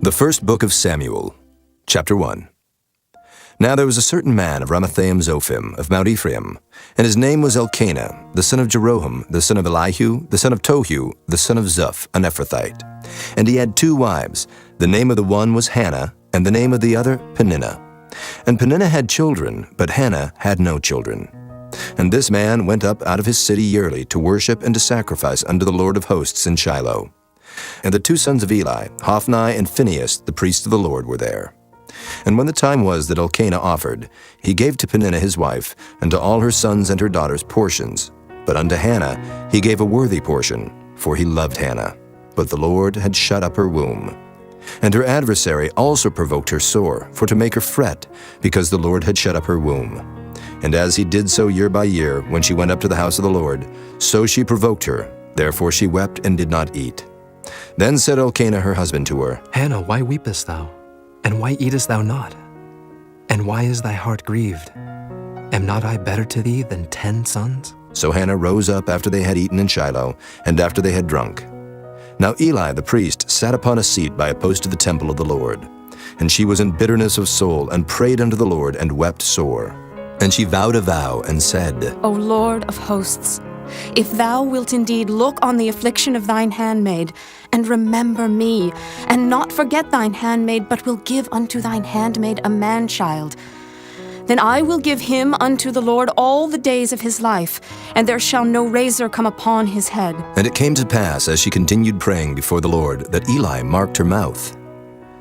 The first book of Samuel, chapter 1. Now there was a certain man of Ramathaim-Zophim of Mount Ephraim, and his name was Elkanah, the son of Jeroham, the son of Elihu, the son of Tohu, the son of Zuph, an Ephrathite. And he had 2 wives. The name of the one was Hannah, and the name of the other Peninnah. And Peninnah had children, but Hannah had no children. And this man went up out of his city yearly to worship and to sacrifice unto the Lord of hosts in Shiloh. And the 2 sons of Eli, Hophni and Phinehas, the priests of the Lord, were there. And when the time was that Elkanah offered, he gave to Peninnah his wife, and to all her sons and her daughters portions. But unto Hannah he gave a worthy portion, for he loved Hannah. But the Lord had shut up her womb. And her adversary also provoked her sore, for to make her fret, because the Lord had shut up her womb. And as he did so year by year, when she went up to the house of the Lord, so she provoked her. Therefore she wept and did not eat. Then said Elkanah her husband to her, Hannah, why weepest thou? And why eatest thou not? And why is thy heart grieved? Am not I better to thee than 10 sons? So Hannah rose up after they had eaten in Shiloh, and after they had drunk. Now Eli the priest sat upon a seat by a post of the temple of the Lord. And she was in bitterness of soul, and prayed unto the Lord, and wept sore. And she vowed a vow, and said, O Lord of hosts, if thou wilt indeed look on the affliction of thine handmaid, and remember me, and not forget thine handmaid, but will give unto thine handmaid a man-child, then I will give him unto the Lord all the days of his life, and there shall no razor come upon his head. And it came to pass, as she continued praying before the Lord, that Eli marked her mouth.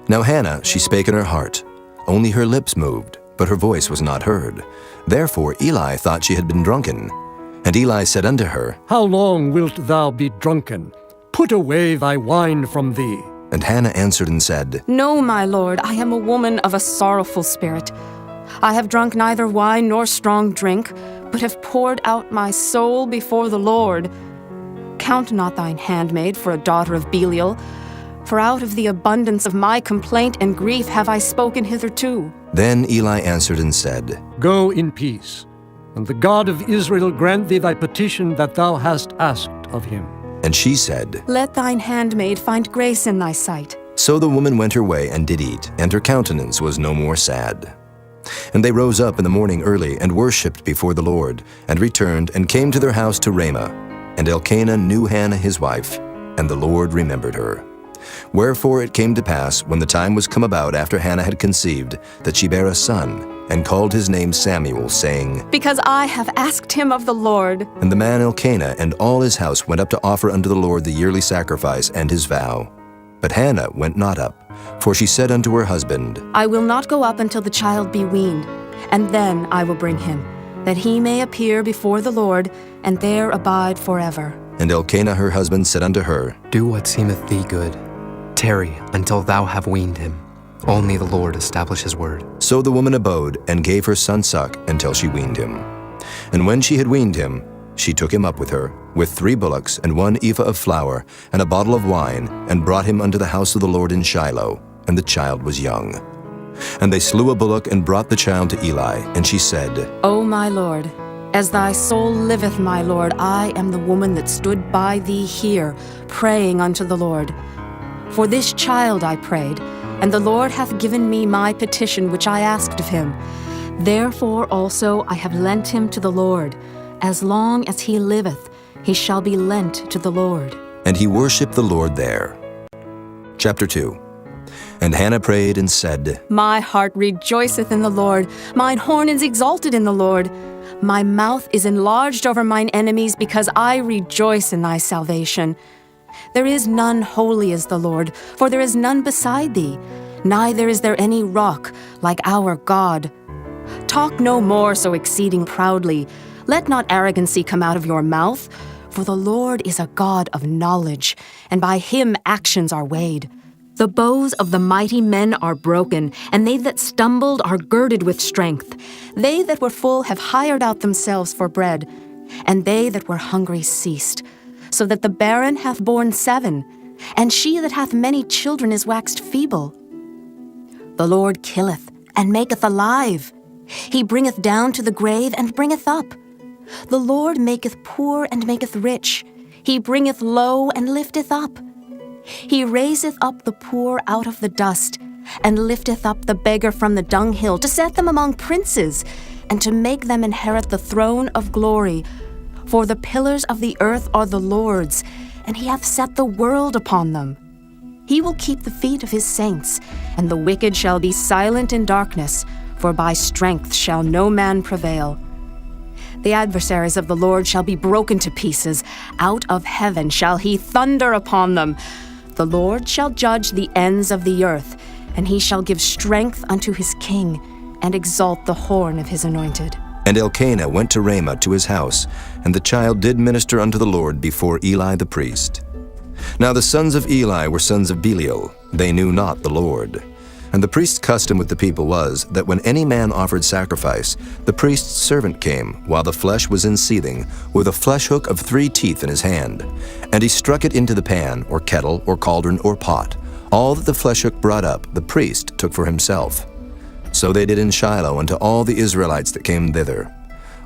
Now Hannah, she spake in her heart, only her lips moved, but her voice was not heard. Therefore Eli thought she had been drunken. And Eli said unto her, How long wilt thou be drunken? Put away thy wine from thee. And Hannah answered and said, No, my lord, I am a woman of a sorrowful spirit. I have drunk neither wine nor strong drink, but have poured out my soul before the Lord. Count not thine handmaid for a daughter of Belial, for out of the abundance of my complaint and grief have I spoken hitherto. Then Eli answered and said, Go in peace, and the God of Israel grant thee thy petition that thou hast asked of him. And she said, Let thine handmaid find grace in thy sight. So the woman went her way and did eat, and her countenance was no more sad. And they rose up in the morning early, and worshipped before the Lord, and returned, and came to their house to Ramah. And Elkanah knew Hannah his wife, and the Lord remembered her. Wherefore it came to pass, when the time was come about after Hannah had conceived, that she bare a son, and called his name Samuel, saying, Because I have asked him of the Lord. And the man Elkanah and all his house went up to offer unto the Lord the yearly sacrifice and his vow. But Hannah went not up, for she said unto her husband, I will not go up until the child be weaned, and then I will bring him, that he may appear before the Lord, and there abide forever. And Elkanah her husband said unto her, Do what seemeth thee good. Tarry until thou have weaned him. Only the Lord establish his word. So the woman abode, and gave her son suck until she weaned him. And when she had weaned him, she took him up with her, with 3 bullocks, and 1 ephah of flour, and a bottle of wine, and brought him unto the house of the Lord in Shiloh, and the child was young. And they slew a bullock, and brought the child to Eli. And she said, O my Lord, as thy soul liveth, my Lord, I am the woman that stood by thee here, praying unto the Lord. For this child I prayed, and the Lord hath given me my petition which I asked of him. Therefore also I have lent him to the Lord. As long as he liveth, he shall be lent to the Lord. And he worshipped the Lord there. Chapter 2. And Hannah prayed and said, My heart rejoiceth in the Lord, mine horn is exalted in the Lord. My mouth is enlarged over mine enemies, because I rejoice in thy salvation. There is none holy as the Lord, for there is none beside thee, neither is there any rock like our God. Talk no more so exceeding proudly. Let not arrogancy come out of your mouth, for the Lord is a God of knowledge, and by him actions are weighed. The bows of the mighty men are broken, and they that stumbled are girded with strength. They that were full have hired out themselves for bread, and they that were hungry ceased. So that the barren hath borne 7, and she that hath many children is waxed feeble. The Lord killeth, and maketh alive. He bringeth down to the grave, and bringeth up. The Lord maketh poor, and maketh rich. He bringeth low, and lifteth up. He raiseth up the poor out of the dust, and lifteth up the beggar from the dunghill, to set them among princes, and to make them inherit the throne of glory. For the pillars of the earth are the Lord's, and he hath set the world upon them. He will keep the feet of his saints, and the wicked shall be silent in darkness, for by strength shall no man prevail. The adversaries of the Lord shall be broken to pieces. Out of heaven shall he thunder upon them. The Lord shall judge the ends of the earth, and he shall give strength unto his king, and exalt the horn of his anointed. And Elkanah went to Ramah to his house, and the child did minister unto the Lord before Eli the priest. Now the sons of Eli were sons of Belial. They knew not the Lord. And the priest's custom with the people was that when any man offered sacrifice, the priest's servant came, while the flesh was in seething, with a flesh hook of 3 teeth in his hand. And he struck it into the pan, or kettle, or cauldron, or pot. All that the flesh hook brought up, the priest took for himself. So they did in Shiloh unto all the Israelites that came thither.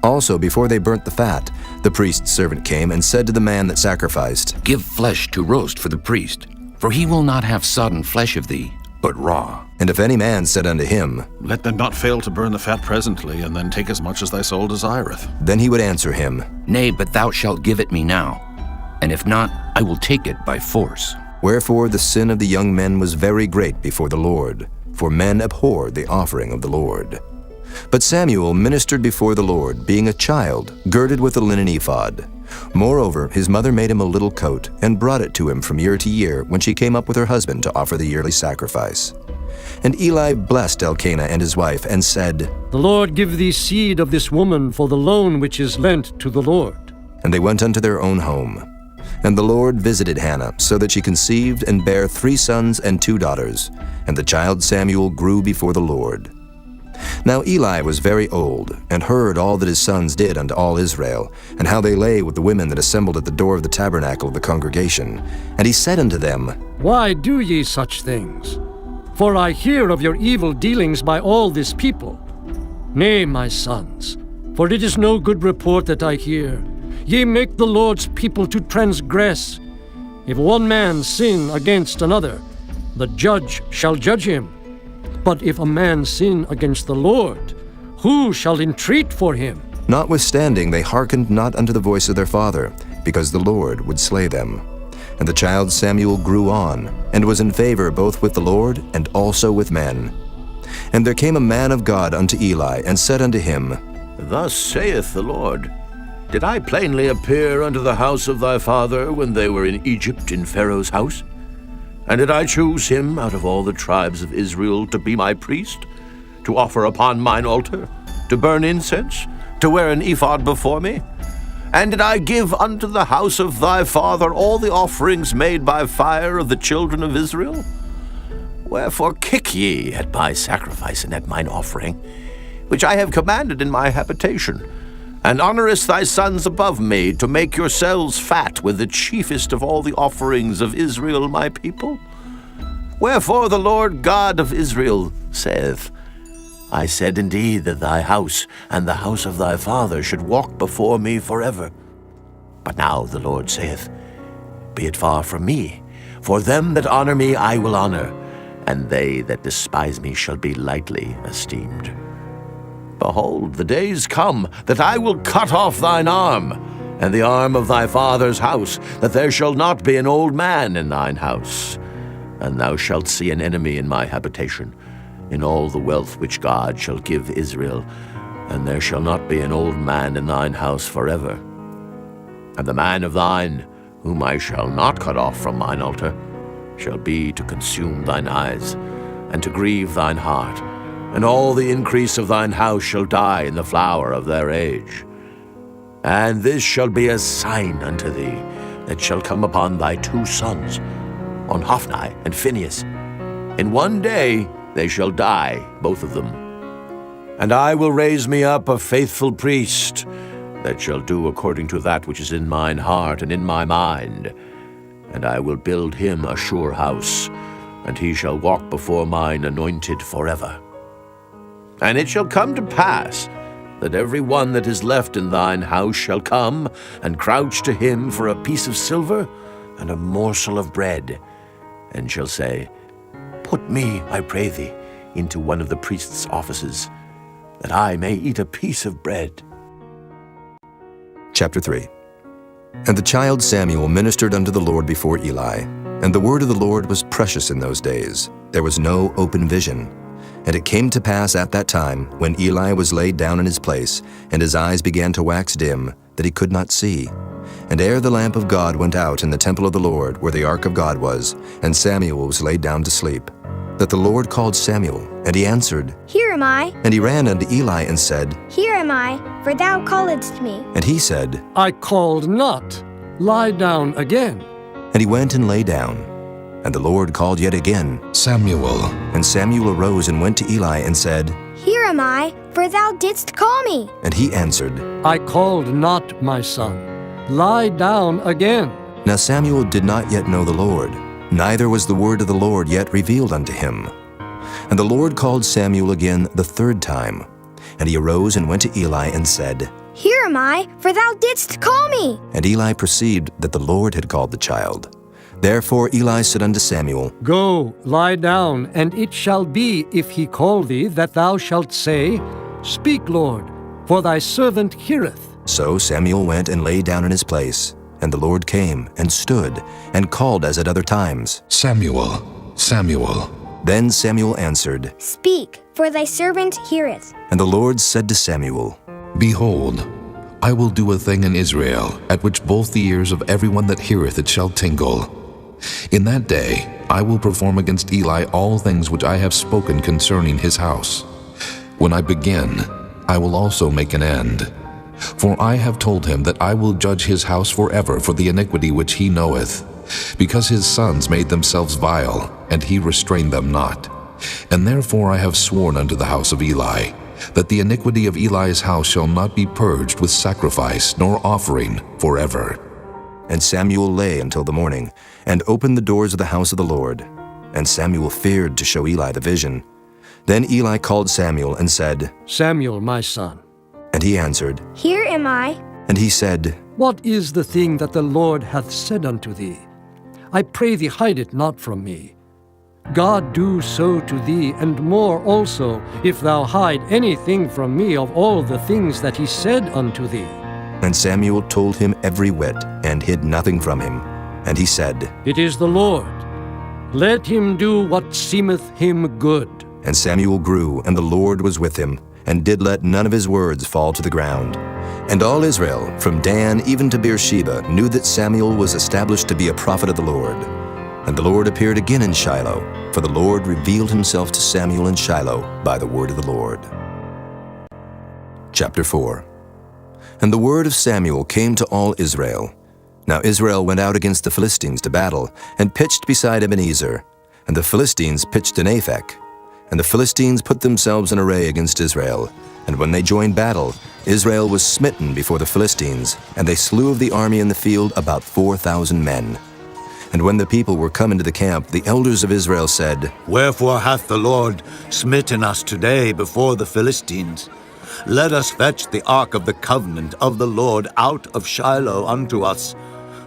Also, before they burnt the fat, the priest's servant came and said to the man that sacrificed, Give flesh to roast for the priest, for he will not have sodden flesh of thee, but raw. And if any man said unto him, Let them not fail to burn the fat presently, and then take as much as thy soul desireth. then he would answer him, Nay, but thou shalt give it me now, and if not, I will take it by force. Wherefore the sin of the young men was very great before the Lord, for men abhorred the offering of the Lord. But Samuel ministered before the Lord, being a child, girded with a linen ephod. Moreover, his mother made him a little coat, and brought it to him from year to year, when she came up with her husband to offer the yearly sacrifice. And Eli blessed Elkanah and his wife, and said, The Lord give thee seed of this woman for the loan which is lent to the Lord. And they went unto their own home. And the Lord visited Hannah, so that she conceived and bare 3 sons and 2 daughters. And the child Samuel grew before the Lord. Now Eli was very old, and heard all that his sons did unto all Israel, and how they lay with the women that assembled at the door of the tabernacle of the congregation. And he said unto them, Why do ye such things? For I hear of your evil dealings by all this people. Nay, my sons, for it is no good report that I hear. Ye make the Lord's people to transgress. If one man sin against another, the judge shall judge him. But if a man sin against the Lord, who shall entreat for him? Notwithstanding they hearkened not unto the voice of their father, because the Lord would slay them. And the child Samuel grew on, and was in favor both with the Lord and also with men. And there came a man of God unto Eli, and said unto him, Thus saith the Lord, Did I plainly appear unto the house of thy father when they were in Egypt in Pharaoh's house? And did I choose him out of all the tribes of Israel to be my priest, to offer upon mine altar, to burn incense, to wear an ephod before me? And did I give unto the house of thy father all the offerings made by fire of the children of Israel? Wherefore kick ye at my sacrifice and at mine offering, which I have commanded in my habitation, and honorest thy sons above me, to make yourselves fat with the chiefest of all the offerings of Israel my people? Wherefore the Lord God of Israel saith, I said indeed that thy house and the house of thy father should walk before me forever. But now the Lord saith, Be it far from me, for them that honor me I will honor, and they that despise me shall be lightly esteemed. Behold, the days come that I will cut off thine arm, and the arm of thy father's house, that there shall not be an old man in thine house. And thou shalt see an enemy in my habitation, in all the wealth which God shall give Israel, and there shall not be an old man in thine house forever. And the man of thine, whom I shall not cut off from mine altar, shall be to consume thine eyes, and to grieve thine heart, and all the increase of thine house shall die in the flower of their age. And this shall be a sign unto thee, that shall come upon thy 2 sons, on Hophni and Phinehas. In one day they shall die, both of them. And I will raise me up a faithful priest, that shall do according to that which is in mine heart and in my mind. And I will build him a sure house, and he shall walk before mine anointed forever. And it shall come to pass, that every one that is left in thine house shall come and crouch to him for a piece of silver and a morsel of bread, and shall say, Put me, I pray thee, into one of the priest's offices, that I may eat a piece of bread. Chapter 3. And the child Samuel ministered unto the Lord before Eli. And the word of the Lord was precious in those days. There was no open vision. And it came to pass at that time, when Eli was laid down in his place, and his eyes began to wax dim, that he could not see. And ere the lamp of God went out in the temple of the Lord, where the ark of God was, and Samuel was laid down to sleep, that the Lord called Samuel, and he answered, Here am I. And he ran unto Eli and said, Here am I, for thou calledst me. And he said, I called not. Lie down again. And he went and lay down. And the Lord called yet again, Samuel. And Samuel arose and went to Eli and said, Here am I, for thou didst call me. And he answered, I called not, my son. Lie down again. Now Samuel did not yet know the Lord, neither was the word of the Lord yet revealed unto him. And the Lord called Samuel again the third time. And he arose and went to Eli and said, Here am I, for thou didst call me. And Eli perceived that the Lord had called the child. Therefore Eli said unto Samuel, Go, lie down, and it shall be, if he call thee, that thou shalt say, Speak, Lord, for thy servant heareth. So Samuel went and lay down in his place. And the Lord came and stood and called as at other times, Samuel, Samuel. Then Samuel answered, Speak, for thy servant heareth. And the Lord said to Samuel, Behold, I will do a thing in Israel, at which both the ears of everyone that heareth it shall tingle. In that day I will perform against Eli all things which I have spoken concerning his house. When I begin, I will also make an end. For I have told him that I will judge his house forever for the iniquity which he knoweth, because his sons made themselves vile, and he restrained them not. And therefore I have sworn unto the house of Eli, that the iniquity of Eli's house shall not be purged with sacrifice nor offering forever. And Samuel lay until the morning, and opened the doors of the house of the Lord. And Samuel feared to show Eli the vision. Then Eli called Samuel and said, Samuel, my son. And he answered, Here am I. And he said, What is the thing that the Lord hath said unto thee? I pray thee, hide it not from me. God do so to thee, and more also, if thou hide anything from me of all the things that he said unto thee. And Samuel told him every whit, and hid nothing from him. And he said, It is the Lord. Let him do what seemeth him good. And Samuel grew, and the Lord was with him, and did let none of his words fall to the ground. And all Israel, from Dan even to Beersheba, knew that Samuel was established to be a prophet of the Lord. And the Lord appeared again in Shiloh, for the Lord revealed himself to Samuel in Shiloh by the word of the Lord. Chapter 4. And the word of Samuel came to all Israel. Now Israel went out against the Philistines to battle, and pitched beside Ebenezer. And the Philistines pitched in Aphek. And the Philistines put themselves in array against Israel. And when they joined battle, Israel was smitten before the Philistines, and they slew of the army in the field about 4,000 men. And when the people were come into the camp, the elders of Israel said, Wherefore hath the Lord smitten us today before the Philistines? Let us fetch the ark of the covenant of the Lord out of Shiloh unto us,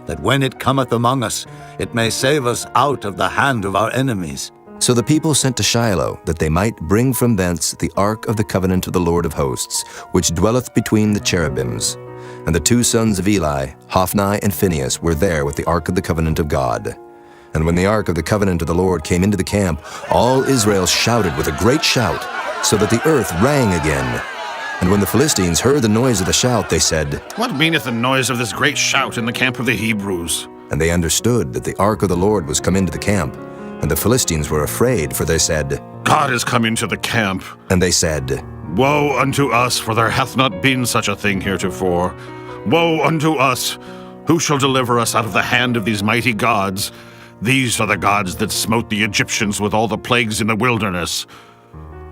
that when it cometh among us, it may save us out of the hand of our enemies. So the people sent to Shiloh, that they might bring from thence the ark of the covenant of the Lord of hosts, which dwelleth between the cherubims. And the two sons of Eli, Hophni and Phinehas, were there with the ark of the covenant of God. And when the ark of the covenant of the Lord came into the camp, all Israel shouted with a great shout, so that the earth rang again. And when the Philistines heard the noise of the shout, they said, What meaneth the noise of this great shout in the camp of the Hebrews? And they understood that the ark of the Lord was come into the camp. And the Philistines were afraid, for they said, God is come into the camp. And they said, Woe unto us, for there hath not been such a thing heretofore. Woe unto us! Who shall deliver us out of the hand of these mighty gods? These are the gods that smote the Egyptians with all the plagues in the wilderness.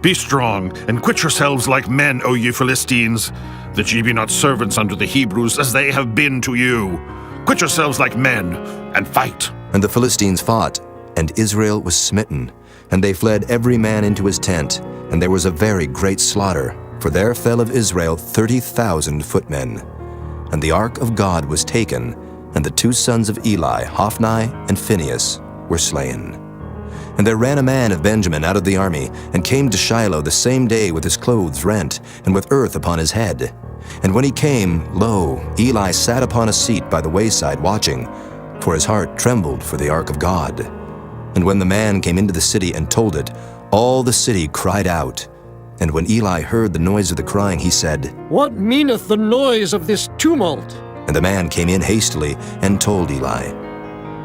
Be strong, and quit yourselves like men, O ye Philistines, that ye be not servants unto the Hebrews, as they have been to you. Quit yourselves like men, and fight. And the Philistines fought, and Israel was smitten. And they fled every man into his tent, and there was a very great slaughter, for there fell of Israel 30,000 footmen. And the ark of God was taken, and the two sons of Eli, Hophni and Phinehas, were slain. And there ran a man of Benjamin out of the army, and came to Shiloh the same day with his clothes rent, and with earth upon his head. And when he came, lo, Eli sat upon a seat by the wayside watching, for his heart trembled for the ark of God. And when the man came into the city and told it, all the city cried out. And when Eli heard the noise of the crying, he said, What meaneth the noise of this tumult? And the man came in hastily and told Eli.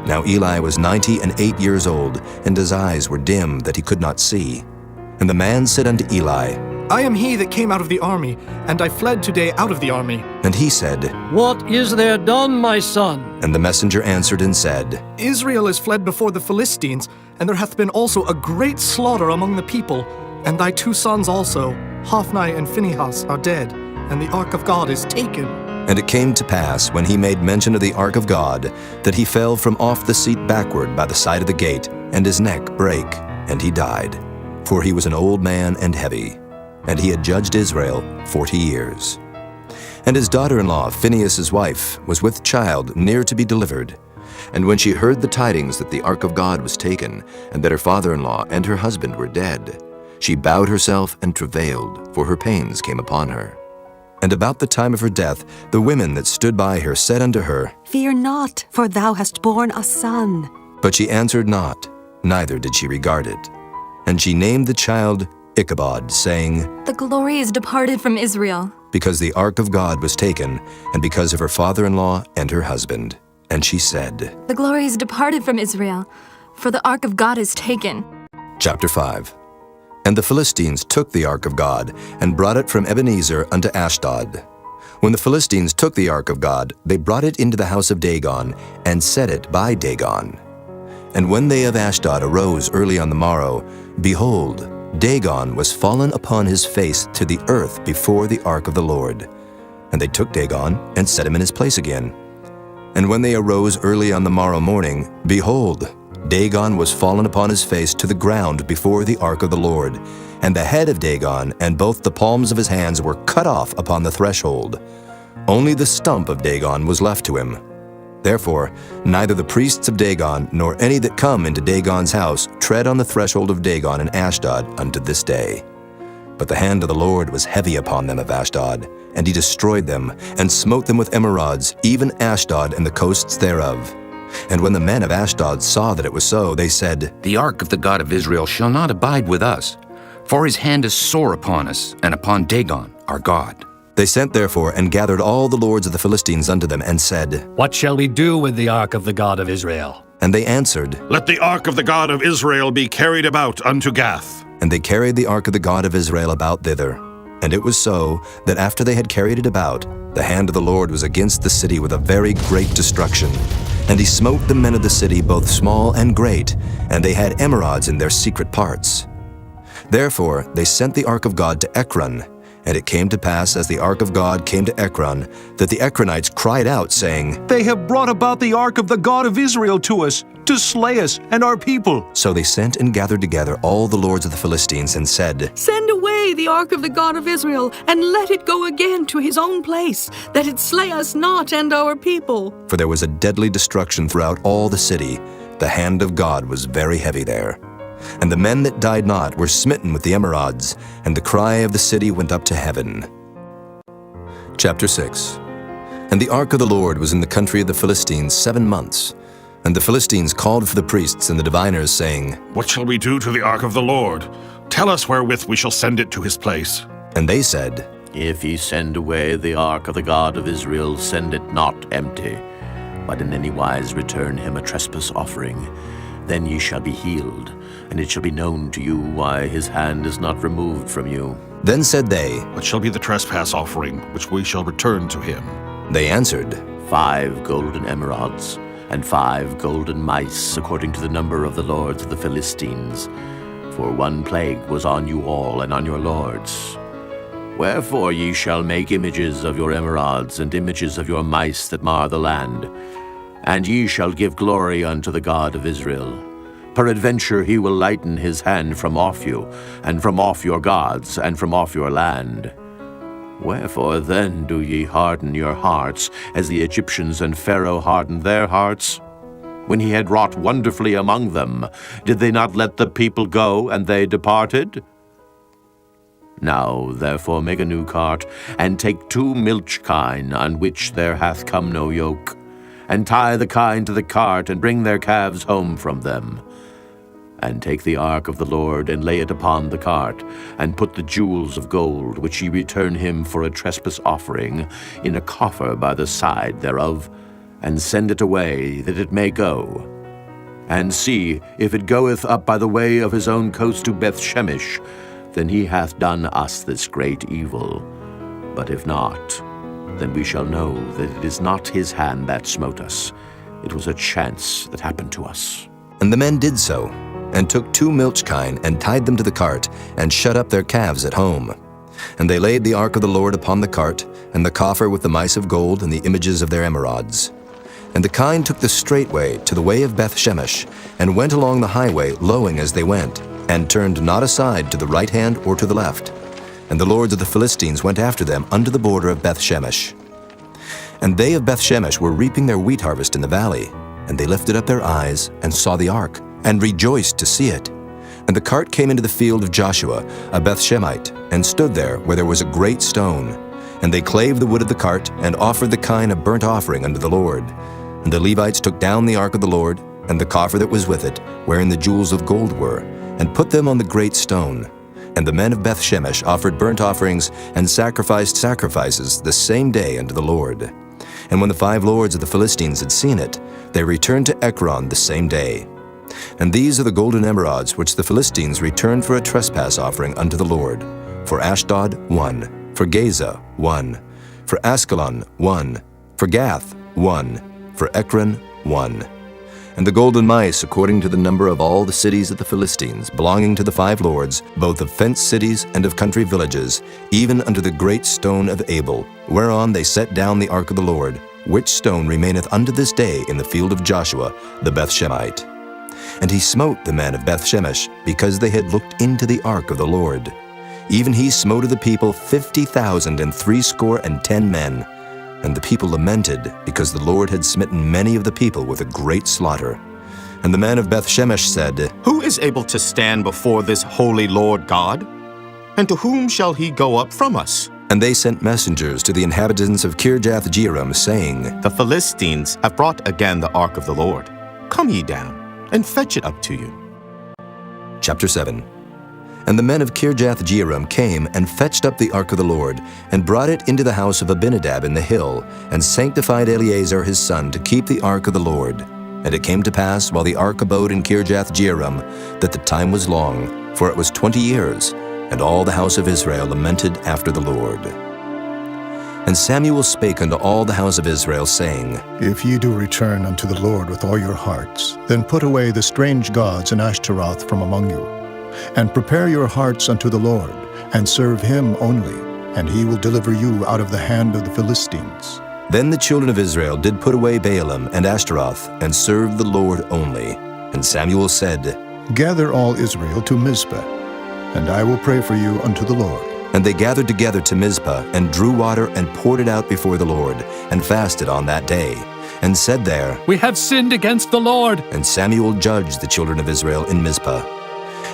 Now Eli was 98 years old, and his eyes were dim that he could not see. And the man said unto Eli, I am he that came out of the army, and I fled today out of the army. And he said, What is there done, my son? And the messenger answered and said, Israel is fled before the Philistines, and there hath been also a great slaughter among the people. And thy 2 sons also, Hophni and Phinehas, are dead, and the ark of God is taken. And it came to pass, when he made mention of the ark of God, that he fell from off the seat backward by the side of the gate, and his neck brake, and he died. For he was an old man and heavy, and he had judged Israel 40 years. And his daughter-in-law, Phinehas' wife, was with child near to be delivered. And when she heard the tidings that the ark of God was taken, and that her father-in-law and her husband were dead, she bowed herself and travailed, for her pains came upon her. And about the time of her death, the women that stood by her said unto her, Fear not, for thou hast borne a son. But she answered not, neither did she regard it. And she named the child Ichabod, saying, The glory is departed from Israel. Because the ark of God was taken, and because of her father-in-law and her husband. And she said, The glory is departed from Israel, for the ark of God is taken. Chapter 5. And the Philistines took the ark of God, and brought it from Ebenezer unto Ashdod. When the Philistines took the ark of God, they brought it into the house of Dagon, and set it by Dagon. And when they of Ashdod arose early on the morrow, behold, Dagon was fallen upon his face to the earth before the ark of the Lord. And they took Dagon, and set him in his place again. And when they arose early on the morrow morning, behold, Dagon was fallen upon his face to the ground before the ark of the Lord, and the head of Dagon and both the palms of his hands were cut off upon the threshold. Only the stump of Dagon was left to him. Therefore, neither the priests of Dagon nor any that come into Dagon's house tread on the threshold of Dagon in Ashdod unto this day. But the hand of the Lord was heavy upon them of Ashdod, and he destroyed them, and smote them with emerods, even Ashdod and the coasts thereof. And when the men of Ashdod saw that it was so, they said, The ark of the God of Israel shall not abide with us, for his hand is sore upon us, and upon Dagon our God. They sent therefore and gathered all the lords of the Philistines unto them, and said, What shall we do with the ark of the God of Israel? And they answered, Let the ark of the God of Israel be carried about unto Gath. And they carried the ark of the God of Israel about thither. And it was so, that after they had carried it about, the hand of the Lord was against the city with a very great destruction. And he smote the men of the city, both small and great, and they had emerods in their secret parts. Therefore they sent the ark of God to Ekron. And it came to pass, as the ark of God came to Ekron, that the Ekronites cried out, saying, They have brought about the ark of the God of Israel to us, to slay us and our people. So they sent and gathered together all the lords of the Philistines, and said, Send away the ark of the God of Israel, and let it go again to his own place, that it slay us not and our people. For there was a deadly destruction throughout all the city. The hand of God was very heavy there. And the men that died not were smitten with the emerods, and the cry of the city went up to heaven. Chapter 6. And the ark of the Lord was in the country of the Philistines 7 months. And the Philistines called for the priests and the diviners, saying, What shall we do to the ark of the Lord? Tell us wherewith we shall send it to his place. And they said, If ye send away the ark of the God of Israel, send it not empty, but in any wise return him a trespass offering. Then ye shall be healed, and it shall be known to you why his hand is not removed from you. Then said they, What shall be the trespass offering which we shall return to him? They answered, 5 golden emerods, and 5 golden mice, according to the number of the lords of the Philistines. For 1 plague was on you all and on your lords. Wherefore ye shall make images of your emerods, and images of your mice that mar the land. And ye shall give glory unto the God of Israel. Peradventure he will lighten his hand from off you, and from off your gods, and from off your land. Wherefore then do ye harden your hearts, as the Egyptians and Pharaoh hardened their hearts? when he had wrought wonderfully among them, did they not let the people go, and they departed? Now therefore make a new cart, and take 2 milch kine, on which there hath come no yoke, and tie the kine to the cart, and bring their calves home from them. And take the ark of the Lord, and lay it upon the cart, and put the jewels of gold, which ye return him for a trespass offering, in a coffer by the side thereof, and send it away, that it may go. And see, if it goeth up by the way of his own coast to Beth-shemesh, then he hath done us this great evil. But if not, then we shall know that it is not his hand that smote us. It was a chance that happened to us. And the men did so, and took 2 milch kine, and tied them to the cart, and shut up their calves at home. And they laid the ark of the Lord upon the cart, and the coffer with the mice of gold and the images of their emerods. And the kine took the straight way to the way of Beth-shemesh, and went along the highway, lowing as they went, and turned not aside to the right hand or to the left. And the lords of the Philistines went after them unto the border of Beth-shemesh. And they of Beth-shemesh were reaping their wheat harvest in the valley, and they lifted up their eyes, and saw the ark, and rejoiced to see it. And the cart came into the field of Joshua, a Beth-shemite, and stood there where there was a great stone. And they clave the wood of the cart, and offered the kine a burnt offering unto the Lord. And the Levites took down the ark of the Lord, and the coffer that was with it, wherein the jewels of gold were, and put them on the great stone. And the men of Beth-shemesh offered burnt offerings, and sacrificed sacrifices the same day unto the Lord. And when the 5 lords of the Philistines had seen it, they returned to Ekron the same day. And these are the golden emerods which the Philistines returned for a trespass offering unto the Lord. For Ashdod 1, for Gaza 1, for Askelon 1, for Gath 1, for Ekron 1. And the golden mice according to the number of all the cities of the Philistines, belonging to the 5 lords, both of fenced cities and of country villages, even unto the great stone of Abel, whereon they set down the ark of the Lord, which stone remaineth unto this day in the field of Joshua the Beth-shemite. And he smote the men of Beth-shemesh, because they had looked into the ark of the Lord. Even he smote of the people 50,060 men. And the people lamented, because the Lord had smitten many of the people with a great slaughter. And the men of Beth-shemesh said, Who is able to stand before this holy Lord God? And to whom shall he go up from us? And they sent messengers to the inhabitants of Kirjath-jearim, saying, The Philistines have brought again the ark of the Lord. Come ye down, and fetch it up to you. Chapter 7. And the men of Kirjath-jearim came and fetched up the ark of the Lord, and brought it into the house of Abinadab in the hill, and sanctified Eleazar his son to keep the ark of the Lord. And it came to pass, while the ark abode in Kirjath-jearim, that the time was long, for it was 20 years, and all the house of Israel lamented after the Lord. And Samuel spake unto all the house of Israel, saying, If ye do return unto the Lord with all your hearts, then put away the strange gods and Ashtaroth from among you, and prepare your hearts unto the Lord, and serve him only, and he will deliver you out of the hand of the Philistines. Then the children of Israel did put away Baalim and Ashtaroth, and served the Lord only. And Samuel said, Gather all Israel to Mizpah, and I will pray for you unto the Lord. And they gathered together to Mizpah, and drew water, and poured it out before the Lord, and fasted on that day, and said there, We have sinned against the Lord. And Samuel judged the children of Israel in Mizpah.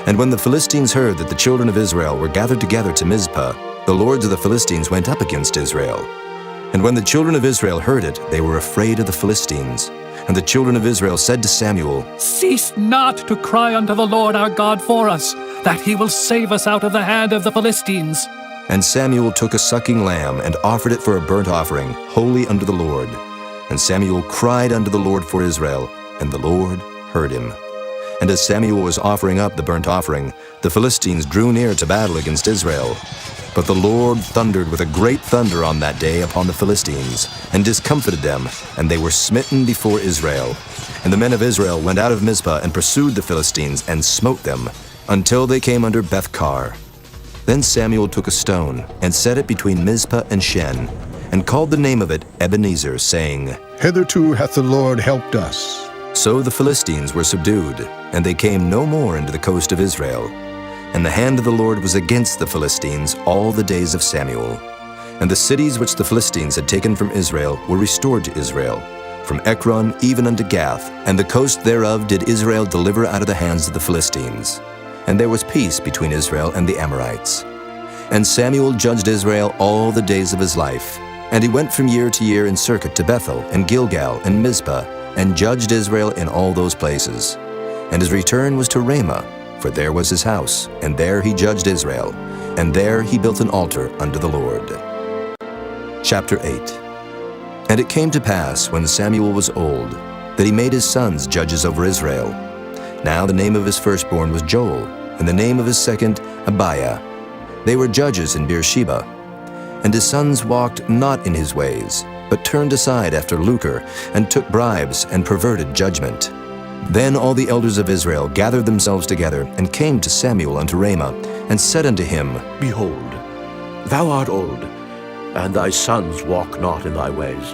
And when the Philistines heard that the children of Israel were gathered together to Mizpah, the lords of the Philistines went up against Israel. And when the children of Israel heard it, they were afraid of the Philistines. And the children of Israel said to Samuel, Cease not to cry unto the Lord our God for us, that he will save us out of the hand of the Philistines. And Samuel took a sucking lamb, and offered it for a burnt offering, holy unto the Lord. And Samuel cried unto the Lord for Israel, and the Lord heard him. And as Samuel was offering up the burnt offering, the Philistines drew near to battle against Israel. But the Lord thundered with a great thunder on that day upon the Philistines, and discomfited them, and they were smitten before Israel. And the men of Israel went out of Mizpah, and pursued the Philistines, and smote them, until they came under Beth-kar. Then Samuel took a stone, and set it between Mizpah and Shen, and called the name of it Ebenezer, saying, Hitherto hath the Lord helped us. So the Philistines were subdued, and they came no more into the coast of Israel. And the hand of the Lord was against the Philistines all the days of Samuel. And the cities which the Philistines had taken from Israel were restored to Israel, from Ekron even unto Gath, and the coast thereof did Israel deliver out of the hands of the Philistines. And there was peace between Israel and the Amorites. And Samuel judged Israel all the days of his life. And he went from year to year in circuit to Bethel, and Gilgal, and Mizpah, and judged Israel in all those places. And his return was to Ramah, for there was his house, and there he judged Israel, and there he built an altar unto the Lord. Chapter 8. And it came to pass, when Samuel was old, that he made his sons judges over Israel. Now the name of his firstborn was Joel, and the name of his second Abiah. They were judges in Beersheba. And his sons walked not in his ways, but turned aside after lucre, and took bribes, and perverted judgment. Then all the elders of Israel gathered themselves together, and came to Samuel unto Ramah, and said unto him, Behold, thou art old, and thy sons walk not in thy ways.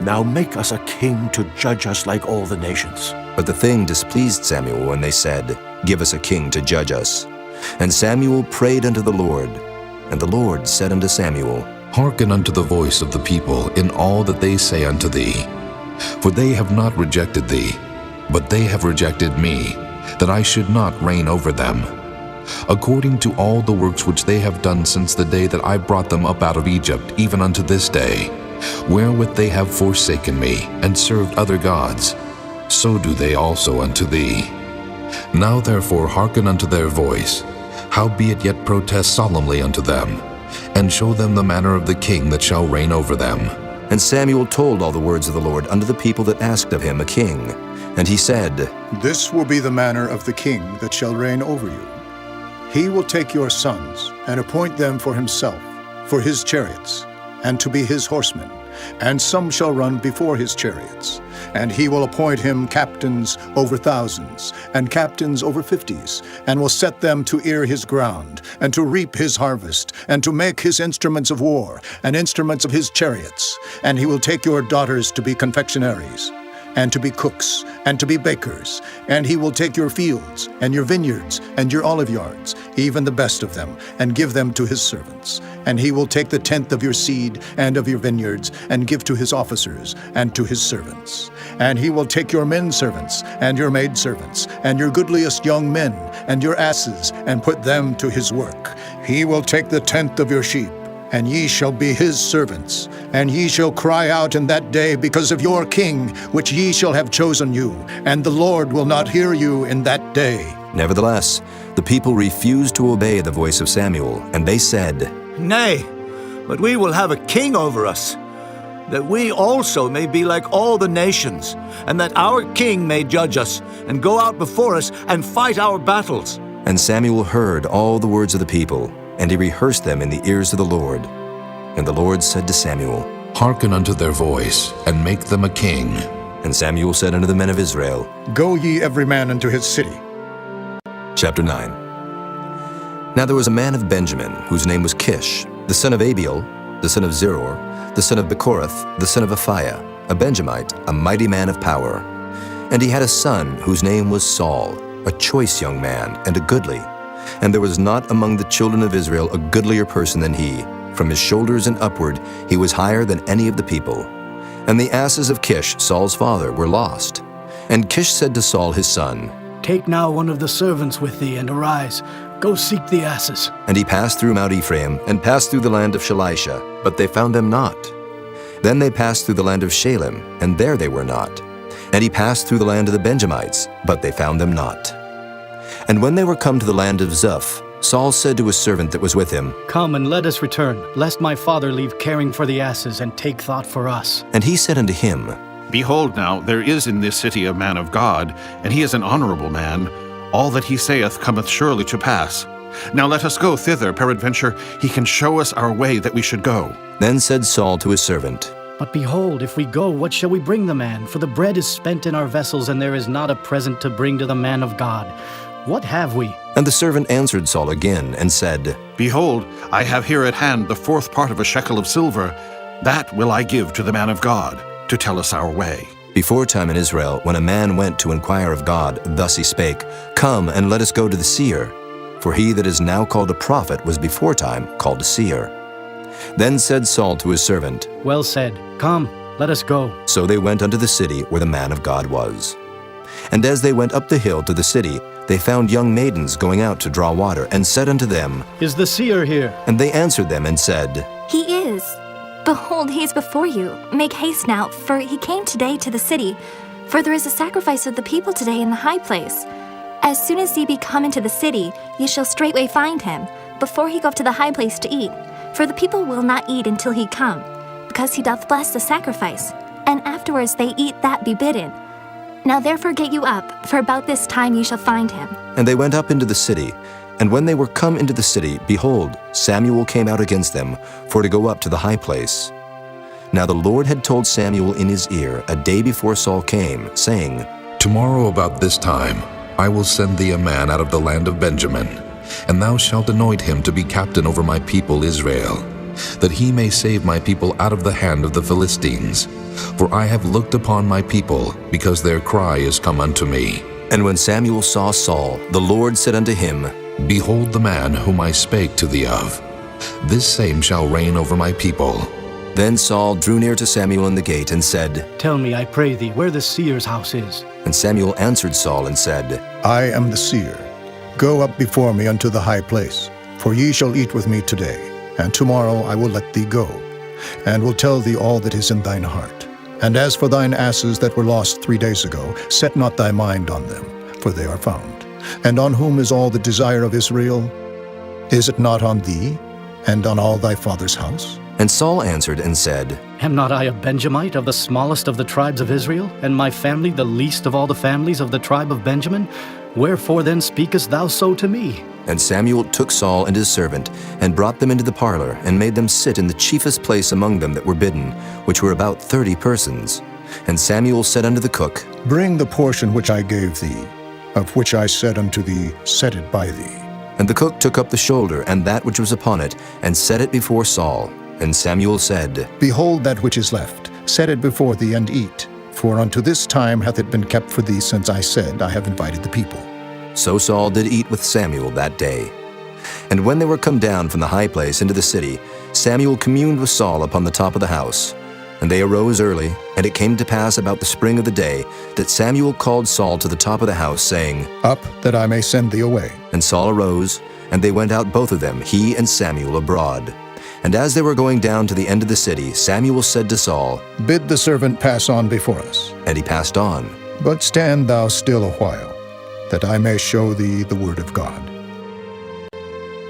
Now make us a king to judge us like all the nations. But the thing displeased Samuel when they said, Give us a king to judge us. And Samuel prayed unto the Lord. And the Lord said unto Samuel, Hearken unto the voice of the people in all that they say unto thee. For they have not rejected thee, but they have rejected me, that I should not reign over them. According to all the works which they have done since the day that I brought them up out of Egypt, even unto this day, wherewith they have forsaken me, and served other gods, so do they also unto thee. Now therefore hearken unto their voice, howbeit yet protest solemnly unto them, and show them the manner of the king that shall reign over them. And Samuel told all the words of the Lord unto the people that asked of him a king. And he said, This will be the manner of the king that shall reign over you. He will take your sons, and appoint them for himself, for his chariots, and to be his horsemen, and some shall run before his chariots. And he will appoint him captains over thousands, and captains over 50s, and will set them to ear his ground, and to reap his harvest, and to make his instruments of war, and instruments of his chariots. And he will take your daughters to be confectionaries, and to be cooks, and to be bakers. And he will take your fields, and your vineyards, and your olive yards, even the best of them, and give them to his servants. And he will take the tenth of your seed and of your vineyards, and give to his officers, and to his servants. And he will take your men servants, and your maid servants, and your goodliest young men, and your asses, and put them to his work. He will take the tenth of your sheep, and ye shall be his servants. And ye shall cry out in that day because of your king, which ye shall have chosen you, and the Lord will not hear you in that day. Nevertheless, the people refused to obey the voice of Samuel, and they said, Nay, but we will have a king over us, that we also may be like all the nations, and that our king may judge us, and go out before us, and fight our battles. And Samuel heard all the words of the people, and he rehearsed them in the ears of the Lord. And the Lord said to Samuel, Hearken unto their voice, and make them a king. And Samuel said unto the men of Israel, Go ye every man unto his city. Chapter 9. Now there was a man of Benjamin, whose name was Kish, the son of Abiel, the son of Zeror, the son of Bechorath, the son of Aphiah, a Benjamite, a mighty man of power. And he had a son whose name was Saul, a choice young man, and a goodly. And there was not among the children of Israel a goodlier person than he. From his shoulders and upward he was higher than any of the people. And the asses of Kish, Saul's father, were lost. And Kish said to Saul his son, Take now one of the servants with thee, and arise. Go seek the asses. And he passed through Mount Ephraim, and passed through the land of Shalisha, but they found them not. Then they passed through the land of Shalem, and there they were not. And he passed through the land of the Benjamites, but they found them not. And when they were come to the land of Zuph, Saul said to his servant that was with him, Come and let us return, lest my father leave caring for the asses, and take thought for us. And he said unto him, Behold now, there is in this city a man of God, and he is an honorable man. All that he saith cometh surely to pass. Now let us go thither, peradventure he can show us our way that we should go. Then said Saul to his servant, But behold, if we go, what shall we bring the man? For the bread is spent in our vessels, and there is not a present to bring to the man of God. What have we? And the servant answered Saul again, and said, Behold, I have here at hand the 4th part of a shekel of silver. That will I give to the man of God, to tell us our way. Before time in Israel, when a man went to inquire of God, thus he spake, Come, and let us go to the seer. For he that is now called a prophet was before time called a seer. Then said Saul to his servant, Well said. Come, let us go. So they went unto the city where the man of God was. And as they went up the hill to the city, they found young maidens going out to draw water, and said unto them, Is the seer here? And they answered them and said, He is. Behold, he is before you. Make haste now, for he came today to the city. For there is a sacrifice of the people today in the high place. As soon as ye be come into the city, ye shall straightway find him, before he go up to the high place to eat. For the people will not eat until he come, because he doth bless the sacrifice, and afterwards they eat that be bidden. Now therefore get you up, for about this time ye shall find him. And they went up into the city. And when they were come into the city, behold, Samuel came out against them, for to go up to the high place. Now the Lord had told Samuel in his ear a day before Saul came, saying, Tomorrow about this time I will send thee a man out of the land of Benjamin, and thou shalt anoint him to be captain over my people Israel, that he may save my people out of the hand of the Philistines. For I have looked upon my people, because their cry is come unto me. And when Samuel saw Saul, the Lord said unto him, Behold the man whom I spake to thee of. This same shall reign over my people. Then Saul drew near to Samuel in the gate, and said, Tell me, I pray thee, where the seer's house is. And Samuel answered Saul and said, I am the seer. Go up before me unto the high place, for ye shall eat with me today, and tomorrow I will let thee go, and will tell thee all that is in thine heart. And as for thine asses that were lost 3 days ago, set not thy mind on them, for they are found. And on whom is all the desire of Israel? Is it not on thee, and on all thy father's house? And Saul answered and said, Am not I a Benjamite of the smallest of the tribes of Israel, and my family the least of all the families of the tribe of Benjamin? Wherefore then speakest thou so to me? And Samuel took Saul and his servant, and brought them into the parlor, and made them sit in the chiefest place among them that were bidden, which were about 30 persons. And Samuel said unto the cook, Bring the portion which I gave thee, of which I said unto thee, Set it by thee. And the cook took up the shoulder, and that which was upon it, and set it before Saul. And Samuel said, Behold that which is left, set it before thee, and eat. For unto this time hath it been kept for thee, since I said, I have invited the people. So Saul did eat with Samuel that day. And when they were come down from the high place into the city, Samuel communed with Saul upon the top of the house. And they arose early, and it came to pass about the spring of the day, that Samuel called Saul to the top of the house, saying, Up, that I may send thee away. And Saul arose, and they went out both of them, he and Samuel, abroad. And as they were going down to the end of the city, Samuel said to Saul, Bid the servant pass on before us. And he passed on. But stand thou still a while, that I may show thee the word of God.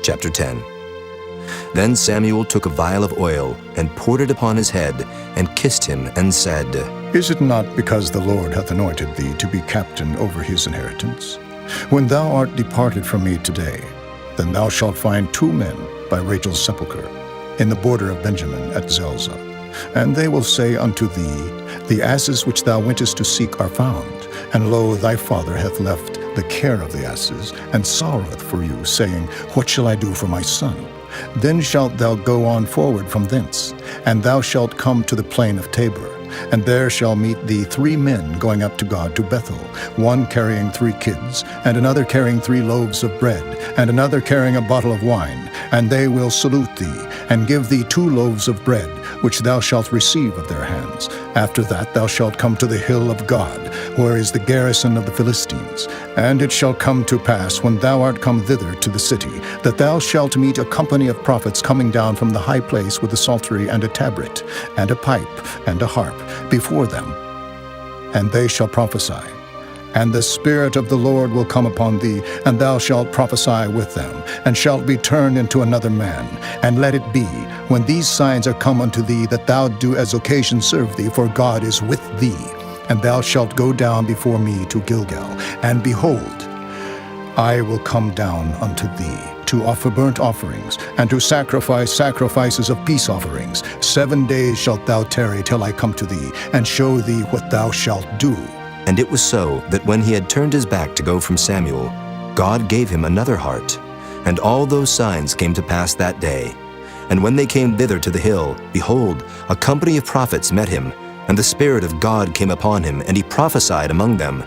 Chapter 10. Then Samuel took a vial of oil, and poured it upon his head, and kissed him, and said, Is it not because the Lord hath anointed thee to be captain over his inheritance? When thou art departed from me today, then thou shalt find 2 men by Rachel's sepulchre, in the border of Benjamin at Zelzah. And they will say unto thee, The asses which thou wentest to seek are found, and lo, thy father hath left the care of the asses, and sorroweth for you, saying, What shall I do for my son? Then shalt thou go on forward from thence, and thou shalt come to the plain of Tabor, and there shall meet thee 3 men going up to God to Bethel, one carrying 3 kids, and another carrying 3 loaves of bread, and another carrying a bottle of wine. And they will salute thee, and give thee 2 loaves of bread, which thou shalt receive of their hands. After that thou shalt come to the hill of God, where is the garrison of the Philistines. And it shall come to pass, when thou art come thither to the city, that thou shalt meet a company of prophets coming down from the high place with a psaltery and a tabret, and a pipe, and a harp, before them. And they shall prophesy. And the Spirit of the Lord will come upon thee, and thou shalt prophesy with them, and shalt be turned into another man. And let it be, when these signs are come unto thee, that thou do as occasion serve thee, for God is with thee. And thou shalt go down before me to Gilgal. And behold, I will come down unto thee, to offer burnt offerings, and to sacrifice sacrifices of peace offerings. 7 days shalt thou tarry till I come to thee, and show thee what thou shalt do. And it was so, that when he had turned his back to go from Samuel, God gave him another heart. And all those signs came to pass that day. And when they came thither to the hill, behold, a company of prophets met him, and the Spirit of God came upon him, and he prophesied among them.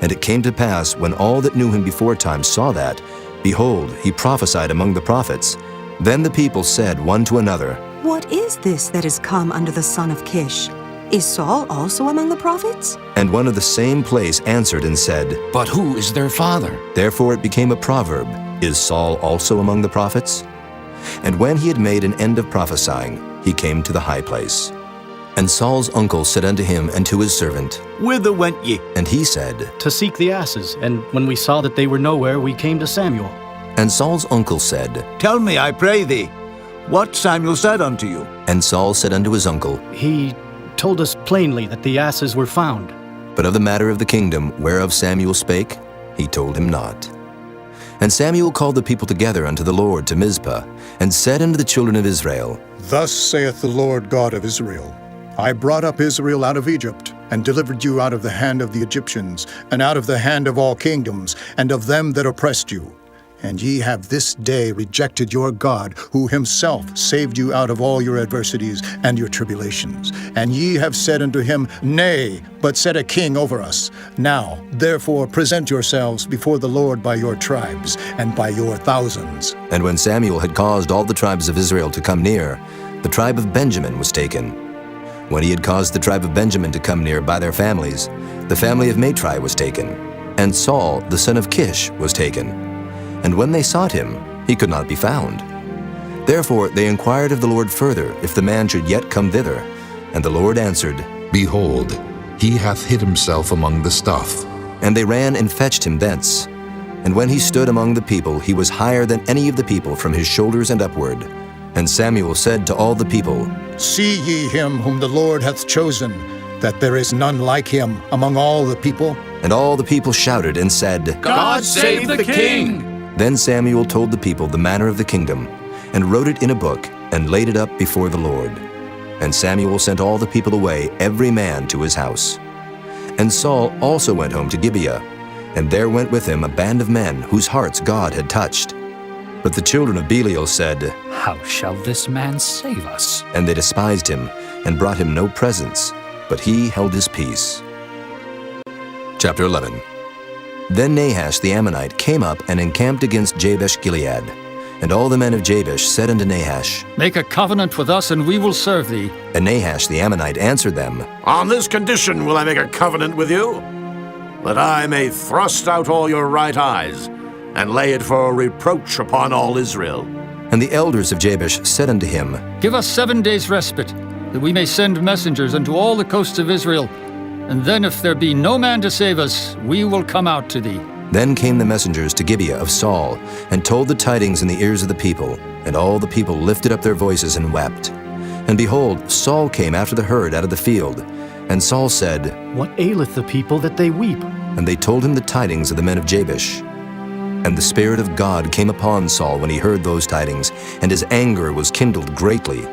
And it came to pass, when all that knew him beforetime saw that, behold, he prophesied among the prophets. Then the people said one to another, What is this that is come unto the son of Kish? Is Saul also among the prophets? And one of the same place answered and said, But who is their father? Therefore it became a proverb, Is Saul also among the prophets? And when he had made an end of prophesying, he came to the high place. And Saul's uncle said unto him and to his servant, Whither went ye? And he said, To seek the asses, and when we saw that they were nowhere, we came to Samuel. And Saul's uncle said, Tell me, I pray thee, what Samuel said unto you. And Saul said unto his uncle, He told us plainly that the asses were found. But of the matter of the kingdom whereof Samuel spake, he told him not. And Samuel called the people together unto the Lord to Mizpah, and said unto the children of Israel, Thus saith the Lord God of Israel, I brought up Israel out of Egypt, and delivered you out of the hand of the Egyptians, and out of the hand of all kingdoms, and of them that oppressed you. And ye have this day rejected your God, who himself saved you out of all your adversities and your tribulations. And ye have said unto him, Nay, but set a king over us. Now, therefore, present yourselves before the Lord by your tribes, and by your thousands. And when Samuel had caused all the tribes of Israel to come near, the tribe of Benjamin was taken. When he had caused the tribe of Benjamin to come near by their families, the family of Matri was taken, and Saul the son of Kish was taken. And when they sought him, he could not be found. Therefore they inquired of the Lord further, if the man should yet come thither. And the Lord answered, Behold, he hath hid himself among the stuff. And they ran and fetched him thence. And when he stood among the people, he was higher than any of the people from his shoulders and upward. And Samuel said to all the people, See ye him whom the Lord hath chosen, that there is none like him among all the people? And all the people shouted and said, God save the king! Then Samuel told the people the manner of the kingdom, and wrote it in a book, and laid it up before the Lord. And Samuel sent all the people away, every man to his house. And Saul also went home to Gibeah, and there went with him a band of men whose hearts God had touched. But the children of Belial said, How shall this man save us? And they despised him, and brought him no presents, but he held his peace. Chapter 11. Then Nahash the Ammonite came up and encamped against Jabesh-Gilead. And all the men of Jabesh said unto Nahash, Make a covenant with us, and we will serve thee. And Nahash the Ammonite answered them, On this condition will I make a covenant with you, that I may thrust out all your right eyes, and lay it for a reproach upon all Israel. And the elders of Jabesh said unto him, Give us 7 days' respite, that we may send messengers unto all the coasts of Israel. And then if there be no man to save us, we will come out to thee. Then came the messengers to Gibeah of Saul, and told the tidings in the ears of the people. And all the people lifted up their voices and wept. And behold, Saul came after the herd out of the field. And Saul said, What aileth the people that they weep? And they told him the tidings of the men of Jabesh. And the Spirit of God came upon Saul when he heard those tidings, and his anger was kindled greatly.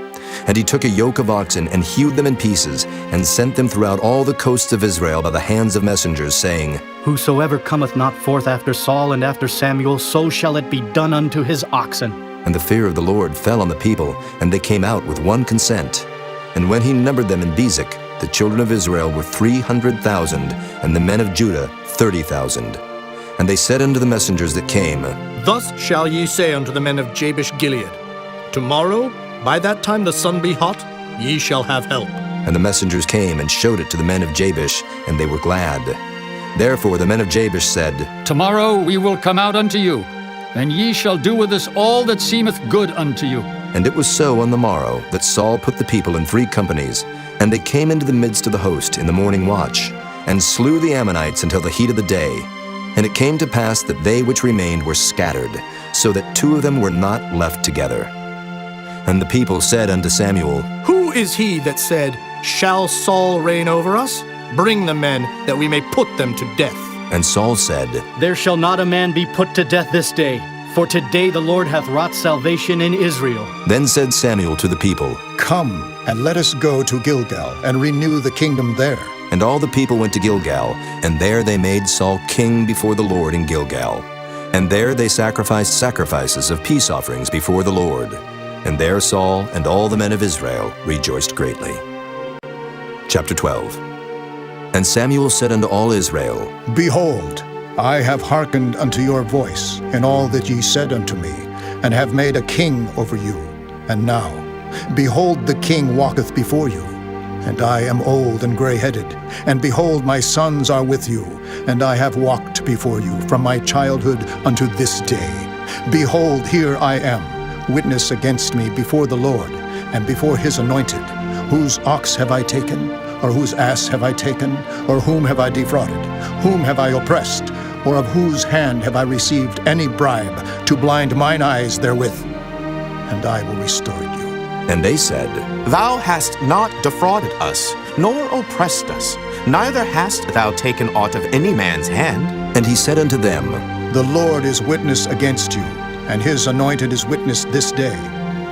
And he took a yoke of oxen, and hewed them in pieces, and sent them throughout all the coasts of Israel by the hands of messengers, saying, Whosoever cometh not forth after Saul and after Samuel, so shall it be done unto his oxen. And the fear of the Lord fell on the people, and they came out with one consent. And when he numbered them in Bezek, the children of Israel were 300,000, and the men of Judah 30,000. And they said unto the messengers that came, Thus shall ye say unto the men of Jabesh-Gilead, Tomorrow, by that time the sun be hot, ye shall have help. And the messengers came and showed it to the men of Jabesh, and they were glad. Therefore the men of Jabesh said, Tomorrow we will come out unto you, and ye shall do with us all that seemeth good unto you. And it was so on the morrow that Saul put the people in 3 companies, and they came into the midst of the host in the morning watch, and slew the Ammonites until the heat of the day. And it came to pass that they which remained were scattered, so that 2 of them were not left together. And the people said unto Samuel, Who is he that said, Shall Saul reign over us? Bring the men, that we may put them to death. And Saul said, There shall not a man be put to death this day, for today the Lord hath wrought salvation in Israel. Then said Samuel to the people, Come, and let us go to Gilgal, and renew the kingdom there. And all the people went to Gilgal, and there they made Saul king before the Lord in Gilgal. And there they sacrificed sacrifices of peace offerings before the Lord. And there Saul and all the men of Israel rejoiced greatly. Chapter 12. And Samuel said unto all Israel, Behold, I have hearkened unto your voice in all that ye said unto me, and have made a king over you. And now, behold, the king walketh before you. And I am old and gray-headed, and behold, my sons are with you, and I have walked before you from my childhood unto this day. Behold, here I am, witness against me before the Lord, and before his anointed. Whose ox have I taken? Or whose ass have I taken? Or whom have I defrauded? Whom have I oppressed? Or of whose hand have I received any bribe to blind mine eyes therewith? And I will restore you. And they said, Thou hast not defrauded us, nor oppressed us, neither hast thou taken aught of any man's hand. And he said unto them, The Lord is witness against you, and his anointed is witness this day,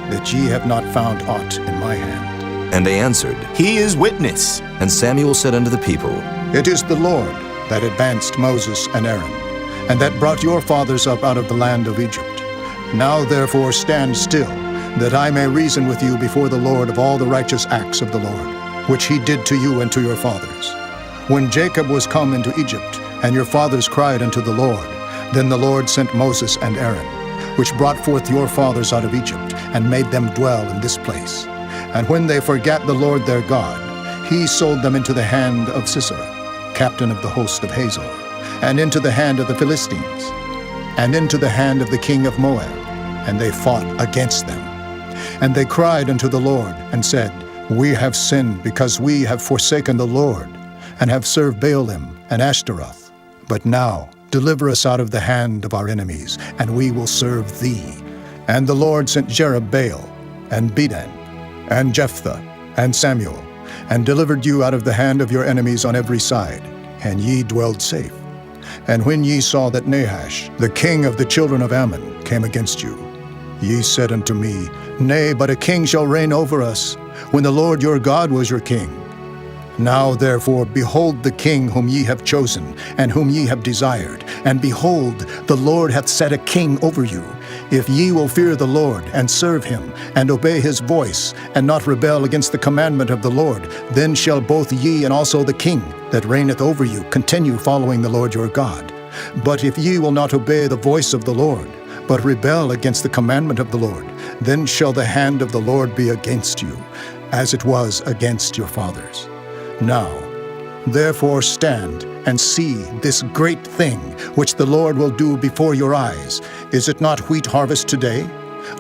that ye have not found aught in my hand. And they answered, He is witness. And Samuel said unto the people, It is the Lord that advanced Moses and Aaron, and that brought your fathers up out of the land of Egypt. Now therefore stand still, that I may reason with you before the Lord of all the righteous acts of the Lord, which he did to you and to your fathers. When Jacob was come into Egypt, and your fathers cried unto the Lord, then the Lord sent Moses and Aaron, which brought forth your fathers out of Egypt, and made them dwell in this place. And when they forgat the Lord their God, he sold them into the hand of Sisera, captain of the host of Hazor, and into the hand of the Philistines, and into the hand of the king of Moab, and they fought against them. And they cried unto the Lord, and said, We have sinned, because we have forsaken the Lord, and have served Baalim and Ashtaroth. But now deliver us out of the hand of our enemies, and we will serve thee. And the Lord sent Jerubbaal, and Bedan, and Jephthah, and Samuel, and delivered you out of the hand of your enemies on every side, and ye dwelled safe. And when ye saw that Nahash, the king of the children of Ammon, came against you, ye said unto me, Nay, but a king shall reign over us, when the Lord your God was your king. Now therefore behold the king whom ye have chosen, and whom ye have desired, and behold, the Lord hath set a king over you. If ye will fear the Lord, and serve him, and obey his voice, and not rebel against the commandment of the Lord, then shall both ye and also the king that reigneth over you continue following the Lord your God. But if ye will not obey the voice of the Lord, but rebel against the commandment of the Lord, then shall the hand of the Lord be against you, as it was against your fathers. Now, therefore stand and see this great thing which the Lord will do before your eyes. Is it not wheat harvest today?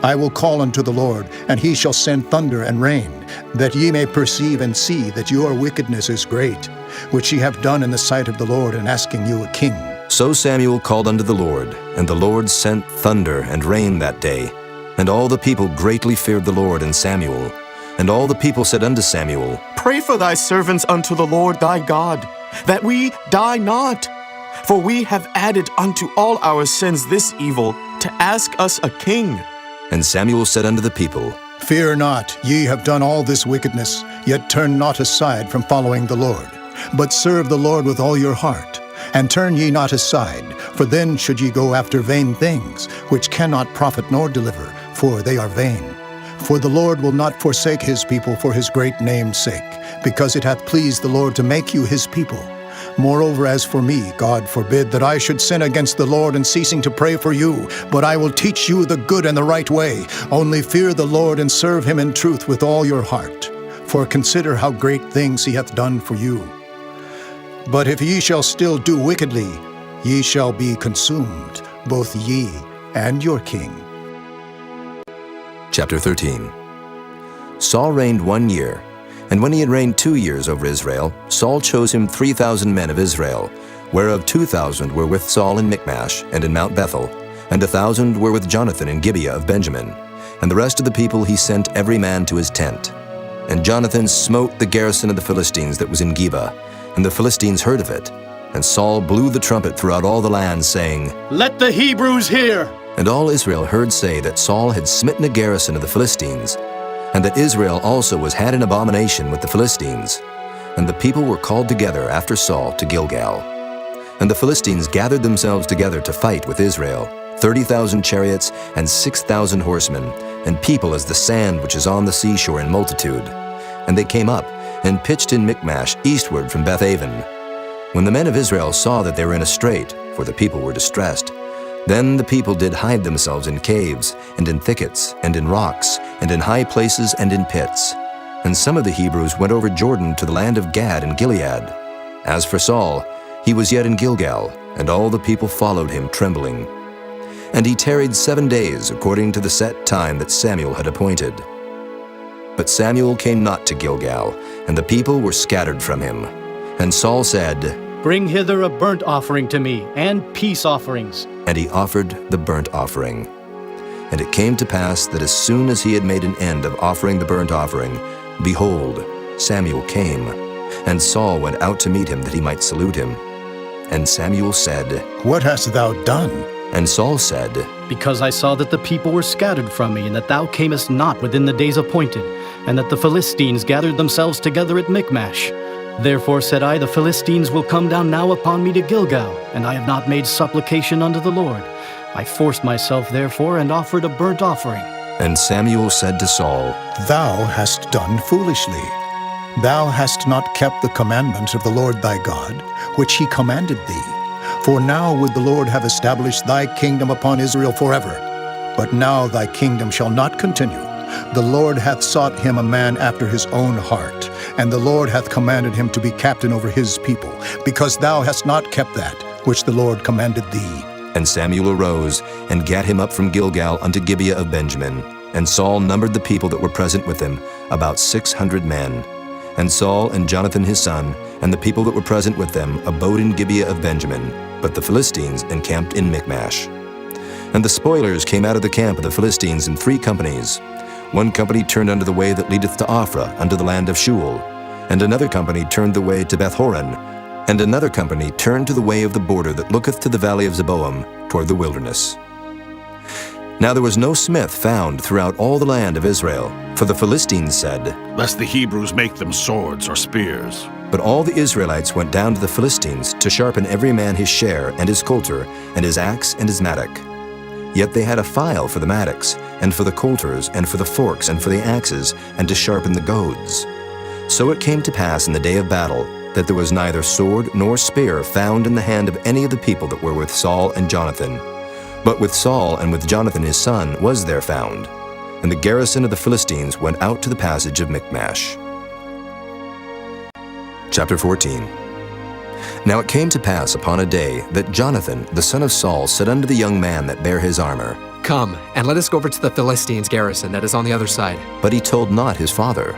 I will call unto the Lord, and he shall send thunder and rain, that ye may perceive and see that your wickedness is great, which ye have done in the sight of the Lord in asking you a king. So Samuel called unto the Lord, and the Lord sent thunder and rain that day. And all the people greatly feared the Lord and Samuel. And all the people said unto Samuel, Pray for thy servants unto the Lord thy God, that we die not. For we have added unto all our sins this evil, to ask us a king. And Samuel said unto the people, Fear not, ye have done all this wickedness, yet turn not aside from following the Lord, but serve the Lord with all your heart. And turn ye not aside, for then should ye go after vain things, which cannot profit nor deliver, for they are vain. For the Lord will not forsake his people for his great name's sake, because it hath pleased the Lord to make you his people. Moreover, as for me, God forbid that I should sin against the Lord in ceasing to pray for you, but I will teach you the good and the right way. Only fear the Lord and serve him in truth with all your heart. For consider how great things he hath done for you. But if ye shall still do wickedly, ye shall be consumed, both ye and your king. Chapter 13. Saul reigned 1 year, and when he had reigned 2 years over Israel, Saul chose him 3,000 men of Israel, whereof 2,000 were with Saul in Michmash and in Mount Bethel, and 1,000 were with Jonathan in Gibeah of Benjamin. And the rest of the people he sent every man to his tent. And Jonathan smote the garrison of the Philistines that was in Geba, and the Philistines heard of it. And Saul blew the trumpet throughout all the land, saying, Let the Hebrews hear! And all Israel heard say that Saul had smitten a garrison of the Philistines, and that Israel also was had an abomination with the Philistines. And the people were called together after Saul to Gilgal. And the Philistines gathered themselves together to fight with Israel, 30,000 chariots and 6,000 horsemen, and people as the sand which is on the seashore in multitude. And they came up and pitched in Michmash eastward from Beth-aven. When the men of Israel saw that they were in a strait, for the people were distressed, then the people did hide themselves in caves, and in thickets, and in rocks, and in high places, and in pits. And some of the Hebrews went over Jordan to the land of Gad and Gilead. As for Saul, he was yet in Gilgal, and all the people followed him trembling. And he tarried 7 days according to the set time that Samuel had appointed. But Samuel came not to Gilgal, and the people were scattered from him. And Saul said, Bring hither a burnt offering to me, and peace offerings. And he offered the burnt offering. And it came to pass that as soon as he had made an end of offering the burnt offering, behold, Samuel came, and Saul went out to meet him that he might salute him. And Samuel said, What hast thou done? And Saul said, Because I saw that the people were scattered from me, and that thou camest not within the days appointed, and that the Philistines gathered themselves together at Michmash. Therefore said I, The Philistines will come down now upon me to Gilgal, and I have not made supplication unto the Lord. I forced myself therefore, and offered a burnt offering. And Samuel said to Saul, Thou hast done foolishly. Thou hast not kept the commandments of the Lord thy God, which he commanded thee. For now would the Lord have established thy kingdom upon Israel forever. But now thy kingdom shall not continue. The Lord hath sought him a man after his own heart, and the Lord hath commanded him to be captain over his people, because thou hast not kept that which the Lord commanded thee. And Samuel arose, and gat him up from Gilgal unto Gibeah of Benjamin. And Saul numbered the people that were present with him, about 600 men. And Saul and Jonathan his son, and the people that were present with them, abode in Gibeah of Benjamin, but the Philistines encamped in Michmash. And the spoilers came out of the camp of the Philistines in 3 companies. One company turned unto the way that leadeth to Ophrah, unto the land of Shual. And another company turned the way to Bethhoron. And another company turned to the way of the border that looketh to the valley of Zeboim, toward the wilderness. Now there was no smith found throughout all the land of Israel, for the Philistines said, Lest the Hebrews make them swords or spears. But all the Israelites went down to the Philistines to sharpen every man his share, and his coulter, and his axe, and his mattock. Yet they had a file for the mattocks, and for the coulters, and for the forks, and for the axes, and to sharpen the goads. So it came to pass in the day of battle, that there was neither sword nor spear found in the hand of any of the people that were with Saul and Jonathan. But with Saul and with Jonathan his son was there found. And the garrison of the Philistines went out to the passage of Michmash. Chapter 14. Now it came to pass upon a day that Jonathan the son of Saul said unto the young man that bare his armor, Come, and let us go over to the Philistines' garrison that is on the other side. But he told not his father.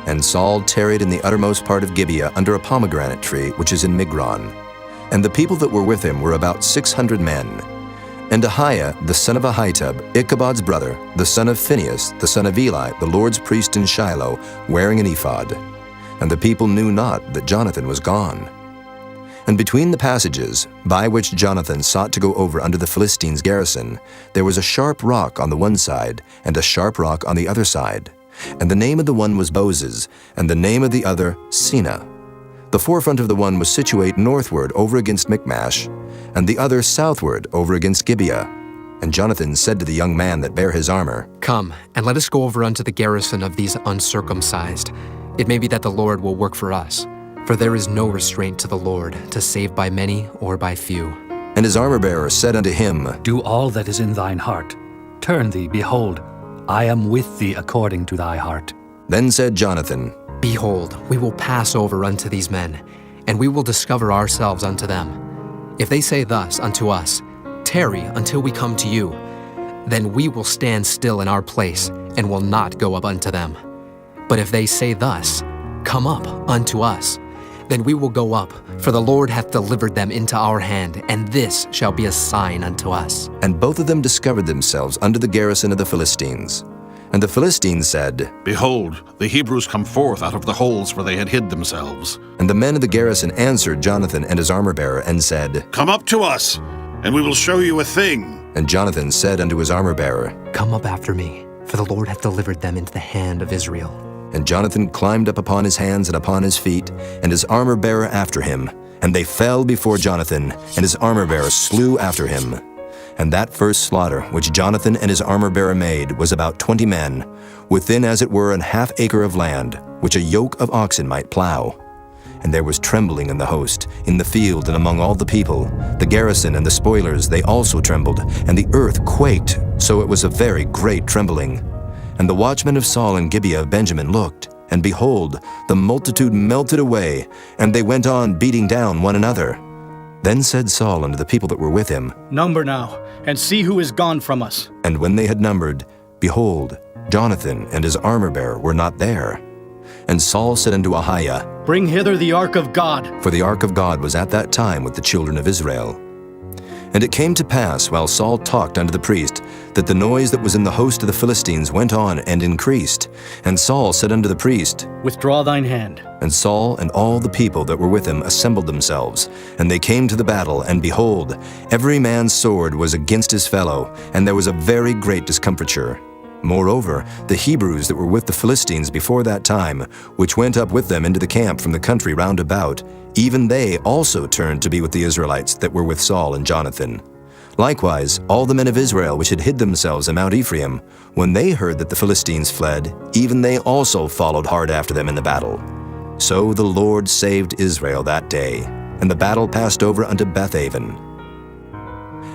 And Saul tarried in the uttermost part of Gibeah under a pomegranate tree which is in Migron. And the people that were with him were about 600 men. And Ahiah the son of Ahitub, Ichabod's brother, the son of Phinehas, the son of Eli, the Lord's priest in Shiloh, wearing an ephod. And the people knew not that Jonathan was gone. And between the passages, by which Jonathan sought to go over unto the Philistines' garrison, there was a sharp rock on the one side, and a sharp rock on the other side. And the name of the one was Bozez, and the name of the other Seneh. The forefront of the one was situate northward over against Michmash, and the other southward over against Gibeah. And Jonathan said to the young man that bare his armor, Come, and let us go over unto the garrison of these uncircumcised. It may be that the Lord will work for us, for there is no restraint to the Lord, to save by many or by few. And his armor-bearer said unto him, Do all that is in thine heart. Turn thee, behold, I am with thee according to thy heart. Then said Jonathan, Behold, we will pass over unto these men, and we will discover ourselves unto them. If they say thus unto us, Tarry until we come to you, then we will stand still in our place, and will not go up unto them. But if they say thus, Come up unto us, then we will go up, for the Lord hath delivered them into our hand, and this shall be a sign unto us. And both of them discovered themselves unto the garrison of the Philistines. And the Philistines said, Behold, the Hebrews come forth out of the holes where they had hid themselves. And the men of the garrison answered Jonathan and his armor-bearer, and said, Come up to us, and we will show you a thing. And Jonathan said unto his armor-bearer, Come up after me, for the Lord hath delivered them into the hand of Israel. And Jonathan climbed up upon his hands and upon his feet, and his armor-bearer after him. And they fell before Jonathan, and his armor-bearer slew after him. And that first slaughter which Jonathan and his armor-bearer made was about 20 men, within as it were an half acre of land, which a yoke of oxen might plow. And there was trembling in the host, in the field and among all the people. The garrison and the spoilers, they also trembled, and the earth quaked, so it was a very great trembling. And the watchmen of Saul and Gibeah of Benjamin looked, And behold, the multitude melted away, and they went on beating down one another. Then said Saul unto the people that were with him, Number now, and see who is gone from us. And when they had numbered, behold, Jonathan and his armor-bearer were not there. And Saul said unto Ahiah, Bring hither the ark of God. For the ark of God was at that time with the children of Israel. And it came to pass, while Saul talked unto the priest, that the noise that was in the host of the Philistines went on and increased. And Saul said unto the priest, Withdraw thine hand. And Saul and all the people that were with him assembled themselves. And they came to the battle, and behold, every man's sword was against his fellow, and there was a very great discomfiture. Moreover, the Hebrews that were with the Philistines before that time, which went up with them into the camp from the country round about, even they also turned to be with the Israelites that were with Saul and Jonathan. Likewise, all the men of Israel which had hid themselves in Mount Ephraim, when they heard that the Philistines fled, even they also followed hard after them in the battle. So the Lord saved Israel that day, and the battle passed over unto Bethaven.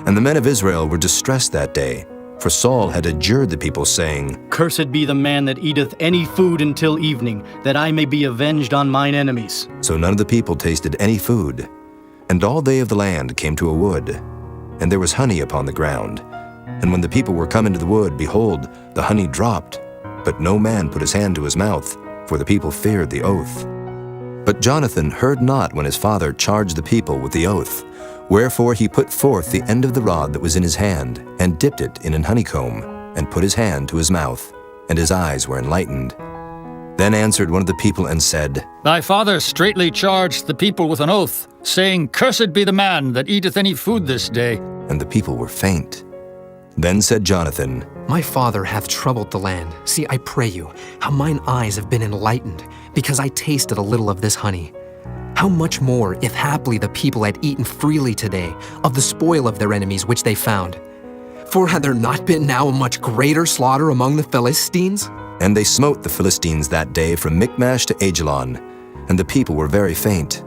And the men of Israel were distressed that day, for Saul had adjured the people, saying, Cursed be the man that eateth any food until evening, that I may be avenged on mine enemies. So none of the people tasted any food. And all they of the land came to a wood, and there was honey upon the ground. And when the people were come into the wood, behold, the honey dropped, but no man put his hand to his mouth, for the people feared the oath. But Jonathan heard not when his father charged the people with the oath. Wherefore he put forth the end of the rod that was in his hand, and dipped it in an honeycomb, and put his hand to his mouth, and his eyes were enlightened. Then answered one of the people and said, Thy father straitly charged the people with an oath, saying, Cursed be the man that eateth any food this day. And the people were faint. Then said Jonathan, My father hath troubled the land. See, I pray you, how mine eyes have been enlightened, because I tasted a little of this honey. How much more, if haply the people had eaten freely today of the spoil of their enemies which they found? For had there not been now a much greater slaughter among the Philistines? And they smote the Philistines that day from Michmash to Ajalon, and the people were very faint.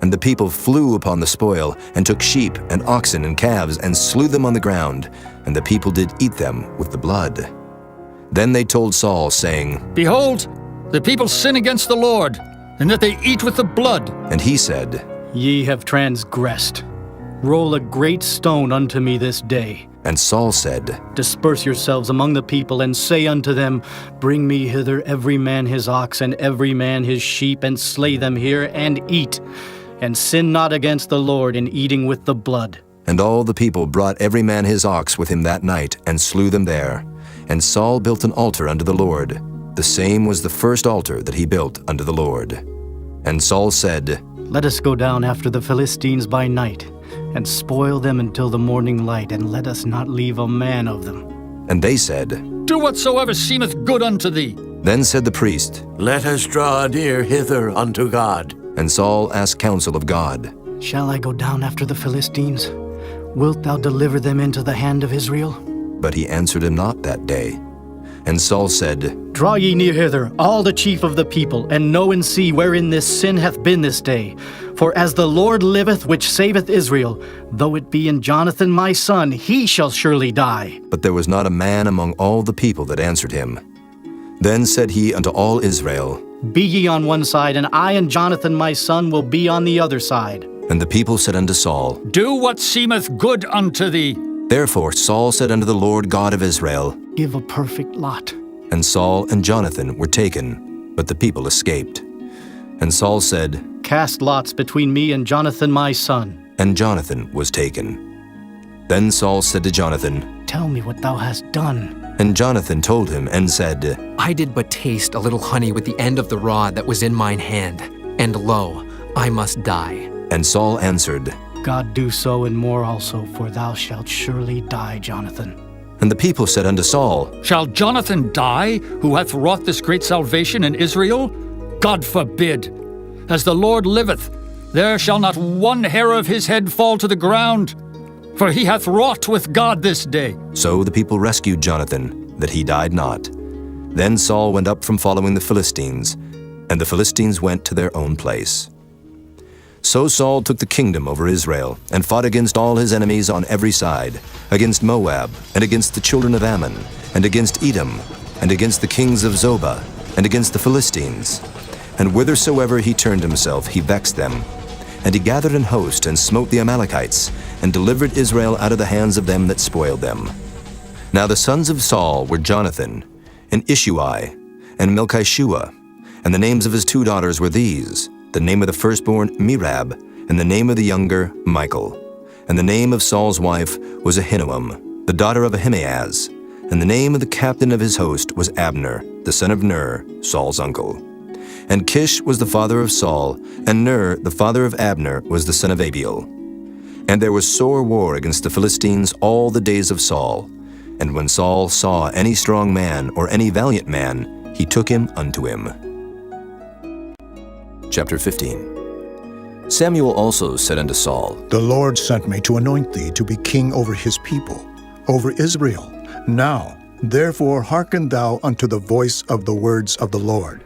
And the people flew upon the spoil, and took sheep and oxen and calves, and slew them on the ground, and the people did eat them with the blood. Then they told Saul, saying, Behold, the people sin against the Lord, and that they eat with the blood. And he said, Ye have transgressed. Roll a great stone unto me this day. And Saul said, Disperse yourselves among the people, and say unto them, Bring me hither every man his ox, and every man his sheep, and slay them here, and eat. And sin not against the Lord in eating with the blood. And all the people brought every man his ox with him that night, and slew them there. And Saul built an altar unto the Lord. The same was the first altar that he built unto the Lord. And Saul said, Let us go down after the Philistines by night, and spoil them until the morning light, and let us not leave a man of them. And they said, Do whatsoever seemeth good unto thee. Then said the priest, Let us draw near hither unto God. And Saul asked counsel of God, Shall I go down after the Philistines? Wilt thou deliver them into the hand of Israel? But he answered him not that day. And Saul said, Draw ye near hither, all the chief of the people, and know and see wherein this sin hath been this day. For as the Lord liveth, which saveth Israel, though it be in Jonathan my son, he shall surely die. But there was not a man among all the people that answered him. Then said he unto all Israel, Be ye on one side, and I and Jonathan my son will be on the other side. And the people said unto Saul, Do what seemeth good unto thee. Therefore Saul said unto the Lord God of Israel, Give a perfect lot. And Saul and Jonathan were taken, but the people escaped. And Saul said, Cast lots between me and Jonathan my son. And Jonathan was taken. Then Saul said to Jonathan, Tell me what thou hast done. And Jonathan told him and said, I did but taste a little honey with the end of the rod that was in mine hand, and lo, I must die. And Saul answered, God do so and more also, for thou shalt surely die, Jonathan. And the people said unto Saul, Shall Jonathan die, who hath wrought this great salvation in Israel? God forbid. As the Lord liveth, there shall not one hair of his head fall to the ground, for he hath wrought with God this day. So the people rescued Jonathan, that he died not. Then Saul went up from following the Philistines, and the Philistines went to their own place. So Saul took the kingdom over Israel, and fought against all his enemies on every side, against Moab, and against the children of Ammon, and against Edom, and against the kings of Zobah, and against the Philistines. And whithersoever he turned himself, he vexed them. And he gathered an host, and smote the Amalekites, and delivered Israel out of the hands of them that spoiled them. Now the sons of Saul were Jonathan, and Ishuai, and Melchishua. And the names of his 2 daughters were these: the name of the firstborn Merab, and the name of the younger Michal. And the name of Saul's wife was Ahinoam, the daughter of Ahimaaz. And the name of the captain of his host was Abner, the son of Ner, Saul's uncle. And Kish was the father of Saul, and Ner, the father of Abner, was the son of Abiel. And there was sore war against the Philistines all the days of Saul. And when Saul saw any strong man or any valiant man, he took him unto him. Chapter 15. Samuel also said unto Saul, The Lord sent me to anoint thee to be king over his people, over Israel. Now, therefore, hearken thou unto the voice of the words of the Lord.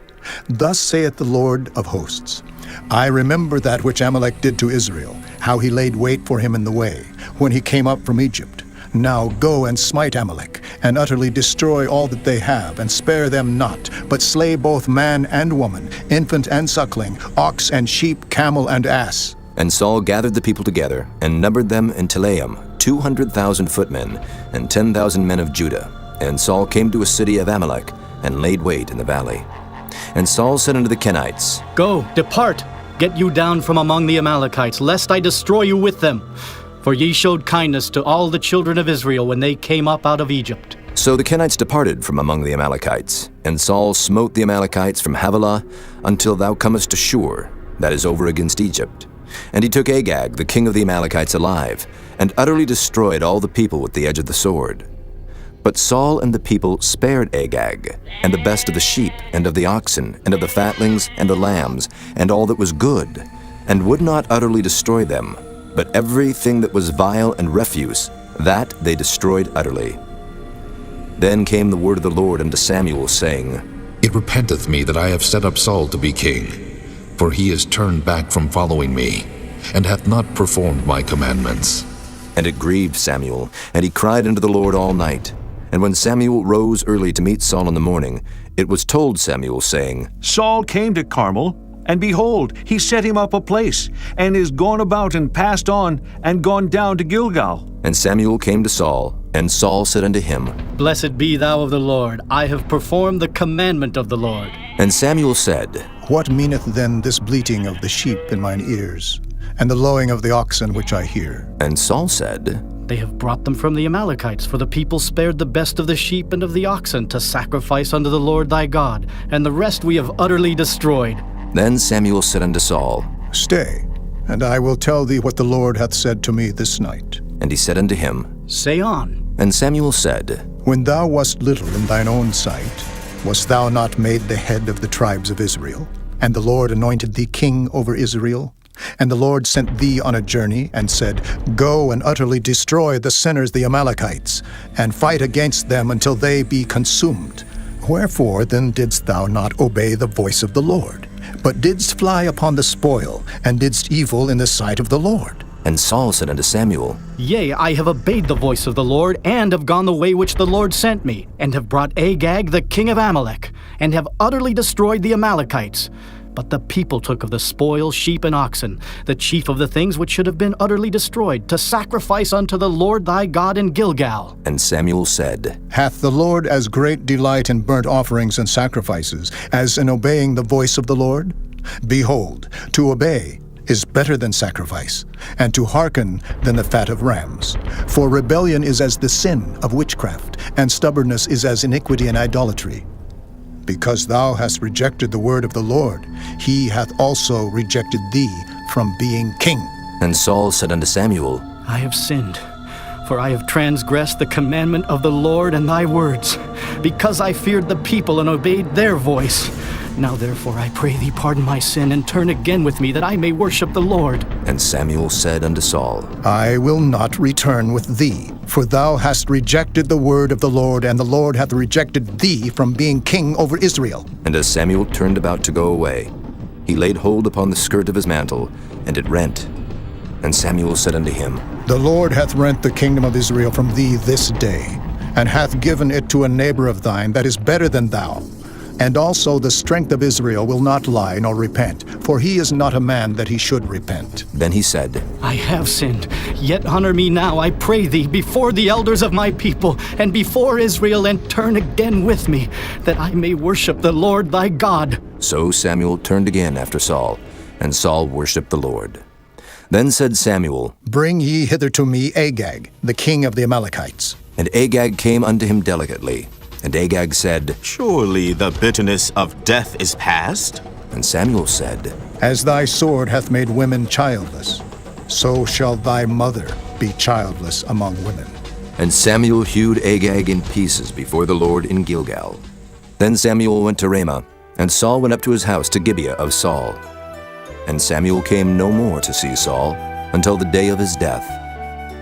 Thus saith the Lord of hosts, I remember that which Amalek did to Israel, how he laid wait for him in the way, when he came up from Egypt. Now go and smite Amalek, and utterly destroy all that they have, and spare them not, but slay both man and woman, infant and suckling, ox and sheep, camel and ass. And Saul gathered the people together, and numbered them in Telaim, 200,000 footmen, and 10,000 men of Judah. And Saul came to a city of Amalek, and laid wait in the valley. And Saul said unto the Kenites, Go, depart, get you down from among the Amalekites, lest I destroy you with them. For ye showed kindness to all the children of Israel when they came up out of Egypt. So the Kenites departed from among the Amalekites, and Saul smote the Amalekites from Havilah until thou comest to Shur, that is over against Egypt. And he took Agag, the king of the Amalekites, alive, and utterly destroyed all the people with the edge of the sword. But Saul and the people spared Agag, and the best of the sheep, and of the oxen, and of the fatlings, and the lambs, and all that was good, and would not utterly destroy them, but everything that was vile and refuse, that they destroyed utterly. Then came the word of the Lord unto Samuel, saying, It repenteth me that I have set up Saul to be king, for he is turned back from following me, and hath not performed my commandments. And it grieved Samuel, and he cried unto the Lord all night. And when Samuel rose early to meet Saul in the morning, it was told Samuel, saying, Saul came to Carmel, and behold, he set him up a place, and is gone about and passed on, and gone down to Gilgal. And Samuel came to Saul, and Saul said unto him, Blessed be thou of the Lord, I have performed the commandment of the Lord. And Samuel said, What meaneth then this bleating of the sheep in mine ears, and the lowing of the oxen which I hear? And Saul said, They have brought them from the Amalekites, for the people spared the best of the sheep and of the oxen to sacrifice unto the Lord thy God, and the rest we have utterly destroyed. Then Samuel said unto Saul, Stay, and I will tell thee what the Lord hath said to me this night. And he said unto him, Say on. And Samuel said, When thou wast little in thine own sight, wast thou not made the head of the tribes of Israel? And the Lord anointed thee king over Israel? And the Lord sent thee on a journey, and said, Go and utterly destroy the sinners the Amalekites, and fight against them until they be consumed. Wherefore then didst thou not obey the voice of the Lord, but didst fly upon the spoil, and didst evil in the sight of the Lord? And Saul said unto Samuel, Yea, I have obeyed the voice of the Lord, and have gone the way which the Lord sent me, and have brought Agag the king of Amalek, and have utterly destroyed the Amalekites. But the people took of the spoil sheep and oxen, the chief of the things which should have been utterly destroyed, to sacrifice unto the Lord thy God in Gilgal. And Samuel said, Hath the Lord as great delight in burnt offerings and sacrifices as in obeying the voice of the Lord? Behold, to obey is better than sacrifice, and to hearken than the fat of rams. For rebellion is as the sin of witchcraft, and stubbornness is as iniquity and idolatry. Because thou hast rejected the word of the Lord, he hath also rejected thee from being king. And Saul said unto Samuel, I have sinned, for I have transgressed the commandment of the Lord and thy words, because I feared the people and obeyed their voice. Now therefore I pray thee pardon my sin, and turn again with me, that I may worship the Lord. And Samuel said unto Saul, I will not return with thee, for thou hast rejected the word of the Lord, and the Lord hath rejected thee from being king over Israel. And as Samuel turned about to go away, he laid hold upon the skirt of his mantle, and it rent. And Samuel said unto him, The Lord hath rent the kingdom of Israel from thee this day, and hath given it to a neighbor of thine that is better than thou. And also the strength of Israel will not lie nor repent, for he is not a man that he should repent. Then he said, I have sinned, yet honor me now, I pray thee, before the elders of my people, and before Israel, and turn again with me, that I may worship the Lord thy God. So Samuel turned again after Saul, and Saul worshipped the Lord. Then said Samuel, Bring ye hither to me Agag, the king of the Amalekites. And Agag came unto him delicately. And Agag said, Surely the bitterness of death is past? And Samuel said, As thy sword hath made women childless, so shall thy mother be childless among women. And Samuel hewed Agag in pieces before the Lord in Gilgal. Then Samuel went to Ramah, and Saul went up to his house to Gibeah of Saul. And Samuel came no more to see Saul until the day of his death.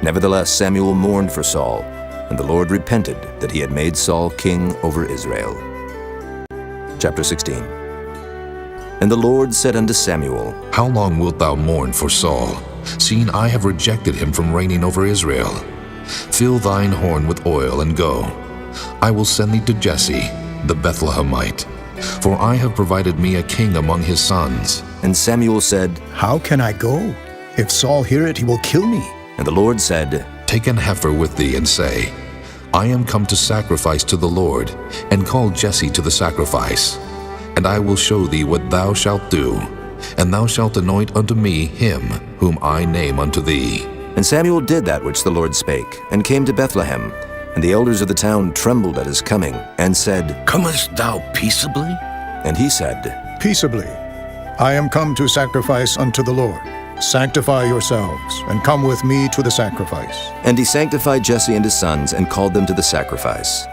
Nevertheless Samuel mourned for Saul, and the Lord repented that he had made Saul king over Israel. Chapter 16. And the Lord said unto Samuel, How long wilt thou mourn for Saul, seeing I have rejected him from reigning over Israel? Fill thine horn with oil, and go. I will send thee to Jesse, the Bethlehemite, for I have provided me a king among his sons. And Samuel said, How can I go? If Saul hear it, he will kill me. And the Lord said, Take an heifer with thee, and say, I am come to sacrifice to the Lord, and call Jesse to the sacrifice. And I will show thee what thou shalt do, and thou shalt anoint unto me him whom I name unto thee. And Samuel did that which the Lord spake, and came to Bethlehem. And the elders of the town trembled at his coming, and said, Comest thou peaceably? And he said, Peaceably. I am come to sacrifice unto the Lord. Sanctify yourselves, and come with me to the sacrifice. And he sanctified Jesse and his sons, and called them to the sacrifice.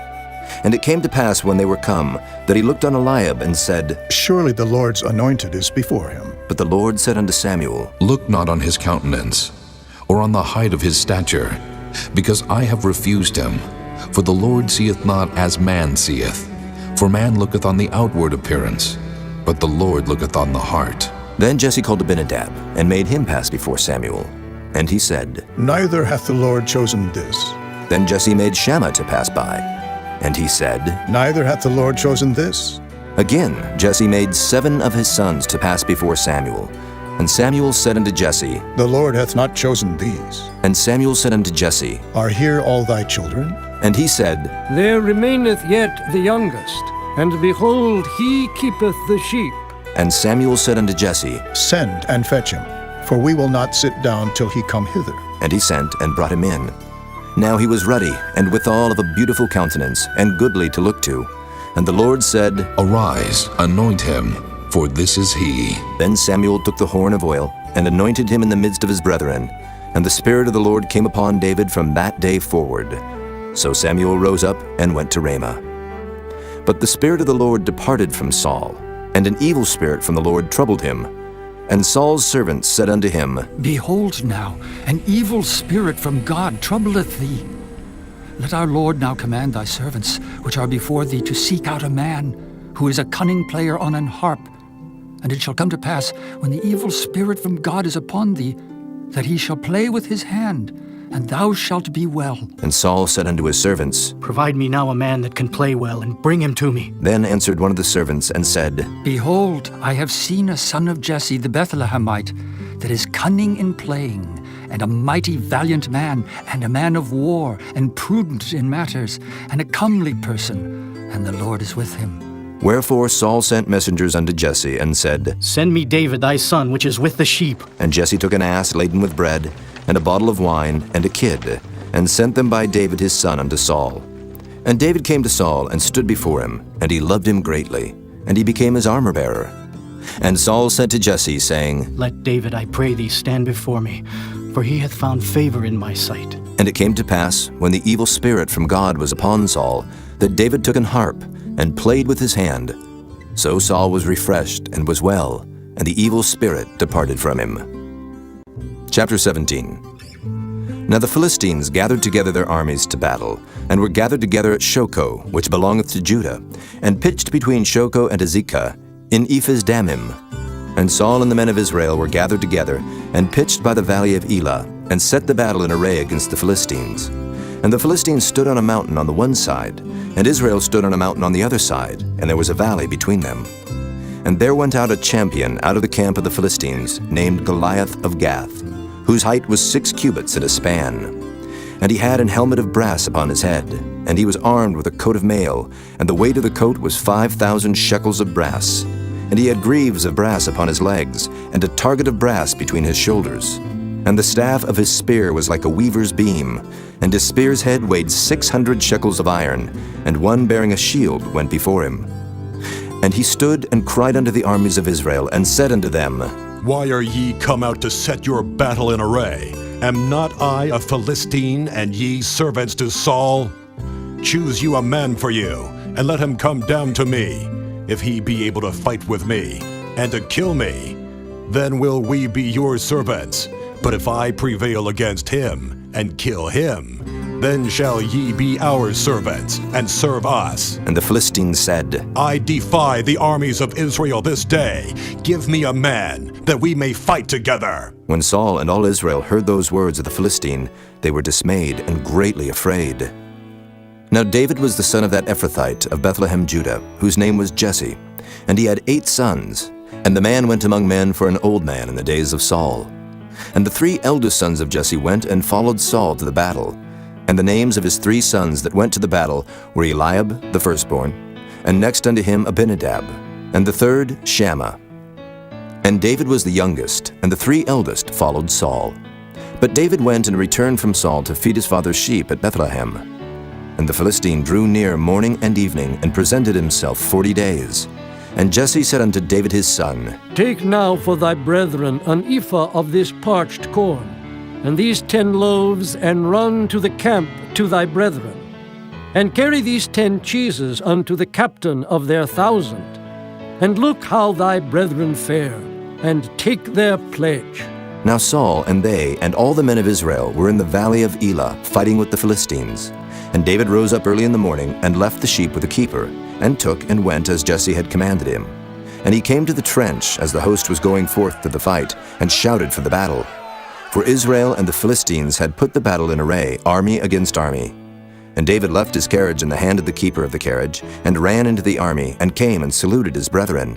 And it came to pass when they were come, that he looked on Eliab, and said, Surely the Lord's anointed is before him. But the Lord said unto Samuel, Look not on his countenance, or on the height of his stature, because I have refused him. For the Lord seeth not as man seeth. For man looketh on the outward appearance, but the Lord looketh on the heart. Then Jesse called Abinadab, and made him pass before Samuel. And he said, Neither hath the Lord chosen this. Then Jesse made Shammah to pass by. And he said, Neither hath the Lord chosen this. Again Jesse made 7 of his sons to pass before Samuel. And Samuel said unto Jesse, The Lord hath not chosen these. And Samuel said unto Jesse, Are here all thy children? And he said, There remaineth yet the youngest, and behold, he keepeth the sheep. And Samuel said unto Jesse, Send and fetch him, for we will not sit down till he come hither. And he sent and brought him in. Now he was ruddy, and withal of a beautiful countenance, and goodly to look to. And the Lord said, Arise, anoint him, for this is he. Then Samuel took the horn of oil, and anointed him in the midst of his brethren. And the Spirit of the Lord came upon David from that day forward. So Samuel rose up and went to Ramah. But the Spirit of the Lord departed from Saul, and an evil spirit from the Lord troubled him. And Saul's servants said unto him, Behold now, an evil spirit from God troubleth thee. Let our Lord now command thy servants, which are before thee, to seek out a man, who is a cunning player on an harp. And it shall come to pass, when the evil spirit from God is upon thee, that he shall play with his hand, and thou shalt be well. And Saul said unto his servants, Provide me now a man that can play well, and bring him to me. Then answered one of the servants, and said, Behold, I have seen a son of Jesse the Bethlehemite, that is cunning in playing, and a mighty valiant man, and a man of war, and prudent in matters, and a comely person, and the Lord is with him. Wherefore Saul sent messengers unto Jesse, and said, Send me David thy son, which is with the sheep. And Jesse took an ass laden with bread, and a bottle of wine, and a kid, and sent them by David his son unto Saul. And David came to Saul, and stood before him, and he loved him greatly, and he became his armor-bearer. And Saul said to Jesse, saying, Let David, I pray thee, stand before me, for he hath found favor in my sight. And it came to pass, when the evil spirit from God was upon Saul, that David took an harp, and played with his hand. So Saul was refreshed, and was well, and the evil spirit departed from him. Chapter 17. Now the Philistines gathered together their armies to battle, and were gathered together at Shochoh, which belongeth to Judah, and pitched between Shochoh and Azekah, in Ephes-dammim. And Saul and the men of Israel were gathered together, and pitched by the valley of Elah, and set the battle in array against the Philistines. And the Philistines stood on a mountain on the one side, and Israel stood on a mountain on the other side, and there was a valley between them. And there went out a champion out of the camp of the Philistines, named Goliath of Gath, whose height was 6 cubits and a span. And he had an helmet of brass upon his head, and he was armed with a coat of mail, and the weight of the coat was 5,000 shekels of brass. And he had greaves of brass upon his legs, and a target of brass between his shoulders. And the staff of his spear was like a weaver's beam, and his spear's head weighed 600 shekels of iron, and one bearing a shield went before him. And he stood and cried unto the armies of Israel, and said unto them, Why are ye come out to set your battle in array? Am not I a Philistine, and ye servants to Saul? Choose you a man for you, and let him come down to me, if he be able to fight with me, and to kill me. Then will we be your servants. But if I prevail against him, and kill him, then shall ye be our servants, and serve us. And the Philistines said, I defy the armies of Israel this day. Give me a man, that we may fight together. When Saul and all Israel heard those words of the Philistine, they were dismayed and greatly afraid. Now David was the son of that Ephrathite of Bethlehem, Judah, whose name was Jesse, and he had 8 sons. And the man went among men for an old man in the days of Saul. And the 3 eldest sons of Jesse went and followed Saul to the battle. And the names of his 3 sons that went to the battle were Eliab, the firstborn, and next unto him Abinadab, and the third Shammah. And David was the youngest, and the 3 eldest followed Saul. But David went and returned from Saul to feed his father's sheep at Bethlehem. And the Philistine drew near morning and evening, and presented himself 40 days. And Jesse said unto David his son, Take now for thy brethren an ephah of this parched corn, and these 10 loaves, and run to the camp to thy brethren. And carry these 10 cheeses unto the captain of their 1,000. And look how thy brethren fare, and take their pledge. Now Saul and they and all the men of Israel were in the valley of Elah, fighting with the Philistines. And David rose up early in the morning, and left the sheep with the keeper, and took and went as Jesse had commanded him. And he came to the trench as the host was going forth to the fight, and shouted for the battle. For Israel and the Philistines had put the battle in array, army against army. And David left his carriage in the hand of the keeper of the carriage, and ran into the army, and came and saluted his brethren.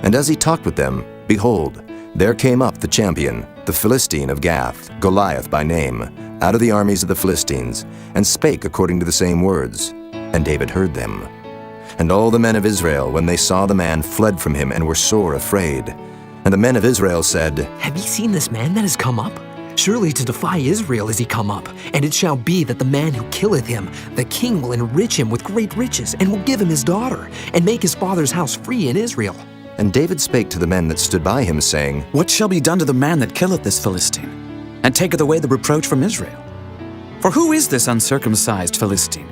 And as he talked with them, behold, there came up the champion, the Philistine of Gath, Goliath by name, out of the armies of the Philistines, and spake according to the same words. And David heard them. And all the men of Israel, when they saw the man, fled from him, and were sore afraid. And the men of Israel said, Have ye seen this man that is come up? Surely to defy Israel is he come up. And it shall be that the man who killeth him, the king will enrich him with great riches, and will give him his daughter, and make his father's house free in Israel. And David spake to the men that stood by him, saying, What shall be done to the man that killeth this Philistine, and taketh away the reproach from Israel? For who is this uncircumcised Philistine,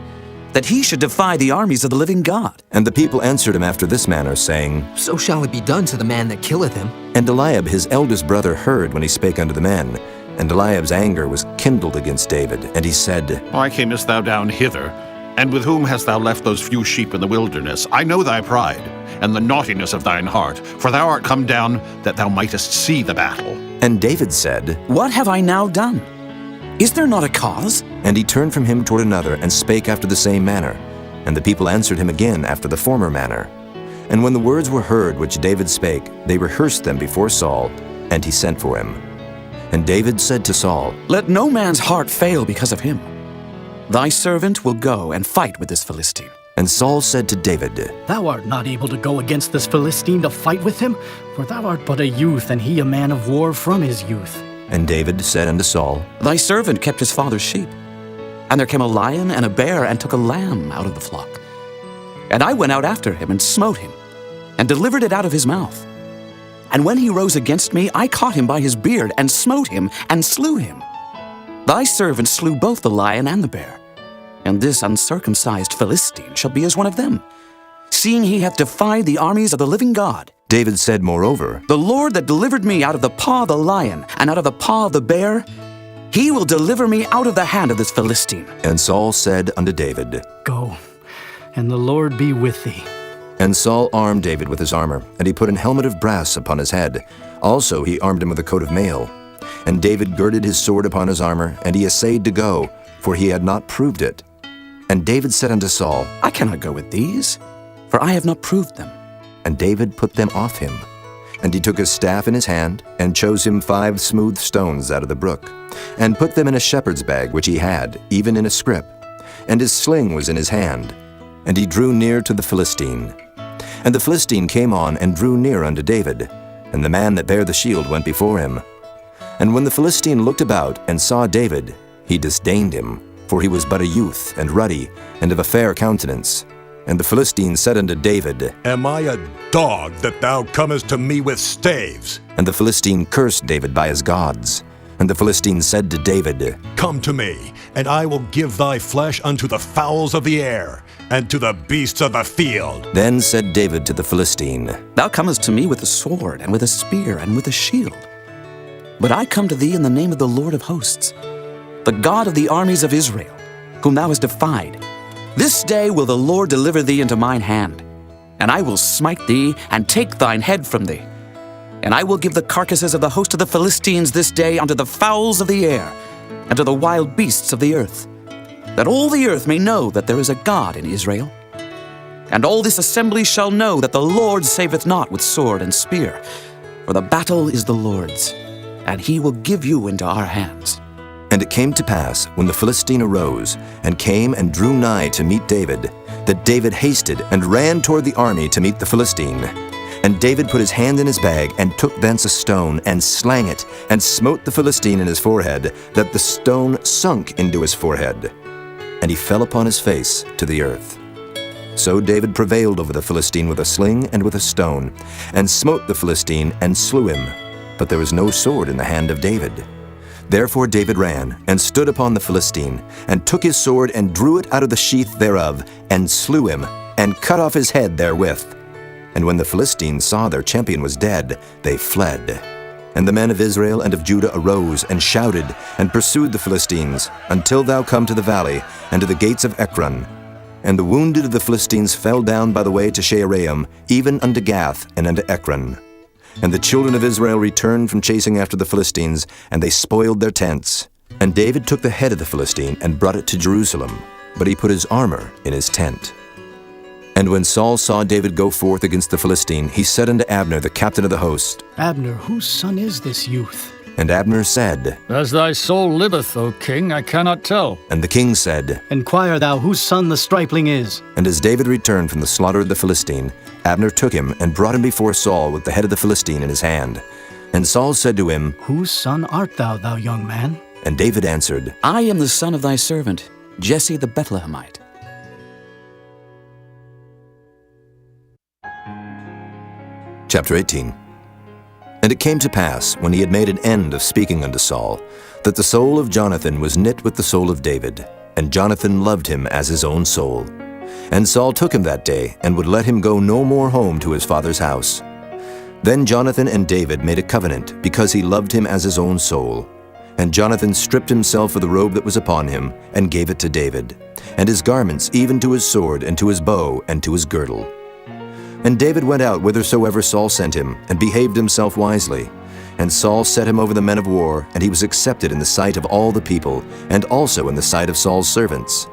that he should defy the armies of the living God? And the people answered him after this manner, saying, So shall it be done to the man that killeth him. And Eliab his eldest brother heard when he spake unto the men. And Eliab's anger was kindled against David, and he said, Why camest thou down hither? And with whom hast thou left those few sheep in the wilderness? I know thy pride, and the naughtiness of thine heart, for thou art come down that thou mightest see the battle. And David said, What have I now done? Is there not a cause? And he turned from him toward another, and spake after the same manner. And the people answered him again after the former manner. And when the words were heard which David spake, they rehearsed them before Saul, and he sent for him. And David said to Saul, Let no man's heart fail because of him. Thy servant will go and fight with this Philistine. And Saul said to David, Thou art not able to go against this Philistine to fight with him, for thou art but a youth, and he a man of war from his youth. And David said unto Saul, Thy servant kept his father's sheep. And there came a lion and a bear, and took a lamb out of the flock. And I went out after him, and smote him, and delivered it out of his mouth. And when he rose against me, I caught him by his beard, and smote him, and slew him. Thy servant slew both the lion and the bear. And this uncircumcised Philistine shall be as one of them, seeing he hath defied the armies of the living God. David said moreover, The Lord that delivered me out of the paw of the lion, and out of the paw of the bear, he will deliver me out of the hand of this Philistine. And Saul said unto David, Go, and the Lord be with thee. And Saul armed David with his armor, and he put an helmet of brass upon his head. Also he armed him with a coat of mail. And David girded his sword upon his armor, and he essayed to go, for he had not proved it. And David said unto Saul, I cannot go with these, for I have not proved them. And David put them off him. And he took his staff in his hand, and chose him 5 smooth stones out of the brook, and put them in a shepherd's bag which he had, even in a scrip. And his sling was in his hand. And he drew near to the Philistine. And the Philistine came on and drew near unto David, and the man that bare the shield went before him. And when the Philistine looked about and saw David, he disdained him, for he was but a youth, and ruddy, and of a fair countenance. And the Philistine said unto David, Am I a dog that thou comest to me with staves? And the Philistine cursed David by his gods. And the Philistine said to David, Come to me, and I will give thy flesh unto the fowls of the air, and to the beasts of the field. Then said David to the Philistine, Thou comest to me with a sword, and with a spear, and with a shield. But I come to thee in the name of the Lord of hosts, the God of the armies of Israel, whom thou hast defied. This day will the Lord deliver thee into mine hand, and I will smite thee, and take thine head from thee. And I will give the carcasses of the host of the Philistines this day unto the fowls of the air, and to the wild beasts of the earth, that all the earth may know that there is a God in Israel. And all this assembly shall know that the Lord saveth not with sword and spear, for the battle is the Lord's, and he will give you into our hands. And it came to pass, when the Philistine arose, and came and drew nigh to meet David, that David hasted and ran toward the army to meet the Philistine. And David put his hand in his bag, and took thence a stone, and slang it, and smote the Philistine in his forehead, that the stone sunk into his forehead. And he fell upon his face to the earth. So David prevailed over the Philistine with a sling and with a stone, and smote the Philistine, and slew him. But there was no sword in the hand of David. Therefore David ran, and stood upon the Philistine, and took his sword, and drew it out of the sheath thereof, and slew him, and cut off his head therewith. And when the Philistines saw their champion was dead, they fled. And the men of Israel and of Judah arose, and shouted, and pursued the Philistines, until thou come to the valley, and to the gates of Ekron. And the wounded of the Philistines fell down by the way to Shaaraim, even unto Gath, and unto Ekron. And the children of Israel returned from chasing after the Philistines, and they spoiled their tents. And David took the head of the Philistine, and brought it to Jerusalem, but he put his armor in his tent. And when Saul saw David go forth against the Philistine, he said unto Abner, the captain of the host, Abner, whose son is this youth? And Abner said, As thy soul liveth, O king, I cannot tell. And the king said, Inquire thou whose son the stripling is. And as David returned from the slaughter of the Philistine, Abner took him, and brought him before Saul with the head of the Philistine in his hand. And Saul said to him, Whose son art thou, thou young man? And David answered, I am the son of thy servant, Jesse the Bethlehemite. Chapter 18. And it came to pass, when he had made an end of speaking unto Saul, that the soul of Jonathan was knit with the soul of David, and Jonathan loved him as his own soul. And Saul took him that day, and would let him go no more home to his father's house. Then Jonathan and David made a covenant, because he loved him as his own soul. And Jonathan stripped himself of the robe that was upon him, and gave it to David, and his garments, even to his sword, and to his bow, and to his girdle. And David went out whithersoever Saul sent him, and behaved himself wisely. And Saul set him over the men of war, and he was accepted in the sight of all the people, and also in the sight of Saul's servants.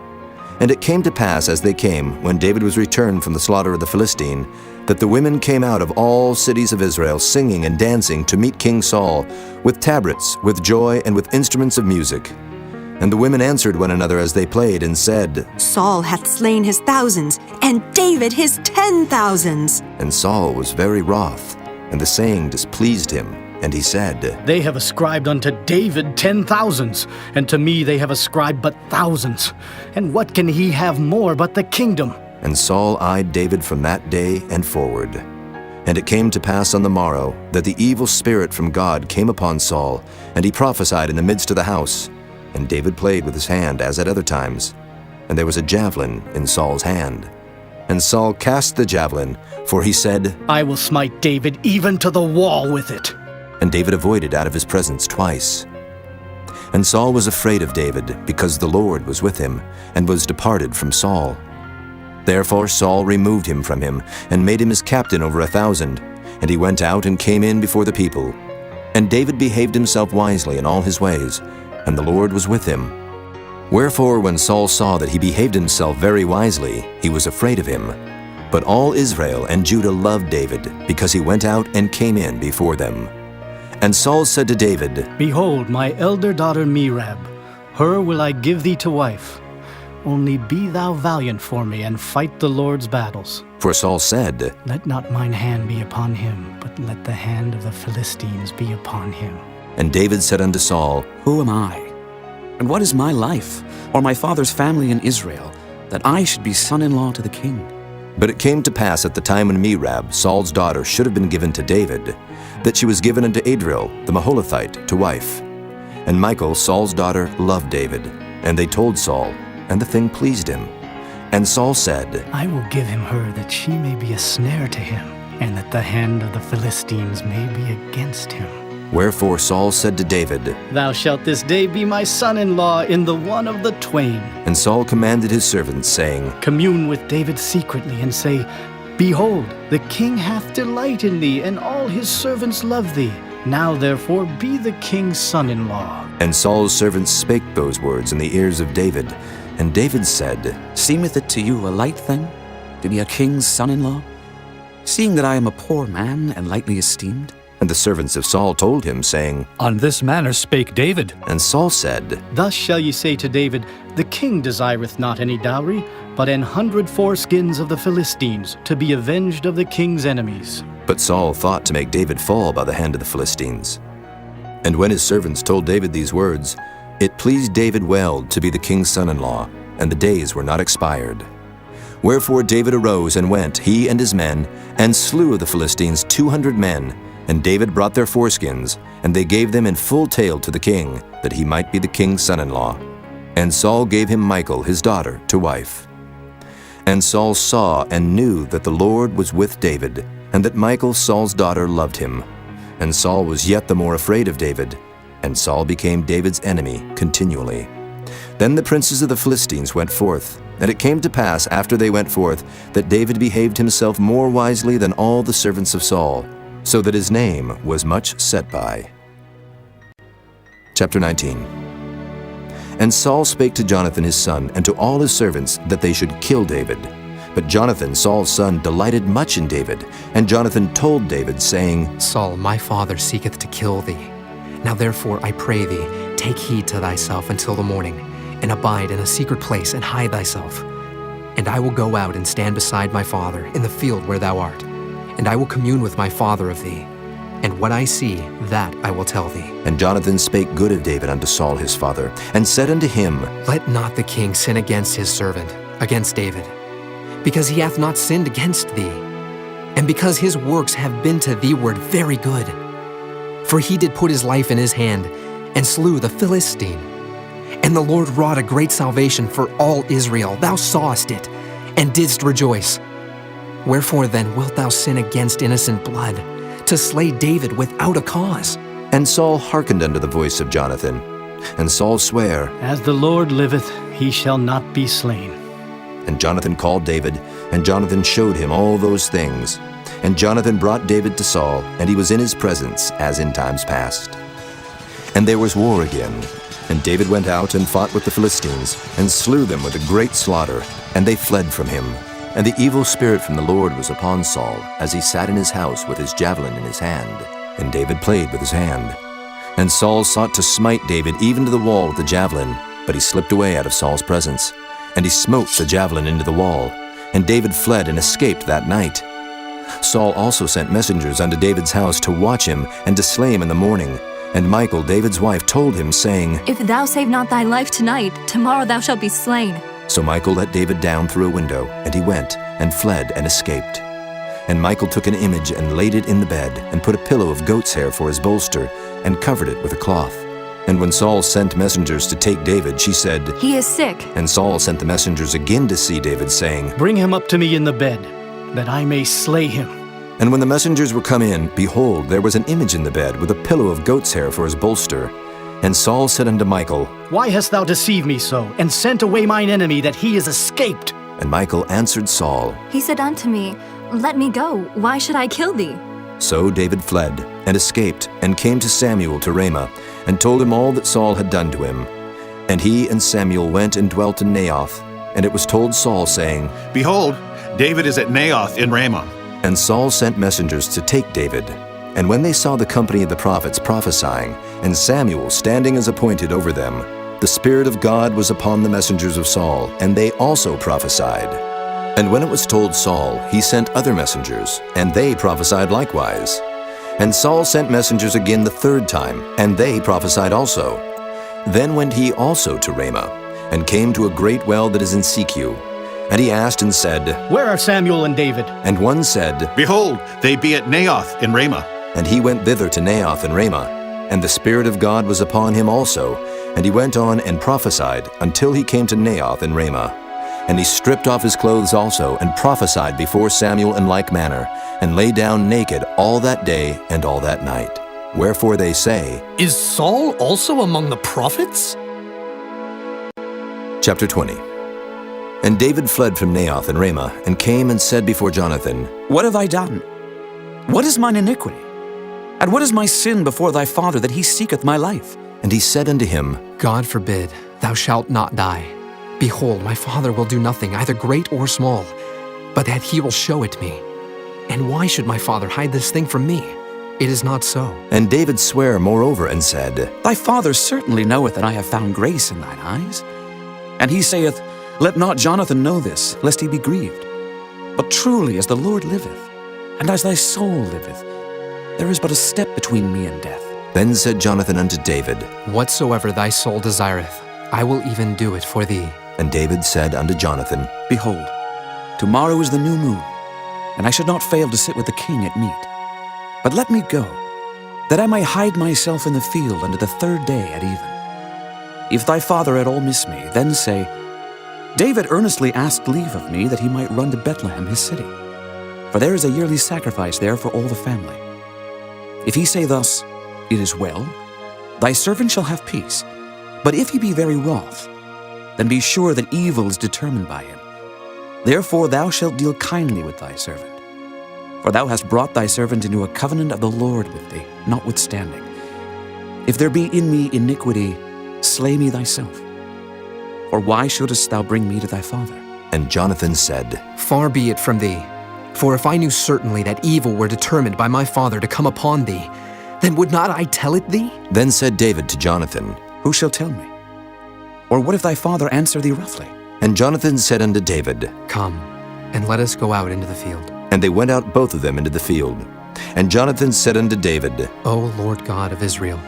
And it came to pass as they came, when David was returned from the slaughter of the Philistine, that the women came out of all cities of Israel, singing and dancing to meet King Saul, with tabrets, with joy, and with instruments of music. And the women answered one another as they played, and said, Saul hath slain his thousands, and David his 10,000s. And Saul was very wroth, and the saying displeased him. And he said, They have ascribed unto David 10,000s, and to me they have ascribed but thousands. And what can he have more but the kingdom? And Saul eyed David from that day and forward. And it came to pass on the morrow, that the evil spirit from God came upon Saul, and he prophesied in the midst of the house. And David played with his hand as at other times. And there was a javelin in Saul's hand. And Saul cast the javelin, for he said, I will smite David even to the wall with it. And David avoided out of his presence twice. And Saul was afraid of David, because the Lord was with him, and was departed from Saul. Therefore Saul removed him from him, and made him his captain over 1,000. And he went out and came in before the people. And David behaved himself wisely in all his ways, and the Lord was with him. Wherefore, when Saul saw that he behaved himself very wisely, he was afraid of him. But all Israel and Judah loved David, because he went out and came in before them. And Saul said to David, Behold, my elder daughter Merab, her will I give thee to wife. Only be thou valiant for me, and fight the Lord's battles. For Saul said, Let not mine hand be upon him, but let the hand of the Philistines be upon him. And David said unto Saul, Who am I? And what is my life, or my father's family in Israel, that I should be son-in-law to the king? But it came to pass at the time when Merab, Saul's daughter, should have been given to David, that she was given unto Adriel, the Maholathite, to wife. And Michal, Saul's daughter, loved David. And they told Saul, and the thing pleased him. And Saul said, I will give him her, that she may be a snare to him, and that the hand of the Philistines may be against him. Wherefore Saul said to David, Thou shalt this day be my son-in-law in the one of the twain. And Saul commanded his servants, saying, Commune with David secretly, and say, Behold, the king hath delight in thee, and all his servants love thee. Now therefore be the king's son-in-law. And Saul's servants spake those words in the ears of David. And David said, Seemeth it to you a light thing, to be a king's son-in-law, seeing that I am a poor man and lightly esteemed? And the servants of Saul told him, saying, On this manner spake David. And Saul said, Thus shall ye say to David, The king desireth not any dowry, but 100 foreskins of the Philistines, to be avenged of the king's enemies. But Saul thought to make David fall by the hand of the Philistines. And when his servants told David these words, it pleased David well to be the king's son-in-law, and the days were not expired. Wherefore David arose and went, he and his men, and slew of the Philistines 200 men. And David brought their foreskins, and they gave them in full tale to the king, that he might be the king's son-in-law. And Saul gave him Michal his daughter to wife. And Saul saw and knew that the Lord was with David, and that Michal Saul's daughter loved him. And Saul was yet the more afraid of David, and Saul became David's enemy continually. Then the princes of the Philistines went forth, and it came to pass after they went forth, that David behaved himself more wisely than all the servants of Saul, so that his name was much set by. Chapter 19. And Saul spake to Jonathan his son, and to all his servants, that they should kill David. But Jonathan, Saul's son, delighted much in David. And Jonathan told David, saying, Saul, my father seeketh to kill thee. Now therefore, I pray thee, take heed to thyself until the morning, and abide in a secret place, and hide thyself. And I will go out and stand beside my father in the field where thou art. And I will commune with my father of thee. And what I see, that I will tell thee. And Jonathan spake good of David unto Saul his father, and said unto him, Let not the king sin against his servant, against David, because he hath not sinned against thee, and because his works have been to thee ward very good. For he did put his life in his hand, and slew the Philistine. And the Lord wrought a great salvation for all Israel. Thou sawest it, and didst rejoice. Wherefore then wilt thou sin against innocent blood, to slay David without a cause? And Saul hearkened unto the voice of Jonathan. And Saul sware, As the Lord liveth, he shall not be slain. And Jonathan called David, and Jonathan showed him all those things. And Jonathan brought David to Saul, and he was in his presence, as in times past. And there was war again. And David went out and fought with the Philistines, and slew them with a great slaughter, and they fled from him. And the evil spirit from the Lord was upon Saul, as he sat in his house with his javelin in his hand. And David played with his hand. And Saul sought to smite David even to the wall with the javelin, but he slipped away out of Saul's presence. And he smote the javelin into the wall. And David fled and escaped that night. Saul also sent messengers unto David's house to watch him, and to slay him in the morning. And Michal, David's wife, told him, saying, If thou save not thy life tonight, tomorrow thou shalt be slain. So Michal let David down through a window, and he went, and fled, and escaped. And Michal took an image, and laid it in the bed, and put a pillow of goat's hair for his bolster, and covered it with a cloth. And when Saul sent messengers to take David, she said, He is sick. And Saul sent the messengers again to see David, saying, Bring him up to me in the bed, that I may slay him. And when the messengers were come in, behold, there was an image in the bed, with a pillow of goat's hair for his bolster. And Saul said unto Michal, Why hast thou deceived me so, and sent away mine enemy, that he is escaped? And Michal answered Saul, He said unto me, Let me go. Why should I kill thee? So David fled, and escaped, and came to Samuel to Ramah, and told him all that Saul had done to him. And he and Samuel went and dwelt in Naioth. And it was told Saul, saying, Behold, David is at Naioth in Ramah. And Saul sent messengers to take David. And when they saw the company of the prophets prophesying, and Samuel standing as appointed over them, the Spirit of God was upon the messengers of Saul, and they also prophesied. And when it was told Saul, he sent other messengers, and they prophesied likewise. And Saul sent messengers again the third time, and they prophesied also. Then went he also to Ramah, and came to a great well that is in Secu. And he asked and said, Where are Samuel and David? And one said, Behold, they be at Naioth in Ramah. And he went thither to Naioth in Ramah. And the Spirit of God was upon him also. And he went on and prophesied until he came to Naioth in Ramah. And he stripped off his clothes also, and prophesied before Samuel in like manner, and lay down naked all that day and all that night. Wherefore they say, Is Saul also among the prophets? Chapter 20. And David fled from Naioth in Ramah, and came and said before Jonathan, What have I done? What is mine iniquity? And what is my sin before thy father, that he seeketh my life? And he said unto him, God forbid, thou shalt not die. Behold, my father will do nothing, either great or small, but that he will show it me. And why should my father hide this thing from me? It is not so. And David sware moreover and said, Thy father certainly knoweth that I have found grace in thine eyes. And he saith, Let not Jonathan know this, lest he be grieved. But truly as the Lord liveth, and as thy soul liveth, there is but a step between me and death. Then said Jonathan unto David, Whatsoever thy soul desireth, I will even do it for thee. And David said unto Jonathan, Behold, tomorrow is the new moon, and I should not fail to sit with the king at meat. But let me go, that I may hide myself in the field unto the third day at even. If thy father at all miss me, then say, David earnestly asked leave of me that he might run to Bethlehem his city, for there is a yearly sacrifice there for all the family. If he say thus, It is well, thy servant shall have peace. But if he be very wroth, then be sure that evil is determined by him. Therefore thou shalt deal kindly with thy servant. For thou hast brought thy servant into a covenant of the Lord with thee, notwithstanding. If there be in me iniquity, slay me thyself. For why shouldest thou bring me to thy father? And Jonathan said, Far be it from thee. For if I knew certainly that evil were determined by my father to come upon thee, then would not I tell it thee? Then said David to Jonathan, Who shall tell me? Or what if thy father answer thee roughly? And Jonathan said unto David, Come, and let us go out into the field. And they went out both of them into the field. And Jonathan said unto David, O Lord God of Israel,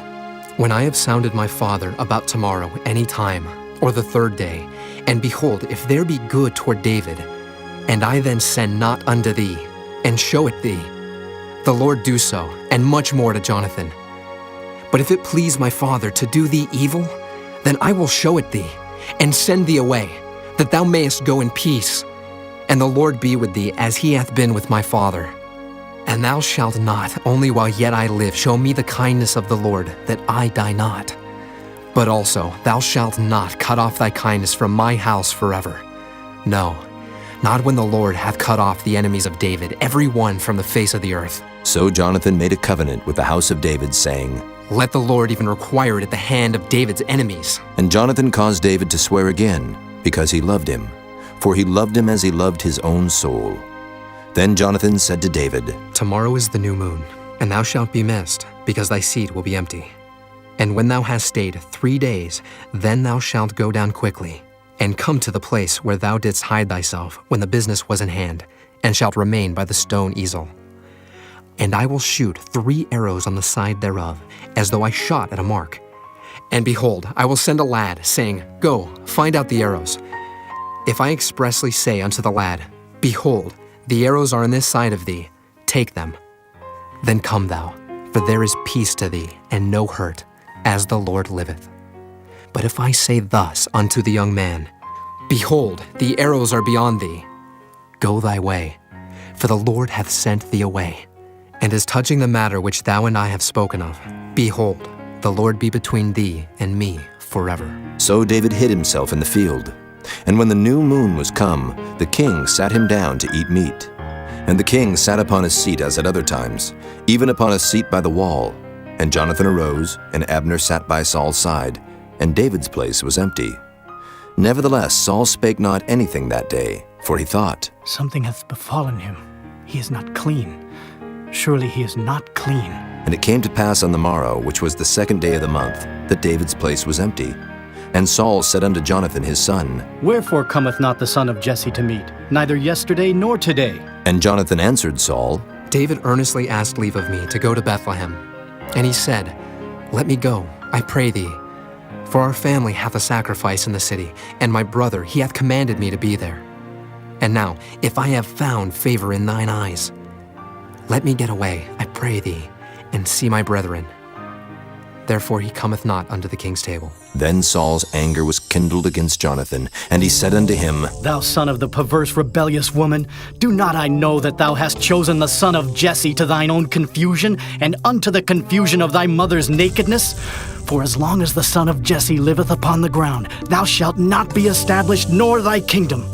when I have sounded my father about tomorrow any time, or the third day, and behold, if there be good toward David, and I then send not unto thee, and show it thee, the Lord do so, and much more to Jonathan. But if it please my father to do thee evil, then I will show it thee, and send thee away, that thou mayest go in peace. And the Lord be with thee as he hath been with my father. And thou shalt not, only while yet I live, show me the kindness of the Lord, that I die not. But also thou shalt not cut off thy kindness from my house forever. No, not when the Lord hath cut off the enemies of David, every one from the face of the earth. So Jonathan made a covenant with the house of David, saying, Let the Lord even require it at the hand of David's enemies. And Jonathan caused David to swear again, because he loved him. For he loved him as he loved his own soul. Then Jonathan said to David, Tomorrow is the new moon, and thou shalt be missed, because thy seat will be empty. And when thou hast stayed 3 days, then thou shalt go down quickly, and come to the place where thou didst hide thyself when the business was in hand, and shalt remain by the stone easel. And I will shoot 3 arrows on the side thereof, as though I shot at a mark. And behold, I will send a lad, saying, Go, find out the arrows. If I expressly say unto the lad, Behold, the arrows are on this side of thee, take them. Then come thou, for there is peace to thee, and no hurt, as the Lord liveth. But if I say thus unto the young man, Behold, the arrows are beyond thee, go thy way, for the Lord hath sent thee away. And as touching the matter which thou and I have spoken of, behold, the Lord be between thee and me forever. So David hid himself in the field. And when the new moon was come, the king sat him down to eat meat. And the king sat upon his seat as at other times, even upon a seat by the wall. And Jonathan arose, and Abner sat by Saul's side. and David's place was empty. Nevertheless, Saul spake not anything that day, for he thought, Something hath befallen him. He is not clean. Surely he is not clean. And it came to pass on the morrow, which was the 2nd day of the month, that David's place was empty. And Saul said unto Jonathan his son, Wherefore cometh not the son of Jesse to meet, neither yesterday nor today? And Jonathan answered Saul, David earnestly asked leave of me to go to Bethlehem. And he said, Let me go, I pray thee. For our family hath a sacrifice in the city, and my brother, he hath commanded me to be there. And now, if I have found favor in thine eyes, let me get away, I pray thee, and see my brethren. Therefore he cometh not unto the king's table. Then Saul's anger was kindled against Jonathan, and he said unto him, Thou son of the perverse rebellious woman, do not I know that thou hast chosen the son of Jesse to thine own confusion, and unto the confusion of thy mother's nakedness? For as long as the son of Jesse liveth upon the ground, thou shalt not be established, nor thy kingdom.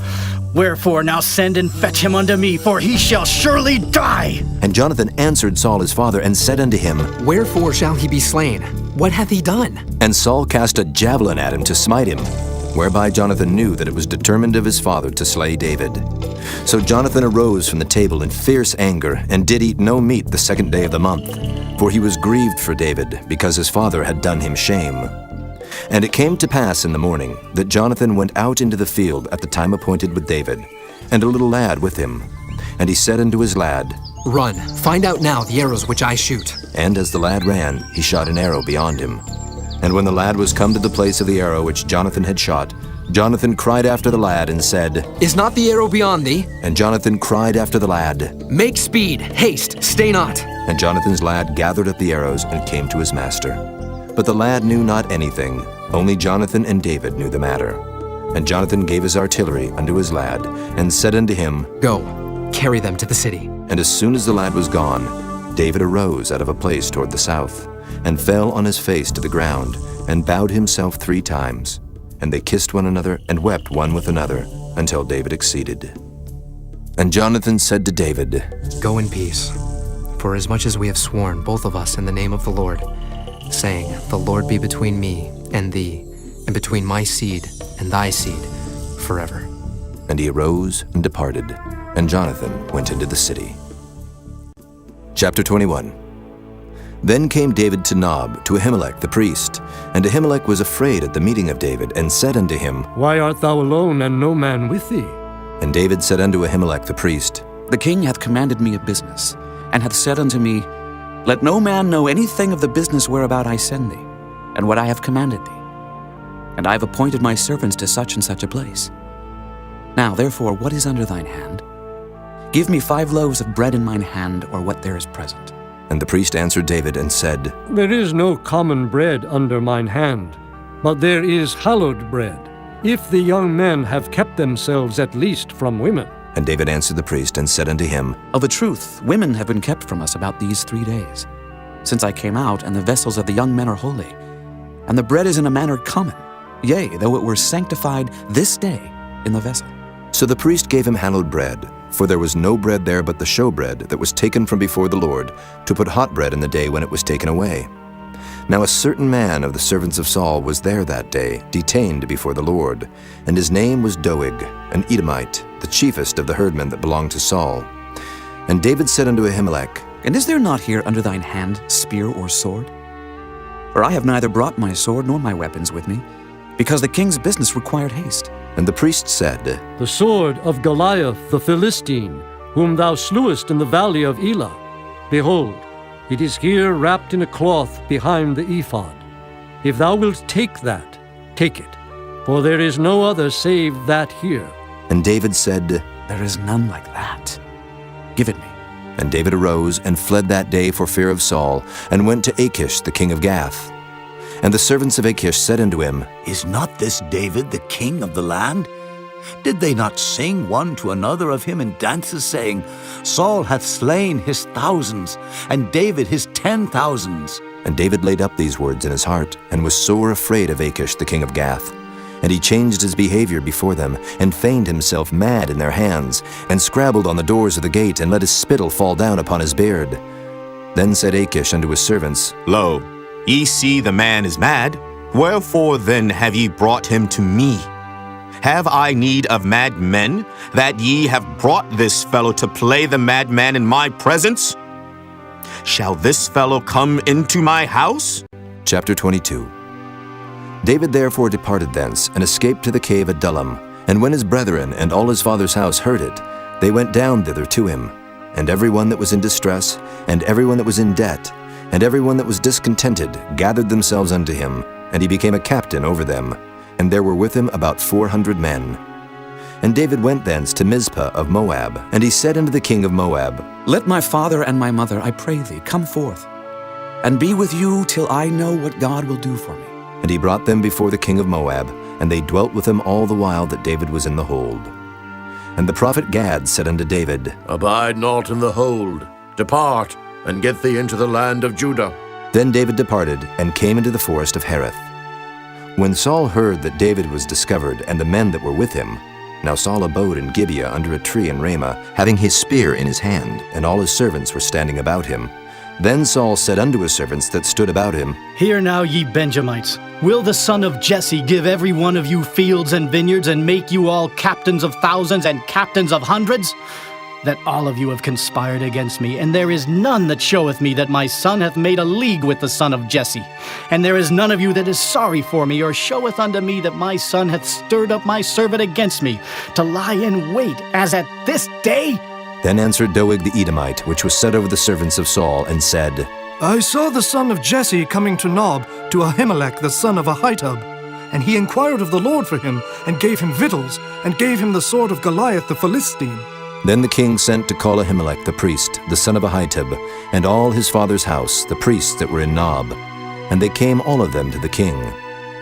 Wherefore now send and fetch him unto me, for he shall surely die. And Jonathan answered Saul his father, and said unto him, Wherefore shall he be slain? What hath he done? And Saul cast a javelin at him to smite him, whereby Jonathan knew that it was determined of his father to slay David. So Jonathan arose from the table in fierce anger, and did eat no meat the 2nd day of the month, for he was grieved for David, because his father had done him shame. And it came to pass in the morning that Jonathan went out into the field at the time appointed with David, and a little lad with him. And he said unto his lad, Run, find out now the arrows which I shoot. And as the lad ran, he shot an arrow beyond him. And when the lad was come to the place of the arrow which Jonathan had shot, Jonathan cried after the lad and said, Is not the arrow beyond thee? And Jonathan cried after the lad, Make speed, haste, stay not. And Jonathan's lad gathered up the arrows and came to his master. But the lad knew not anything, only Jonathan and David knew the matter. And Jonathan gave his artillery unto his lad, and said unto him, Go, carry them to the city. And as soon as the lad was gone, David arose out of a place toward the south, and fell on his face to the ground, and bowed himself 3 times. And they kissed one another, and wept one with another, until David exceeded. And Jonathan said to David, Go in peace, for as much as we have sworn, both of us, in the name of the Lord, saying, The Lord be between me and thee, and between my seed and thy seed, forever. And he arose and departed, and Jonathan went into the city. Chapter 21. Then came David to Nob, to Ahimelech the priest. And Ahimelech was afraid at the meeting of David, and said unto him, Why art thou alone, and no man with thee? And David said unto Ahimelech the priest, The king hath commanded me a business, and hath said unto me, Let no man know anything of the business whereabout I send thee, and what I have commanded thee. And I have appointed my servants to such and such a place. Now therefore, what is under thine hand? Give me 5 loaves of bread in mine hand, or what there is present. And the priest answered David and said, There is no common bread under mine hand, but there is hallowed bread, if the young men have kept themselves at least from women. And David answered the priest and said unto him, Of a truth, women have been kept from us about these 3 days, since I came out, and the vessels of the young men are holy. And the bread is in a manner common, yea, though it were sanctified this day in the vessel. So the priest gave him hallowed bread, for there was no bread there but the showbread that was taken from before the Lord, to put hot bread in the day when it was taken away. Now a certain man of the servants of Saul was there that day, detained before the Lord, and his name was Doeg, an Edomite, the chiefest of the herdmen that belonged to Saul. And David said unto Ahimelech, And is there not here under thine hand spear or sword? For I have neither brought my sword nor my weapons with me, because the king's business required haste. And the priest said, The sword of Goliath the Philistine, whom thou slewest in the valley of Elah. Behold, it is here wrapped in a cloth behind the ephod. If thou wilt take that, take it, for there is no other save that here. And David said, There is none like that. Give it me. And David arose and fled that day for fear of Saul, and went to Achish the king of Gath. And the servants of Achish said unto him, Is not this David the king of the land? Did they not sing one to another of him in dances, saying, Saul hath slain his thousands, and David his 10,000s? And David laid up these words in his heart, and was sore afraid of Achish the king of Gath. And he changed his behavior before them, and feigned himself mad in their hands, and scrabbled on the doors of the gate, and let his spittle fall down upon his beard. Then said Achish unto his servants, Lo, ye see the man is mad. Wherefore then have ye brought him to me? Have I need of madmen, that ye have brought this fellow to play the madman in my presence? Shall this fellow come into my house? Chapter 22. David therefore departed thence, and escaped to the cave Adullam. And when his brethren and all his father's house heard it, they went down thither to him. And every one that was in distress, and every one that was in debt, and every one that was discontented, gathered themselves unto him, and he became a captain over them. And there were with him about 400 men. And David went thence to Mizpah of Moab, and he said unto the king of Moab, Let my father and my mother, I pray thee, come forth, and be with you till I know what God will do for me. And he brought them before the king of Moab, and they dwelt with him all the while that David was in the hold. And the prophet Gad said unto David, Abide not in the hold. Depart, and get thee into the land of Judah. Then David departed, and came into the forest of Hereth. When Saul heard that David was discovered, and the men that were with him, now Saul abode in Gibeah under a tree in Ramah, having his spear in his hand, and all his servants were standing about him. Then Saul said unto his servants that stood about him, Hear now, ye Benjamites, will the son of Jesse give every one of you fields and vineyards, and make you all captains of thousands and captains of hundreds? That all of you have conspired against me, and there is none that showeth me that my son hath made a league with the son of Jesse. And there is none of you that is sorry for me, or showeth unto me that my son hath stirred up my servant against me, to lie in wait, as at this day? Then answered Doeg the Edomite, which was set over the servants of Saul, and said, I saw the son of Jesse coming to Nob, to Ahimelech the son of Ahitub. And he inquired of the Lord for him, and gave him victuals, and gave him the sword of Goliath the Philistine. Then the king sent to call Ahimelech the priest, the son of Ahitub, and all his father's house, the priests that were in Nob. And they came all of them to the king.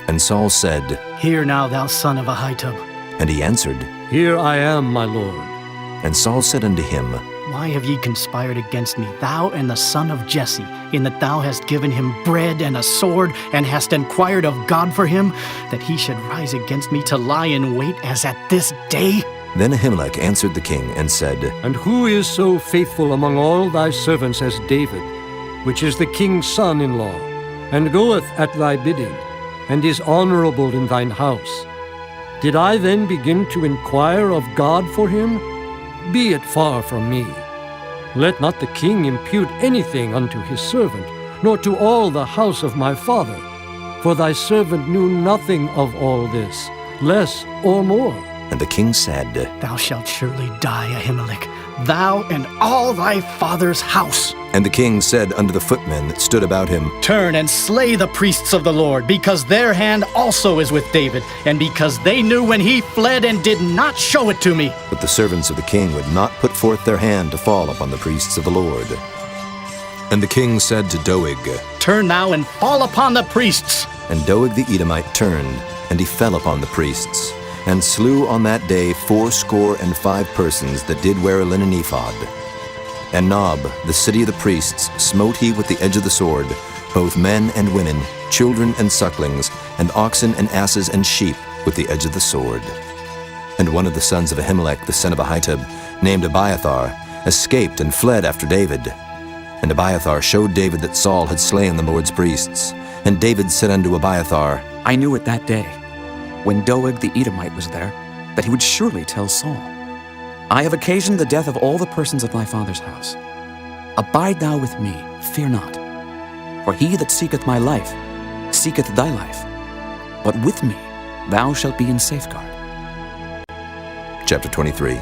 And Saul said, Hear now, thou son of Ahitub. And he answered, Here I am, my lord. And Saul said unto him, Why have ye conspired against me, thou and the son of Jesse, in that thou hast given him bread and a sword, and hast inquired of God for him, that he should rise against me to lie in wait as at this day? Then Ahimelech answered the king, and said, And who is so faithful among all thy servants as David, which is the king's son-in-law, and goeth at thy bidding, and is honorable in thine house? Did I then begin to inquire of God for him? Be it far from me. Let not the king impute anything unto his servant, nor to all the house of my father. For thy servant knew nothing of all this, less or more. And the king said, Thou shalt surely die, Ahimelech, thou and all thy father's house. And the king said unto the footmen that stood about him, Turn and slay the priests of the Lord, because their hand also is with David, and because they knew when he fled and did not show it to me. But the servants of the king would not put forth their hand to fall upon the priests of the Lord. And the king said to Doeg, Turn now and fall upon the priests. And Doeg the Edomite turned, and he fell upon the priests, and slew on that day 75 persons that did wear a linen ephod. And Nob, the city of the priests, smote he with the edge of the sword, both men and women, children and sucklings, and oxen and asses and sheep, with the edge of the sword. And one of the sons of Ahimelech the son of Ahitub, named Abiathar, escaped and fled after David. And Abiathar showed David that Saul had slain the Lord's priests. And David said unto Abiathar, I knew it that day, when Doeg the Edomite was there, that he would surely tell Saul, I have occasioned the death of all the persons of thy father's house. Abide thou with me, fear not. For he that seeketh my life, seeketh thy life. But with me thou shalt be in safeguard. Chapter 23.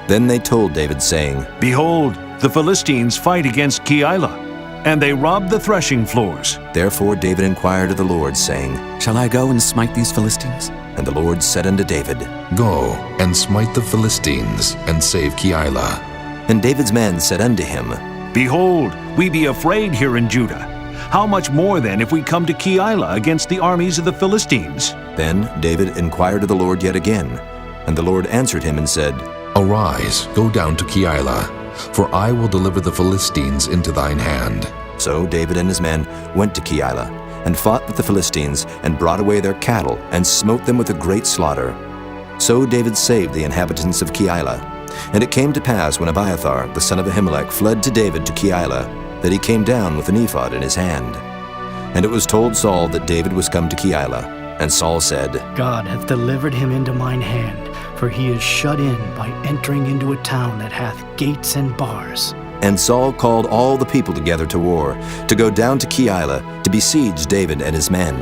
Then they told David, saying, Behold, the Philistines fight against Keilah, and they rob the threshing floors. Therefore David inquired of the Lord, saying, Shall I go and smite these Philistines? And the Lord said unto David, Go and smite the Philistines, and save Keilah. And David's men said unto him, Behold, we be afraid here in Judah. How much more then if we come to Keilah against the armies of the Philistines? Then David inquired of the Lord yet again. And the Lord answered him and said, Arise, go down to Keilah, for I will deliver the Philistines into thine hand. So David and his men went to Keilah, and fought with the Philistines, and brought away their cattle, and smote them with a great slaughter. So David saved the inhabitants of Keilah. And it came to pass, when Abiathar the son of Ahimelech fled to David to Keilah, that he came down with an ephod in his hand. And it was told Saul that David was come to Keilah. And Saul said, God hath delivered him into mine hand, for he is shut in by entering into a town that hath gates and bars. And Saul called all the people together to war, to go down to Keilah, to besiege David and his men.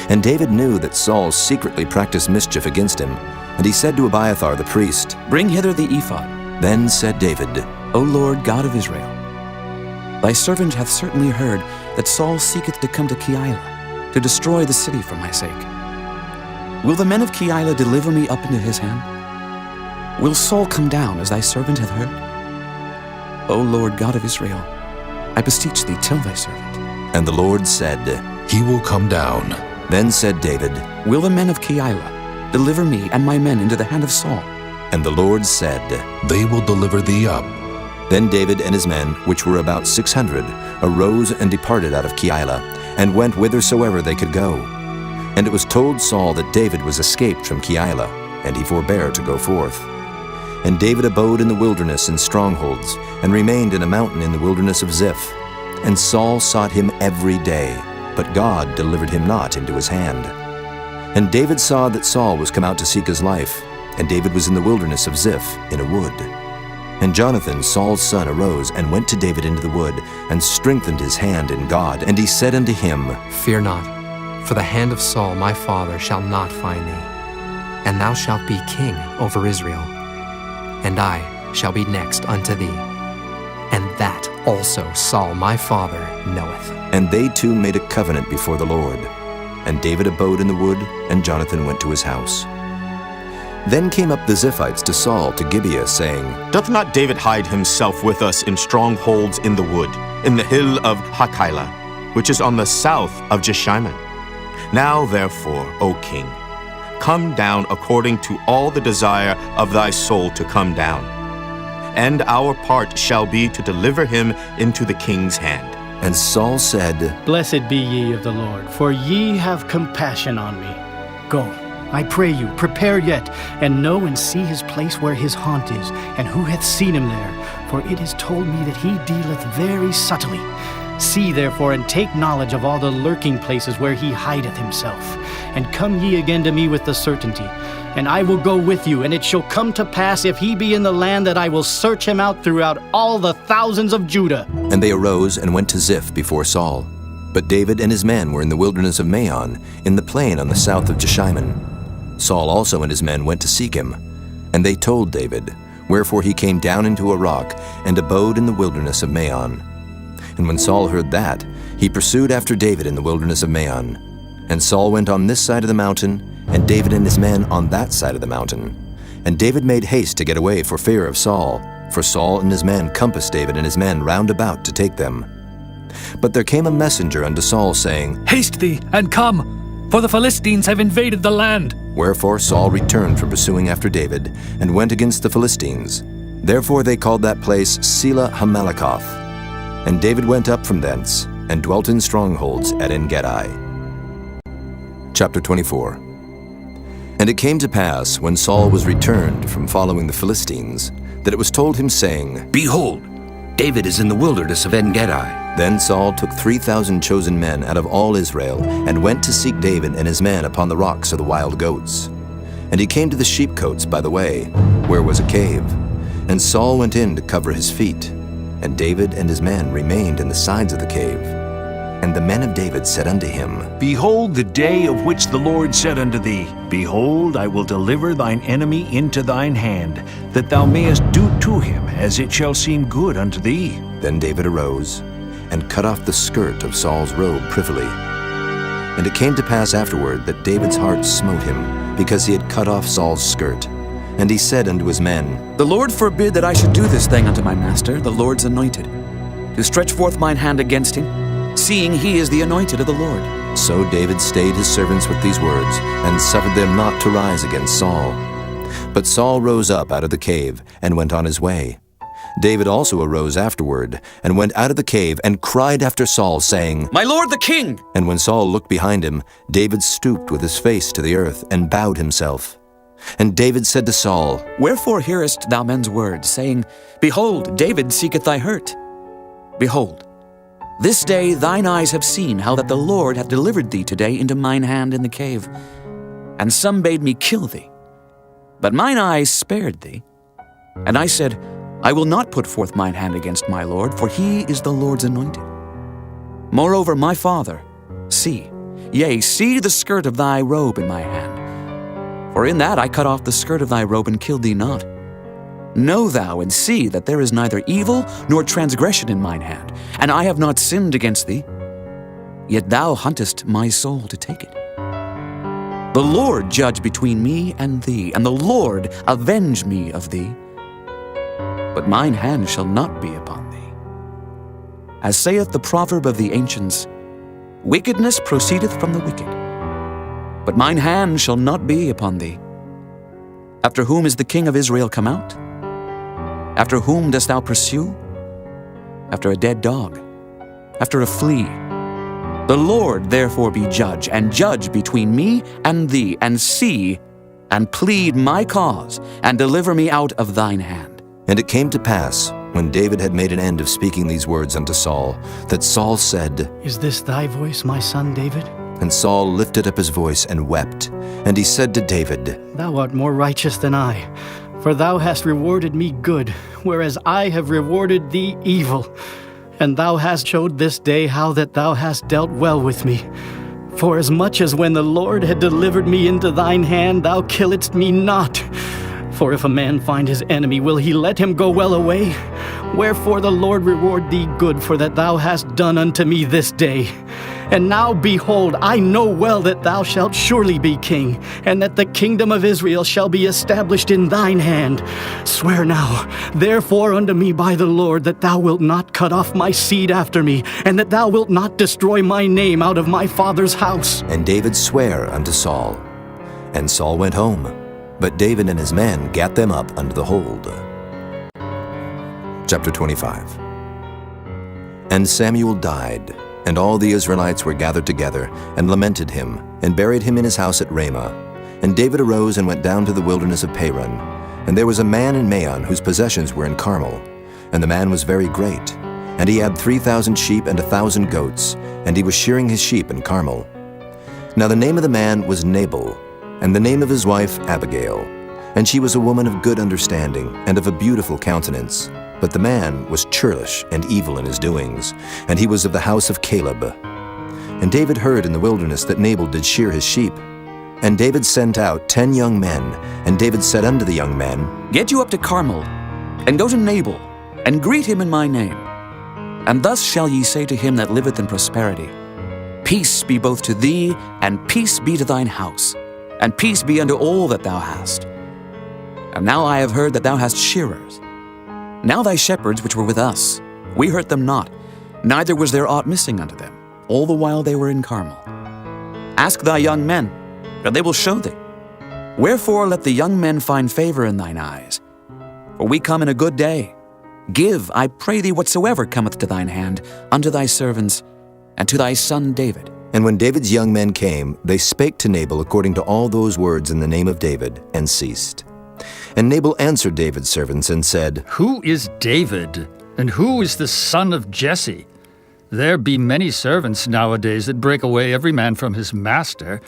And David knew that Saul secretly practiced mischief against him, and he said to Abiathar the priest, Bring hither the ephod. Then said David, O Lord God of Israel, thy servant hath certainly heard that Saul seeketh to come to Keilah, to destroy the city for my sake. Will the men of Keilah deliver me up into his hand? Will Saul come down as thy servant hath heard? O Lord God of Israel, I beseech thee, tell thy servant. And the Lord said, He will come down. Then said David, Will the men of Keilah deliver me and my men into the hand of Saul? And the Lord said, They will deliver thee up. Then David and his men, which were about 600, arose and departed out of Keilah, and went whithersoever they could go. And it was told Saul that David was escaped from Keilah, and he forbare to go forth. And David abode in the wilderness in strongholds, and remained in a mountain in the wilderness of Ziph. And Saul sought him every day, but God delivered him not into his hand. And David saw that Saul was come out to seek his life, and David was in the wilderness of Ziph in a wood. And Jonathan, Saul's son, arose and went to David into the wood, and strengthened his hand in God. And he said unto him, Fear not, for the hand of Saul my father shall not find thee, and thou shalt be king over Israel, and I shall be next unto thee. And that also Saul my father knoweth. And they two made a covenant before the Lord. And David abode in the wood, and Jonathan went to his house. Then came up the Ziphites to Saul to Gibeah, saying, Doth not David hide himself with us in strongholds in the wood, in the hill of Hachilah, which is on the south of Jeshimon? Now therefore, O king, come down according to all the desire of thy soul to come down. And our part shall be to deliver him into the king's hand. And Saul said, Blessed be ye of the Lord, for ye have compassion on me. Go, I pray you, prepare yet, and know and see his place where his haunt is, and who hath seen him there. For it is told me that he dealeth very subtly. See therefore, and take knowledge of all the lurking places where he hideth himself. And come ye again to me with the certainty. And I will go with you, and it shall come to pass, if he be in the land, that I will search him out throughout all the thousands of Judah. And they arose and went to Ziph before Saul. But David and his men were in the wilderness of Maon, in the plain on the south of Jeshimon. Saul also and his men went to seek him. And they told David, wherefore he came down into a rock, and abode in the wilderness of Maon. And when Saul heard that, he pursued after David in the wilderness of Maon. And Saul went on this side of the mountain, and David and his men on that side of the mountain. And David made haste to get away for fear of Saul, for Saul and his men compassed David and his men round about to take them. But there came a messenger unto Saul, saying, Haste thee, and come, for the Philistines have invaded the land. Wherefore Saul returned from pursuing after David, and went against the Philistines. Therefore they called that place Selah Hamalakoth. And David went up from thence, and dwelt in strongholds at En-gedi. Chapter 24. And it came to pass, when Saul was returned from following the Philistines, that it was told him, saying, Behold, David is in the wilderness of En-gedi. Then Saul took 3,000 chosen men out of all Israel, and went to seek David and his men upon the rocks of the wild goats. And he came to the sheepcotes by the way, where was a cave. And Saul went in to cover his feet. And David and his men remained in the sides of the cave. And the men of David said unto him, Behold the day of which the Lord said unto thee, Behold, I will deliver thine enemy into thine hand, that thou mayest do to him as it shall seem good unto thee. Then David arose, and cut off the skirt of Saul's robe privily. And it came to pass afterward that David's heart smote him, because he had cut off Saul's skirt. And he said unto his men, The Lord forbid that I should do this thing unto my master, the Lord's anointed, to stretch forth mine hand against him, seeing he is the anointed of the Lord. So David stayed his servants with these words, and suffered them not to rise against Saul. But Saul rose up out of the cave, and went on his way. David also arose afterward, and went out of the cave, and cried after Saul, saying, My lord the king! And when Saul looked behind him, David stooped with his face to the earth, and bowed himself. And David said to Saul, Wherefore hearest thou men's words, saying, Behold, David seeketh thy hurt? Behold, This day thine eyes have seen how that the Lord hath delivered thee today into mine hand in the cave. And some bade me kill thee. But mine eyes spared thee. And I said, I will not put forth mine hand against my Lord, for he is the Lord's anointed. Moreover, my father, see, yea, see the skirt of thy robe in my hand. For in that I cut off the skirt of thy robe and killed thee not. Know thou and see that there is neither evil nor transgression in mine hand, and I have not sinned against thee. Yet thou huntest my soul to take it. The Lord judge between me and thee, and the Lord avenge me of thee. But mine hand shall not be upon thee. As saith the proverb of the ancients, wickedness proceedeth from the wicked. But mine hand shall not be upon thee. After whom is the king of Israel come out? After whom dost thou pursue? After a dead dog, after a flea. The Lord therefore be judge, and judge between me and thee, and see, and plead my cause, and deliver me out of thine hand. And it came to pass, when David had made an end of speaking these words unto Saul, that Saul said, Is this thy voice, my son David? And Saul lifted up his voice and wept. And he said to David, Thou art more righteous than I, for thou hast rewarded me good, whereas I have rewarded thee evil. And thou hast showed this day how that thou hast dealt well with me. For as much as when the Lord had delivered me into thine hand, thou killedst me not. For if a man find his enemy, will he let him go well away? Wherefore the Lord reward thee good for that thou hast done unto me this day. And now, behold, I know well that thou shalt surely be king, and that the kingdom of Israel shall be established in thine hand. Swear now, therefore, unto me by the Lord, that thou wilt not cut off my seed after me, and that thou wilt not destroy my name out of my father's house. And David sware unto Saul. And Saul went home, but David and his men gat them up unto the hold. Chapter 25. And Samuel died, and all the Israelites were gathered together, and lamented him, and buried him in his house at Ramah. And David arose and went down to the wilderness of Paran. And there was a man in Maon whose possessions were in Carmel. And the man was very great. And he had 3,000 sheep and 1,000 goats, and he was shearing his sheep in Carmel. Now the name of the man was Nabal, and the name of his wife Abigail. And she was a woman of good understanding, and of a beautiful countenance. But the man was churlish and evil in his doings, and he was of the house of Caleb. And David heard in the wilderness that Nabal did shear his sheep. And David sent out 10 young men, and David said unto the young men, Get you up to Carmel, and go to Nabal, and greet him in my name. And thus shall ye say to him that liveth in prosperity, Peace be both to thee, and peace be to thine house, and peace be unto all that thou hast. And now I have heard that thou hast shearers. Now thy shepherds which were with us, we hurt them not, neither was there aught missing unto them, all the while they were in Carmel. Ask thy young men, and they will show thee. Wherefore let the young men find favor in thine eyes. For we come in a good day. Give, I pray thee, whatsoever cometh to thine hand, unto thy servants, and to thy son David. And when David's young men came, they spake to Nabal according to all those words in the name of David, and ceased. And Nabal answered David's servants and said, Who is David, and who is the son of Jesse? There be many servants nowadays that break away every man from his master.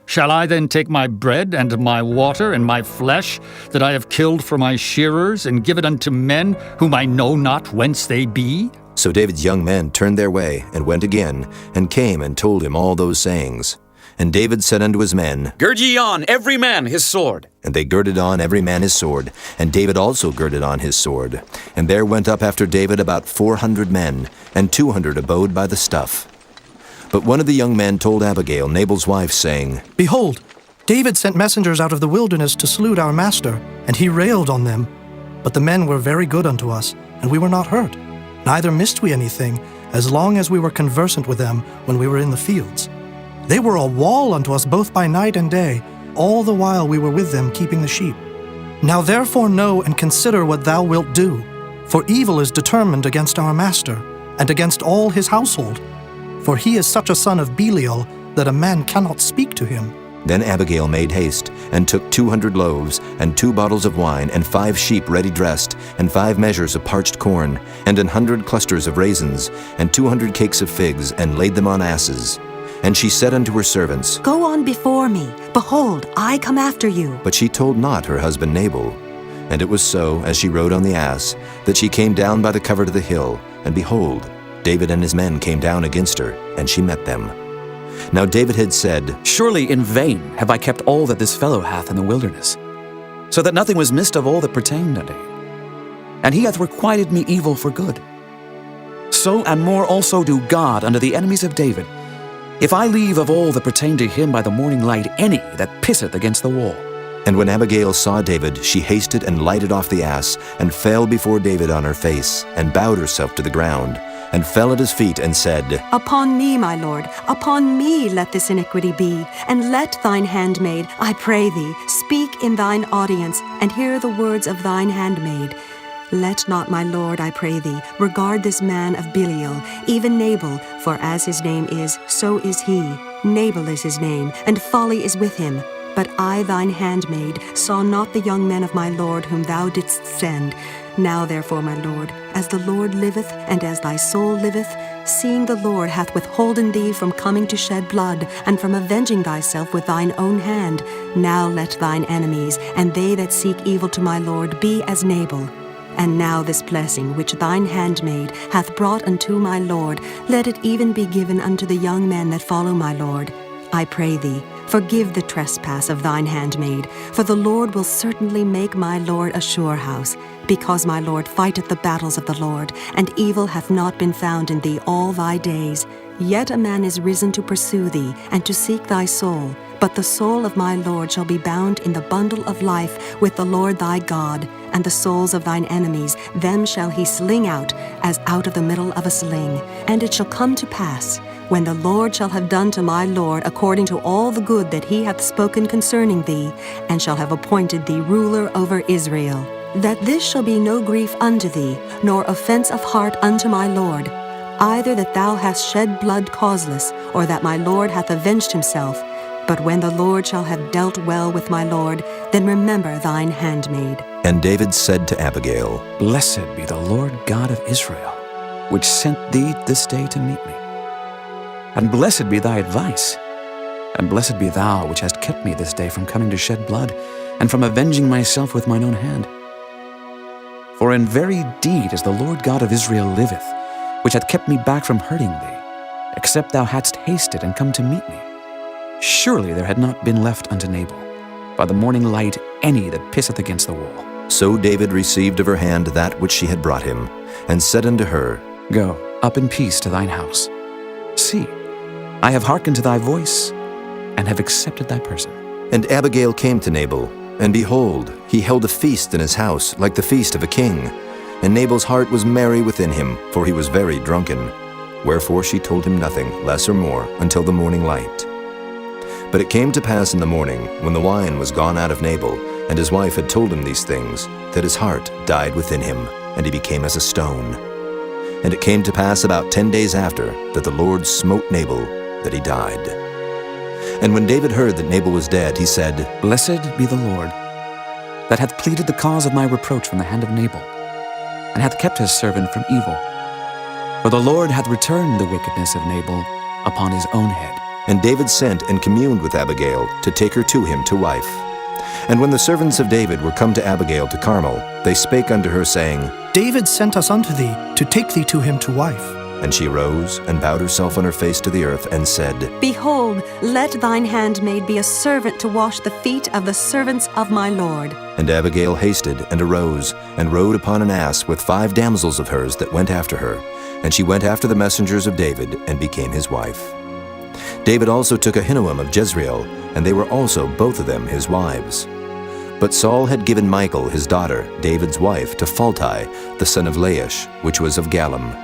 Shall I then take my bread and my water and my flesh that I have killed for my shearers, and give it unto men whom I know not whence they be? So David's young men turned their way, and went again, and came and told him all those sayings. And David said unto his men, Gird ye on, every man his sword. And they girded on every man his sword, and David also girded on his sword. And there went up after David about 400 men, and 200 abode by the stuff. But one of the young men told Abigail, Nabal's wife, saying, Behold, David sent messengers out of the wilderness to salute our master, and he railed on them. But the men were very good unto us, and we were not hurt, neither missed we anything, as long as we were conversant with them when we were in the fields. They were a wall unto us both by night and day, all the while we were with them keeping the sheep. Now therefore know and consider what thou wilt do, for evil is determined against our master, and against all his household. For he is such a son of Belial, that a man cannot speak to him. Then Abigail made haste, and took 200 loaves, and 2 bottles of wine, and 5 sheep ready dressed, and 5 measures of parched corn, and 100 clusters of raisins, and 200 cakes of figs, and laid them on asses. And she said unto her servants, Go on before me. Behold, I come after you. But she told not her husband Nabal. And it was so, as she rode on the ass, that she came down by the covert of the hill, and behold, David and his men came down against her, and she met them. Now David had said, Surely in vain have I kept all that this fellow hath in the wilderness, so that nothing was missed of all that pertained unto him. And he hath requited me evil for good. So and more also do God unto the enemies of David, if I leave of all that pertain to him by the morning light any that pisseth against the wall. And when Abigail saw David, she hasted and lighted off the ass, and fell before David on her face, and bowed herself to the ground, and fell at his feet, and said, Upon me, my lord, upon me let this iniquity be, and let thine handmaid, I pray thee, speak in thine audience, and hear the words of thine handmaid. Let not, my lord, I pray thee, regard this man of Belial, even Nabal, for as his name is, so is he. Nabal is his name, and folly is with him. But I, thine handmaid, saw not the young men of my lord whom thou didst send. Now therefore, my lord, as the Lord liveth, and as thy soul liveth, seeing the Lord hath withholden thee from coming to shed blood, and from avenging thyself with thine own hand, now let thine enemies, and they that seek evil to my lord, be as Nabal. And now this blessing which thine handmaid hath brought unto my lord, let it even be given unto the young men that follow my lord. I pray thee, forgive the trespass of thine handmaid, for the Lord will certainly make my lord a sure house, because my lord fighteth the battles of the Lord, and evil hath not been found in thee all thy days. Yet a man is risen to pursue thee, and to seek thy soul. But the soul of my lord shall be bound in the bundle of life with the Lord thy God, and the souls of thine enemies, them shall he sling out, as out of the middle of a sling. And it shall come to pass, when the Lord shall have done to my lord according to all the good that he hath spoken concerning thee, and shall have appointed thee ruler over Israel, that this shall be no grief unto thee, nor offense of heart unto my lord, either that thou hast shed blood causeless, or that my lord hath avenged himself. But when the Lord shall have dealt well with my lord, then remember thine handmaid. And David said to Abigail, Blessed be the Lord God of Israel, which sent thee this day to meet me. And blessed be thy advice, and blessed be thou which hast kept me this day from coming to shed blood, and from avenging myself with mine own hand. For in very deed as the Lord God of Israel liveth, which hath kept me back from hurting thee, except thou hadst hasted and come to meet me, surely there had not been left unto Nabal, by the morning light, any that pisseth against the wall. So David received of her hand that which she had brought him, and said unto her, Go up in peace to thine house. See, I have hearkened to thy voice, and have accepted thy person. And Abigail came to Nabal, and behold, he held a feast in his house, like the feast of a king. And Nabal's heart was merry within him, for he was very drunken. Wherefore she told him nothing, less or more, until the morning light. But it came to pass in the morning, when the wine was gone out of Nabal, and his wife had told him these things, that his heart died within him, and he became as a stone. And it came to pass about 10 days after, that the Lord smote Nabal, that he died. And when David heard that Nabal was dead, he said, Blessed be the Lord, that hath pleaded the cause of my reproach from the hand of Nabal, and hath kept his servant from evil. For the Lord hath returned the wickedness of Nabal upon his own head. And David sent and communed with Abigail to take her to him to wife. And when the servants of David were come to Abigail to Carmel, they spake unto her, saying, David sent us unto thee, to take thee to him to wife. And she arose, and bowed herself on her face to the earth, and said, Behold, let thine handmaid be a servant to wash the feet of the servants of my lord. And Abigail hasted, and arose, and rode upon an ass with 5 damsels of hers that went after her. And she went after the messengers of David, and became his wife. David also took Ahinoam of Jezreel, and they were also both of them his wives. But Saul had given Michal his daughter, David's wife, to Phalti, the son of Laish, which was of Gallim.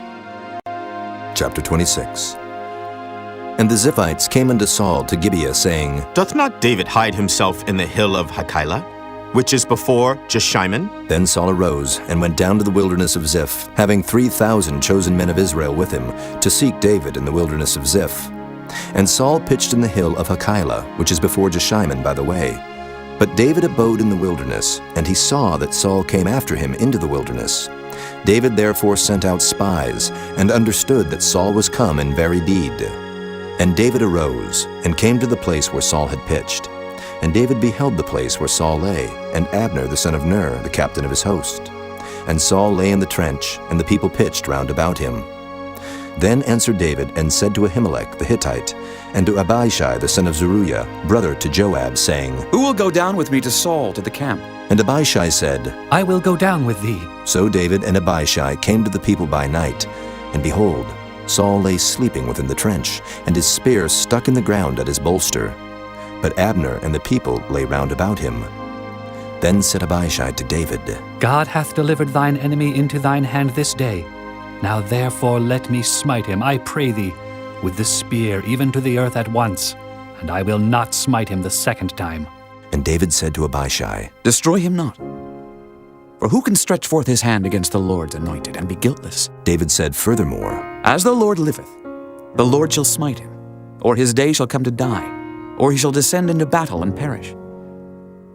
Chapter 26. And the Ziphites came unto Saul to Gibeah, saying, Doth not David hide himself in the hill of Hachilah, which is before Jeshimon? Then Saul arose, and went down to the wilderness of Ziph, having 3,000 chosen men of Israel with him, to seek David in the wilderness of Ziph. And Saul pitched in the hill of Hachilah, which is before Jeshimon by the way. But David abode in the wilderness, and he saw that Saul came after him into the wilderness. David therefore sent out spies, and understood that Saul was come in very deed. And David arose, and came to the place where Saul had pitched. And David beheld the place where Saul lay, and Abner the son of Ner, the captain of his host. And Saul lay in the trench, and the people pitched round about him. Then answered David, and said to Ahimelech the Hittite, and to Abishai the son of Zeruiah, brother to Joab, saying, Who will go down with me to Saul to the camp? And Abishai said, I will go down with thee. So David and Abishai came to the people by night, and behold, Saul lay sleeping within the trench, and his spear stuck in the ground at his bolster. But Abner and the people lay round about him. Then said Abishai to David, God hath delivered thine enemy into thine hand this day. Now therefore let me smite him, I pray thee, with the spear even to the earth at once, and I will not smite him the second time. And David said to Abishai, Destroy him not. For who can stretch forth his hand against the Lord's anointed and be guiltless? David said furthermore, As the Lord liveth, the Lord shall smite him, or his day shall come to die, or he shall descend into battle and perish.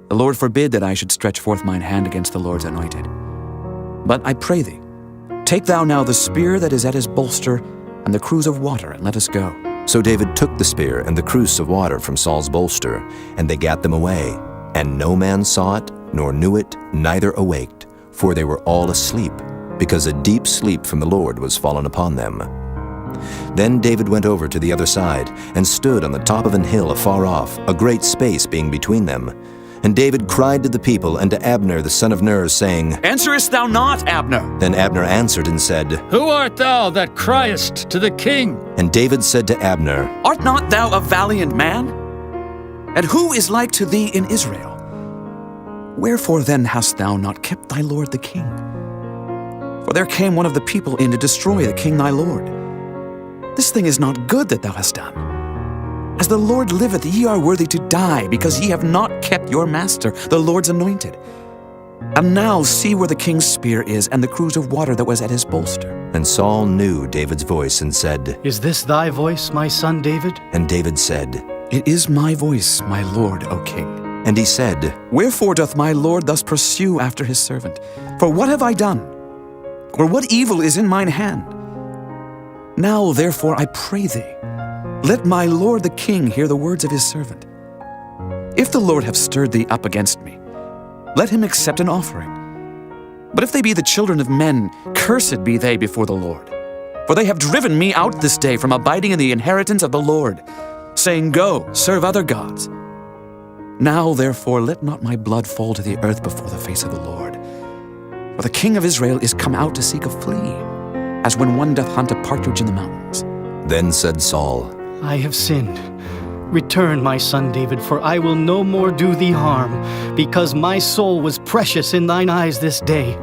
The Lord forbid that I should stretch forth mine hand against the Lord's anointed. But I pray thee, take thou now the spear that is at his bolster and the cruse of water, and let us go. So David took the spear and the cruse of water from Saul's bolster, and they gat them away. And no man saw it, nor knew it, neither awaked, for they were all asleep, because a deep sleep from the Lord was fallen upon them. Then David went over to the other side, and stood on the top of an hill afar off, a great space being between them. And David cried to the people and to Abner the son of Ner, saying, Answerest thou not, Abner? Then Abner answered and said, Who art thou that criest to the king? And David said to Abner, Art not thou a valiant man? And who is like to thee in Israel? Wherefore then hast thou not kept thy lord the king? For there came one of the people in to destroy the king thy lord. This thing is not good that thou hast done. As the Lord liveth, ye are worthy to die, because ye have not kept your master, the Lord's anointed. And now see where the king's spear is, and the cruse of water that was at his bolster. And Saul knew David's voice, and said, Is this thy voice, my son David? And David said, It is my voice, my lord, O king. And he said, Wherefore doth my lord thus pursue after his servant? For what have I done? Or what evil is in mine hand? Now therefore I pray thee, let my lord the king hear the words of his servant. If the Lord have stirred thee up against me, let him accept an offering. But if they be the children of men, cursed be they before the Lord. For they have driven me out this day from abiding in the inheritance of the Lord, saying, Go, serve other gods. Now therefore let not my blood fall to the earth before the face of the Lord. For the king of Israel is come out to seek a flea, as when one doth hunt a partridge in the mountains. Then said Saul, I have sinned. Return, my son David, for I will no more do thee harm, because my soul was precious in thine eyes this day.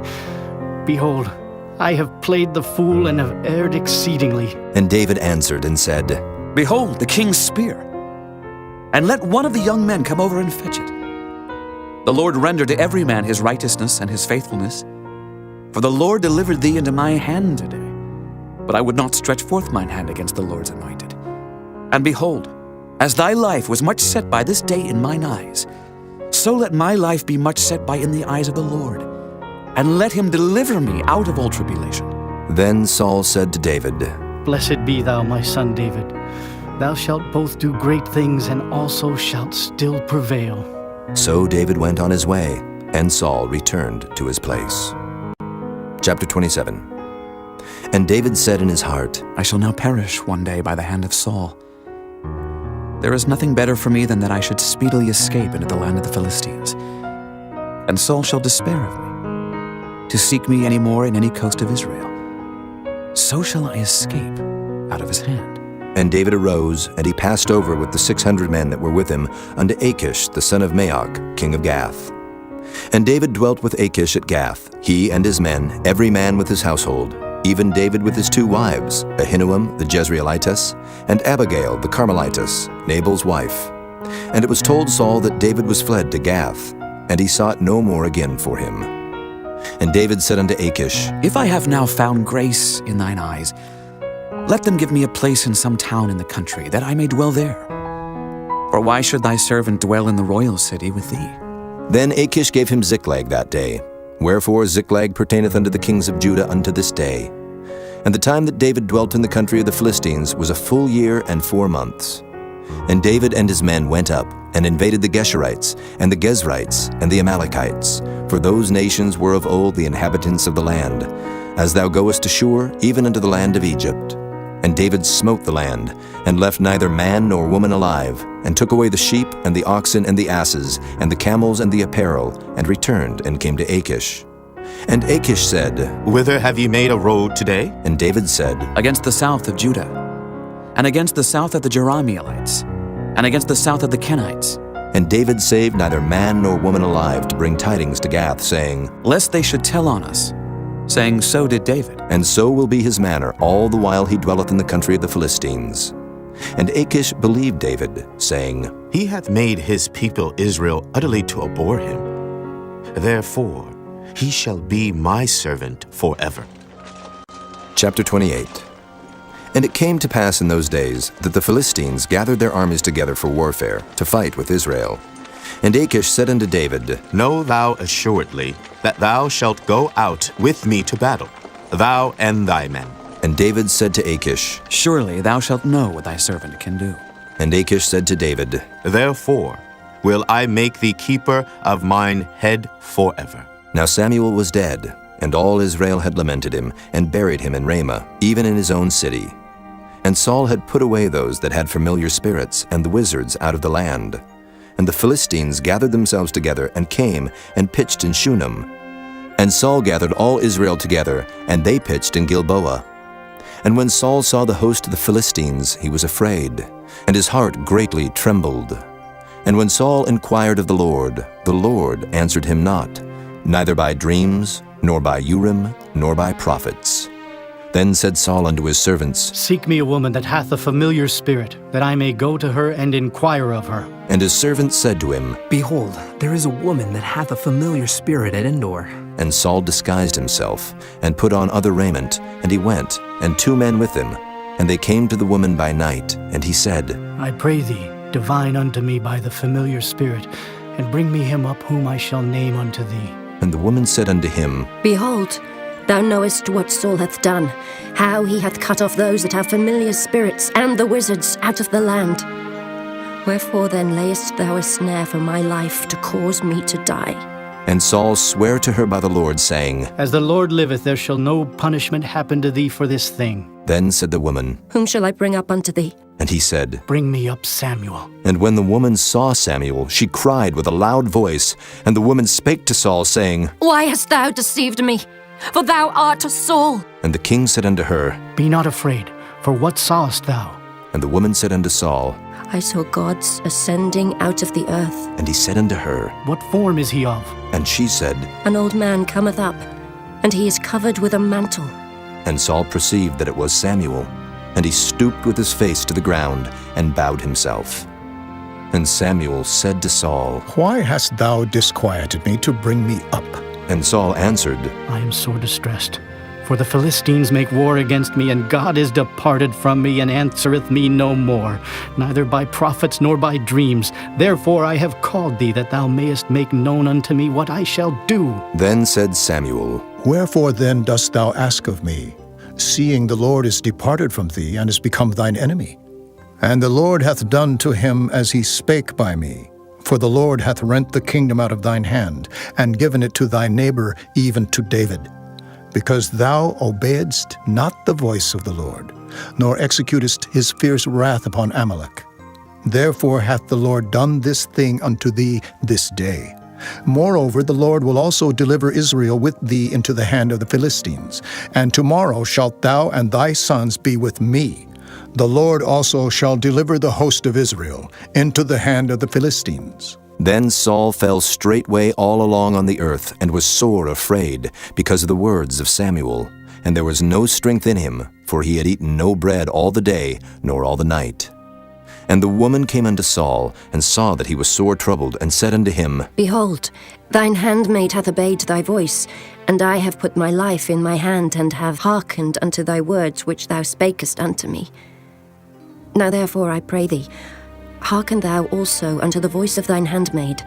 Behold, I have played the fool and have erred exceedingly. And David answered and said, Behold, the king's spear, and let one of the young men come over and fetch it. The Lord render to every man his righteousness and his faithfulness. For the Lord delivered thee into my hand today, but I would not stretch forth mine hand against the Lord's anointed. And behold, as thy life was much set by this day in mine eyes, so let my life be much set by in the eyes of the Lord, and let him deliver me out of all tribulation. Then Saul said to David, Blessed be thou, my son David. Thou shalt both do great things, and also shalt still prevail. So David went on his way, and Saul returned to his place. Chapter 27. And David said in his heart, I shall now perish one day by the hand of Saul. There is nothing better for me than that I should speedily escape into the land of the Philistines. And Saul shall despair of me, to seek me any more in any coast of Israel. So shall I escape out of his hand. And David arose, and he passed over with the 600 men that were with him unto Achish the son of Maoch, king of Gath. And David dwelt with Achish at Gath, he and his men, every man with his household, even David with his 2 wives, Ahinoam the Jezreelitess, and Abigail the Carmelitess, Nabal's wife. And it was told Saul that David was fled to Gath, and he sought no more again for him. And David said unto Achish, If I have now found grace in thine eyes, Let them give me a place in some town in the country, that I may dwell there. For why should thy servant dwell in the royal city with thee? Then Achish gave him Ziklag that day. Wherefore Ziklag pertaineth unto the kings of Judah unto this day. And the time that David dwelt in the country of the Philistines was a full year and 4 months. And David and his men went up, and invaded the Geshurites, and the Gezrites, and the Amalekites, for those nations were of old the inhabitants of the land, as thou goest to Shur, even unto the land of Egypt. And David smote the land, and left neither man nor woman alive, and took away the sheep, and the oxen, and the asses, and the camels, and the apparel, and returned, and came to Achish. And Achish said, Whither have ye made a road today? And David said, Against the south of Judah, and against the south of the Jerahmeelites, and against the south of the Kenites. And David saved neither man nor woman alive to bring tidings to Gath, saying, Lest they should tell on us, saying, So did David. And so will be his manner all the while he dwelleth in the country of the Philistines. And Achish believed David, saying, He hath made his people Israel utterly to abhor him. Therefore he shall be my servant forever. Chapter 28. And it came to pass in those days that the Philistines gathered their armies together for warfare, to fight with Israel. And Achish said unto David, Know thou assuredly that thou shalt go out with me to battle, thou and thy men. And David said to Achish, Surely thou shalt know what thy servant can do. And Achish said to David, Therefore will I make thee keeper of mine head forever. Now Samuel was dead, and all Israel had lamented him, and buried him in Ramah, even in his own city. And Saul had put away those that had familiar spirits, and the wizards out of the land. And the Philistines gathered themselves together, and came, and pitched in Shunem. And Saul gathered all Israel together, and they pitched in Gilboa. And when Saul saw the host of the Philistines, he was afraid, and his heart greatly trembled. And when Saul inquired of the Lord answered him not, neither by dreams, nor by Urim, nor by prophets. Then said Saul unto his servants, Seek me a woman that hath a familiar spirit, that I may go to her and inquire of her. And his servants said to him, Behold, there is a woman that hath a familiar spirit at Endor. And Saul disguised himself, and put on other raiment, and he went, and 2 men with him. And they came to the woman by night, and he said, I pray thee, divine unto me by the familiar spirit, and bring me him up whom I shall name unto thee. And the woman said unto him, Behold, thou knowest what Saul hath done, how he hath cut off those that have familiar spirits, and the wizards out of the land. Wherefore then layest thou a snare for my life, to cause me to die? And Saul sware to her by the Lord, saying, As the Lord liveth, there shall no punishment happen to thee for this thing. Then said the woman, Whom shall I bring up unto thee? And he said, Bring me up Samuel. And when the woman saw Samuel, she cried with a loud voice. And the woman spake to Saul, saying, Why hast thou deceived me? For thou art a Saul. And the king said unto her, Be not afraid, for what sawest thou? And the woman said unto Saul, I saw gods ascending out of the earth. And he said unto her, What form is he of? And she said, An old man cometh up, and he is covered with a mantle. And Saul perceived that it was Samuel. And he stooped with his face to the ground, and bowed himself. And Samuel said to Saul, Why hast thou disquieted me to bring me up? And Saul answered, I am sore distressed, for the Philistines make war against me, and God is departed from me, and answereth me no more, neither by prophets nor by dreams. Therefore I have called thee, that thou mayest make known unto me what I shall do. Then said Samuel, Wherefore then dost thou ask of me, seeing the Lord is departed from thee, and is become thine enemy? And the Lord hath done to him as he spake by me. For the Lord hath rent the kingdom out of thine hand, and given it to thy neighbor, even to David. Because thou obeyedst not the voice of the Lord, nor executest his fierce wrath upon Amalek. Therefore hath the Lord done this thing unto thee this day. Moreover, the Lord will also deliver Israel with thee into the hand of the Philistines. And tomorrow shalt thou and thy sons be with me. The Lord also shall deliver the host of Israel into the hand of the Philistines. Then Saul fell straightway all along on the earth, and was sore afraid, because of the words of Samuel. And there was no strength in him, for he had eaten no bread all the day, nor all the night. And the woman came unto Saul, and saw that he was sore troubled, and said unto him, Behold, thine handmaid hath obeyed thy voice, and I have put my life in my hand, and have hearkened unto thy words which thou spakest unto me. Now therefore I pray thee, hearken thou also unto the voice of thine handmaid,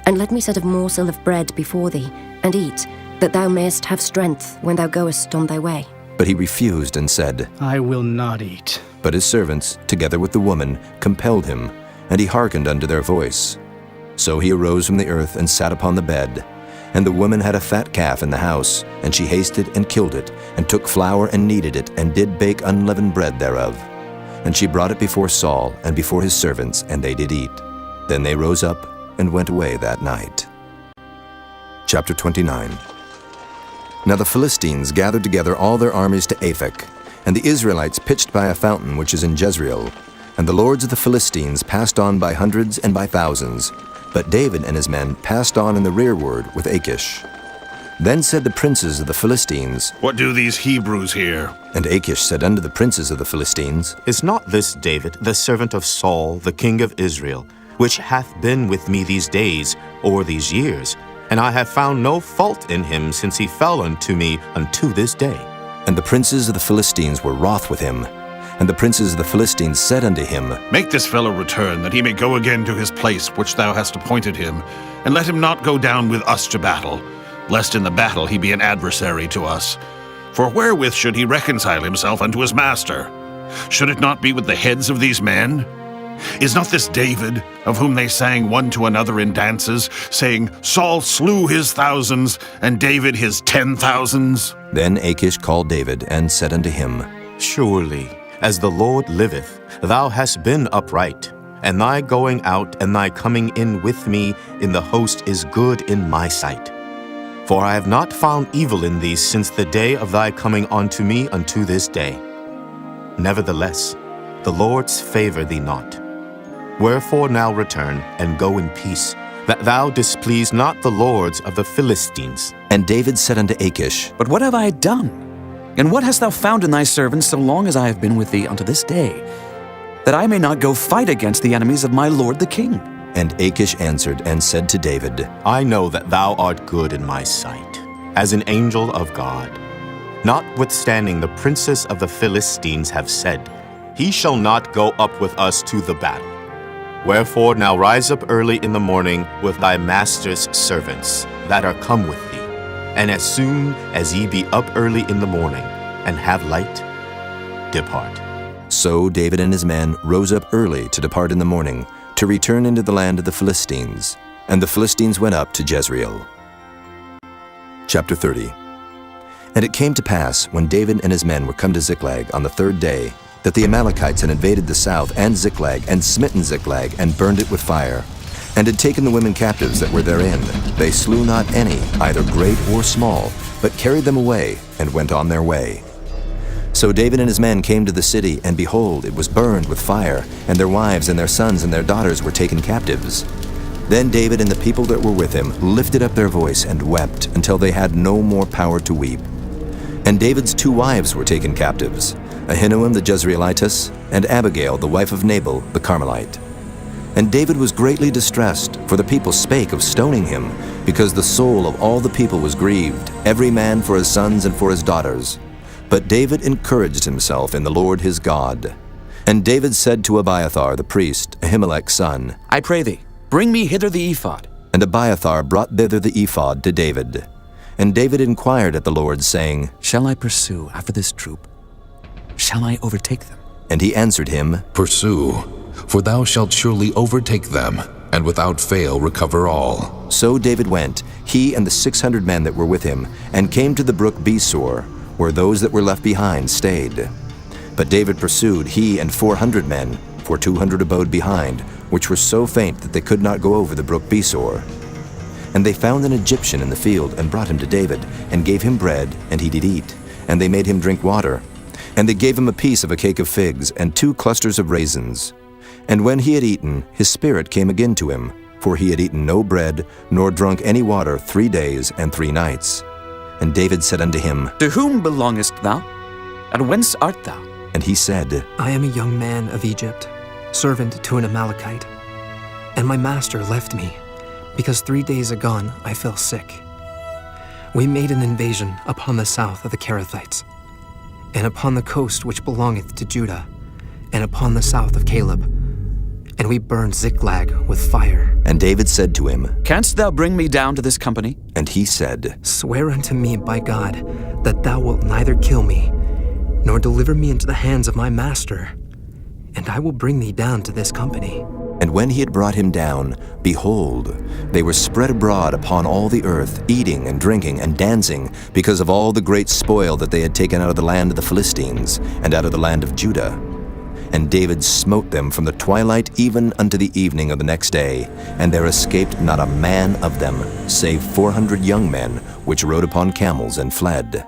and let me set a morsel of bread before thee, and eat, that thou mayest have strength when thou goest on thy way. But he refused and said, I will not eat. But his servants, together with the woman, compelled him, and he hearkened unto their voice. So he arose from the earth and sat upon the bed. And the woman had a fat calf in the house, and she hasted and killed it, and took flour and kneaded it, and did bake unleavened bread thereof. And she brought it before Saul and before his servants, and they did eat. Then they rose up and went away that night. Chapter 29. Now the Philistines gathered together all their armies to Aphek, and the Israelites pitched by a fountain which is in Jezreel. And the lords of the Philistines passed on by hundreds and by thousands, but David and his men passed on in the rearward with Achish. Then said the princes of the Philistines, What do these Hebrews here? And Achish said unto the princes of the Philistines, Is not this David, the servant of Saul, the king of Israel, which hath been with me these days, or these years? And I have found no fault in him since he fell unto me unto this day. And the princes of the Philistines were wroth with him. And the princes of the Philistines said unto him, Make this fellow return, that he may go again to his place which thou hast appointed him, and let him not go down with us to battle, lest in the battle he be an adversary to us. For wherewith should he reconcile himself unto his master? Should it not be with the heads of these men? Is not this David, of whom they sang one to another in dances, saying, Saul slew his thousands, and David his 10,000s? Then Achish called David, and said unto him, Surely, as the Lord liveth, thou hast been upright, and thy going out and thy coming in with me in the host is good in my sight. For I have not found evil in thee since the day of thy coming unto me unto this day. Nevertheless, the Lord's favor thee not. Wherefore now return, and go in peace, that thou displease not the lords of the Philistines. And David said unto Achish, But what have I done? And what hast thou found in thy servants so long as I have been with thee unto this day, that I may not go fight against the enemies of my lord the king? And Achish answered and said to David, I know that thou art good in my sight, as an angel of God. Notwithstanding the princes of the Philistines have said, He shall not go up with us to the battle. Wherefore now rise up early in the morning with thy master's servants that are come with thee, and as soon as ye be up early in the morning, and have light, depart. So David and his men rose up early to depart in the morning, to return into the land of the Philistines. And the Philistines went up to Jezreel. Chapter 30. And it came to pass, when David and his men were come to Ziklag on the third day, that the Amalekites had invaded the south and Ziklag, and smitten Ziklag, and burned it with fire, and had taken the women captives that were therein. They slew not any, either great or small, but carried them away, and went on their way. So David and his men came to the city, and behold, it was burned with fire, and their wives and their sons and their daughters were taken captives. Then David and the people that were with him lifted up their voice and wept until they had no more power to weep. And David's 2 wives were taken captives, Ahinoam the Jezreelitess, and Abigail the wife of Nabal the Carmelite. And David was greatly distressed, for the people spake of stoning him, because the soul of all the people was grieved, every man for his sons and for his daughters. But David encouraged himself in the Lord his God. And David said to Abiathar the priest, Ahimelech's son, I pray thee, bring me hither the ephod. And Abiathar brought thither the ephod to David. And David inquired at the Lord, saying, Shall I pursue after this troop? Shall I overtake them? And he answered him, Pursue, for thou shalt surely overtake them, and without fail recover all. So David went, he and the 600 men that were with him, and came to the brook Besor, where those that were left behind stayed. But David pursued, he and 400 men, for 200 abode behind, which were so faint that they could not go over the brook Besor. And they found an Egyptian in the field, and brought him to David, and gave him bread, and he did eat. And they made him drink water. And they gave him a piece of a cake of figs, and 2 clusters of raisins. And when he had eaten, his spirit came again to him, for he had eaten no bread, nor drunk any water 3 days and 3 nights. And David said unto him, To whom belongest thou? And whence art thou? And he said, I am a young man of Egypt. servant to an Amalekite. And my master left me, because 3 days agone I fell sick. We made an invasion upon the south of the Kerethites, and upon the coast which belongeth to Judah, and upon the south of Caleb. And we burned Ziklag with fire. And David said to him, Canst thou bring me down to this company? And he said, Swear unto me by God that thou wilt neither kill me, nor deliver me into the hands of my master, and I will bring thee down to this company. And when he had brought him down, behold, they were spread abroad upon all the earth, eating and drinking and dancing, because of all the great spoil that they had taken out of the land of the Philistines, and out of the land of Judah. And David smote them from the twilight even unto the evening of the next day, and there escaped not a man of them, save 400 young men, which rode upon camels and fled.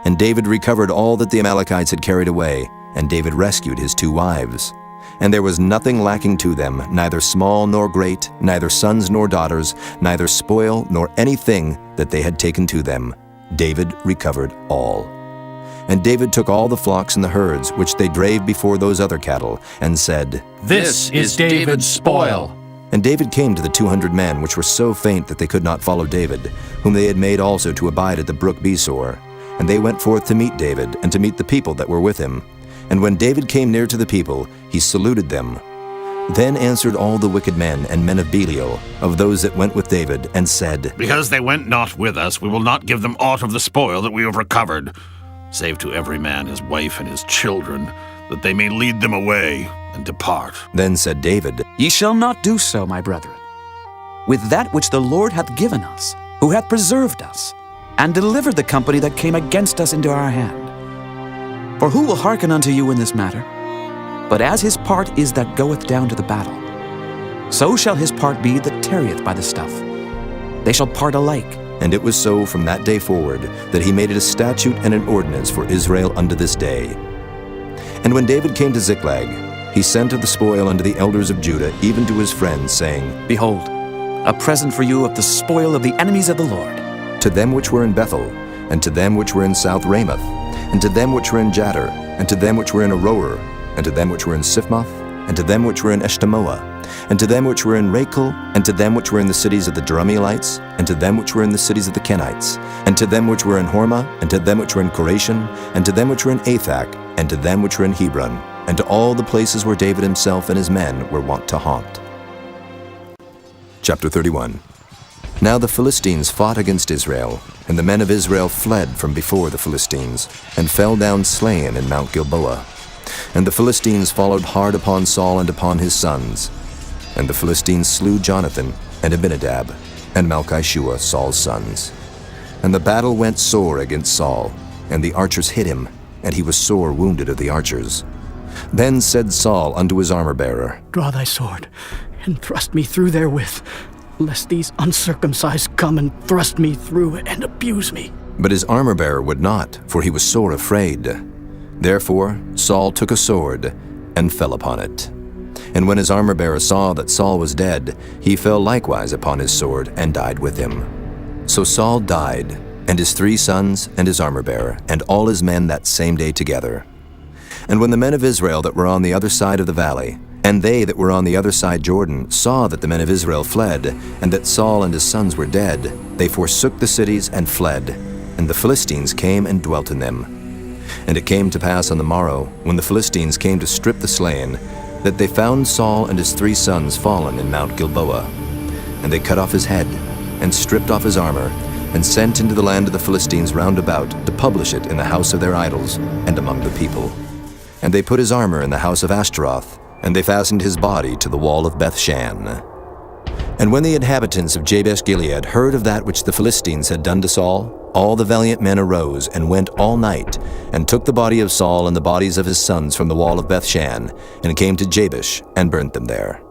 And David recovered all that the Amalekites had carried away, and David rescued his 2 wives. And there was nothing lacking to them, neither small nor great, neither sons nor daughters, neither spoil nor anything that they had taken to them. David recovered all. And David took all the flocks and the herds which they drave before those other cattle, and said, This is David's spoil. And David came to the 200 men which were so faint that they could not follow David, whom they had made also to abide at the brook Besor. And they went forth to meet David, and to meet the people that were with him. And when David came near to the people, he saluted them. Then answered all the wicked men and men of Belial, of those that went with David, and said, Because they went not with us, we will not give them aught of the spoil that we have recovered, save to every man his wife and his children, that they may lead them away and depart. Then said David, Ye shall not do so, my brethren. With that which the Lord hath given us, who hath preserved us, and delivered the company that came against us into our hand. For who will hearken unto you in this matter? But as his part is that goeth down to the battle, so shall his part be that tarrieth by the stuff. They shall part alike. And it was so from that day forward, that he made it a statute and an ordinance for Israel unto this day. And when David came to Ziklag, he sent of the spoil unto the elders of Judah, even to his friends, saying, Behold, a present for you of the spoil of the enemies of the Lord. To them which were in Bethel, and to them which were in South Ramoth, and to them which were in Jattir, and to them which were in Aroer, and to them which were in Siphmoth, and to them which were in Eshtemoa, and to them which were in Rachel, and to them which were in the cities of the Jerahmeelites, and to them which were in the cities of the Kenites, and to them which were in Hormah, and to them which were in Koration, and to them which were in Athak, and to them which were in Hebron, and to all the places where David himself and his men were wont to haunt. Chapter 31. Now the Philistines fought against Israel, and the men of Israel fled from before the Philistines, and fell down slain in Mount Gilboa. And the Philistines followed hard upon Saul and upon his sons. And the Philistines slew Jonathan, and Abinadab, and Malchishua, Saul's sons. And the battle went sore against Saul, and the archers hit him, and he was sore wounded of the archers. Then said Saul unto his armor-bearer, Draw thy sword, and thrust me through therewith, lest these uncircumcised come and thrust me through and abuse me. But his armor-bearer would not, for he was sore afraid. Therefore Saul took a sword, and fell upon it. And when his armor-bearer saw that Saul was dead, he fell likewise upon his sword, and died with him. So Saul died, and his 3 sons, and his armor-bearer, and all his men that same day together. And when the men of Israel that were on the other side of the valley, and they that were on the other side Jordan, saw that the men of Israel fled, and that Saul and his sons were dead, they forsook the cities and fled, and the Philistines came and dwelt in them. And it came to pass on the morrow, when the Philistines came to strip the slain, that they found Saul and his 3 sons fallen in Mount Gilboa. And they cut off his head, and stripped off his armor, and sent into the land of the Philistines round about to publish it in the house of their idols, and among the people. And they put his armor in the house of Ashtaroth, and they fastened his body to the wall of Bethshan. And when the inhabitants of Jabesh-Gilead heard of that which the Philistines had done to Saul, all the valiant men arose and went all night, and took the body of Saul and the bodies of his sons from the wall of Bethshan, and came to Jabesh, and burnt them there.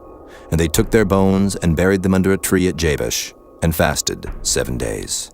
And they took their bones, and buried them under a tree at Jabesh, and fasted 7 days.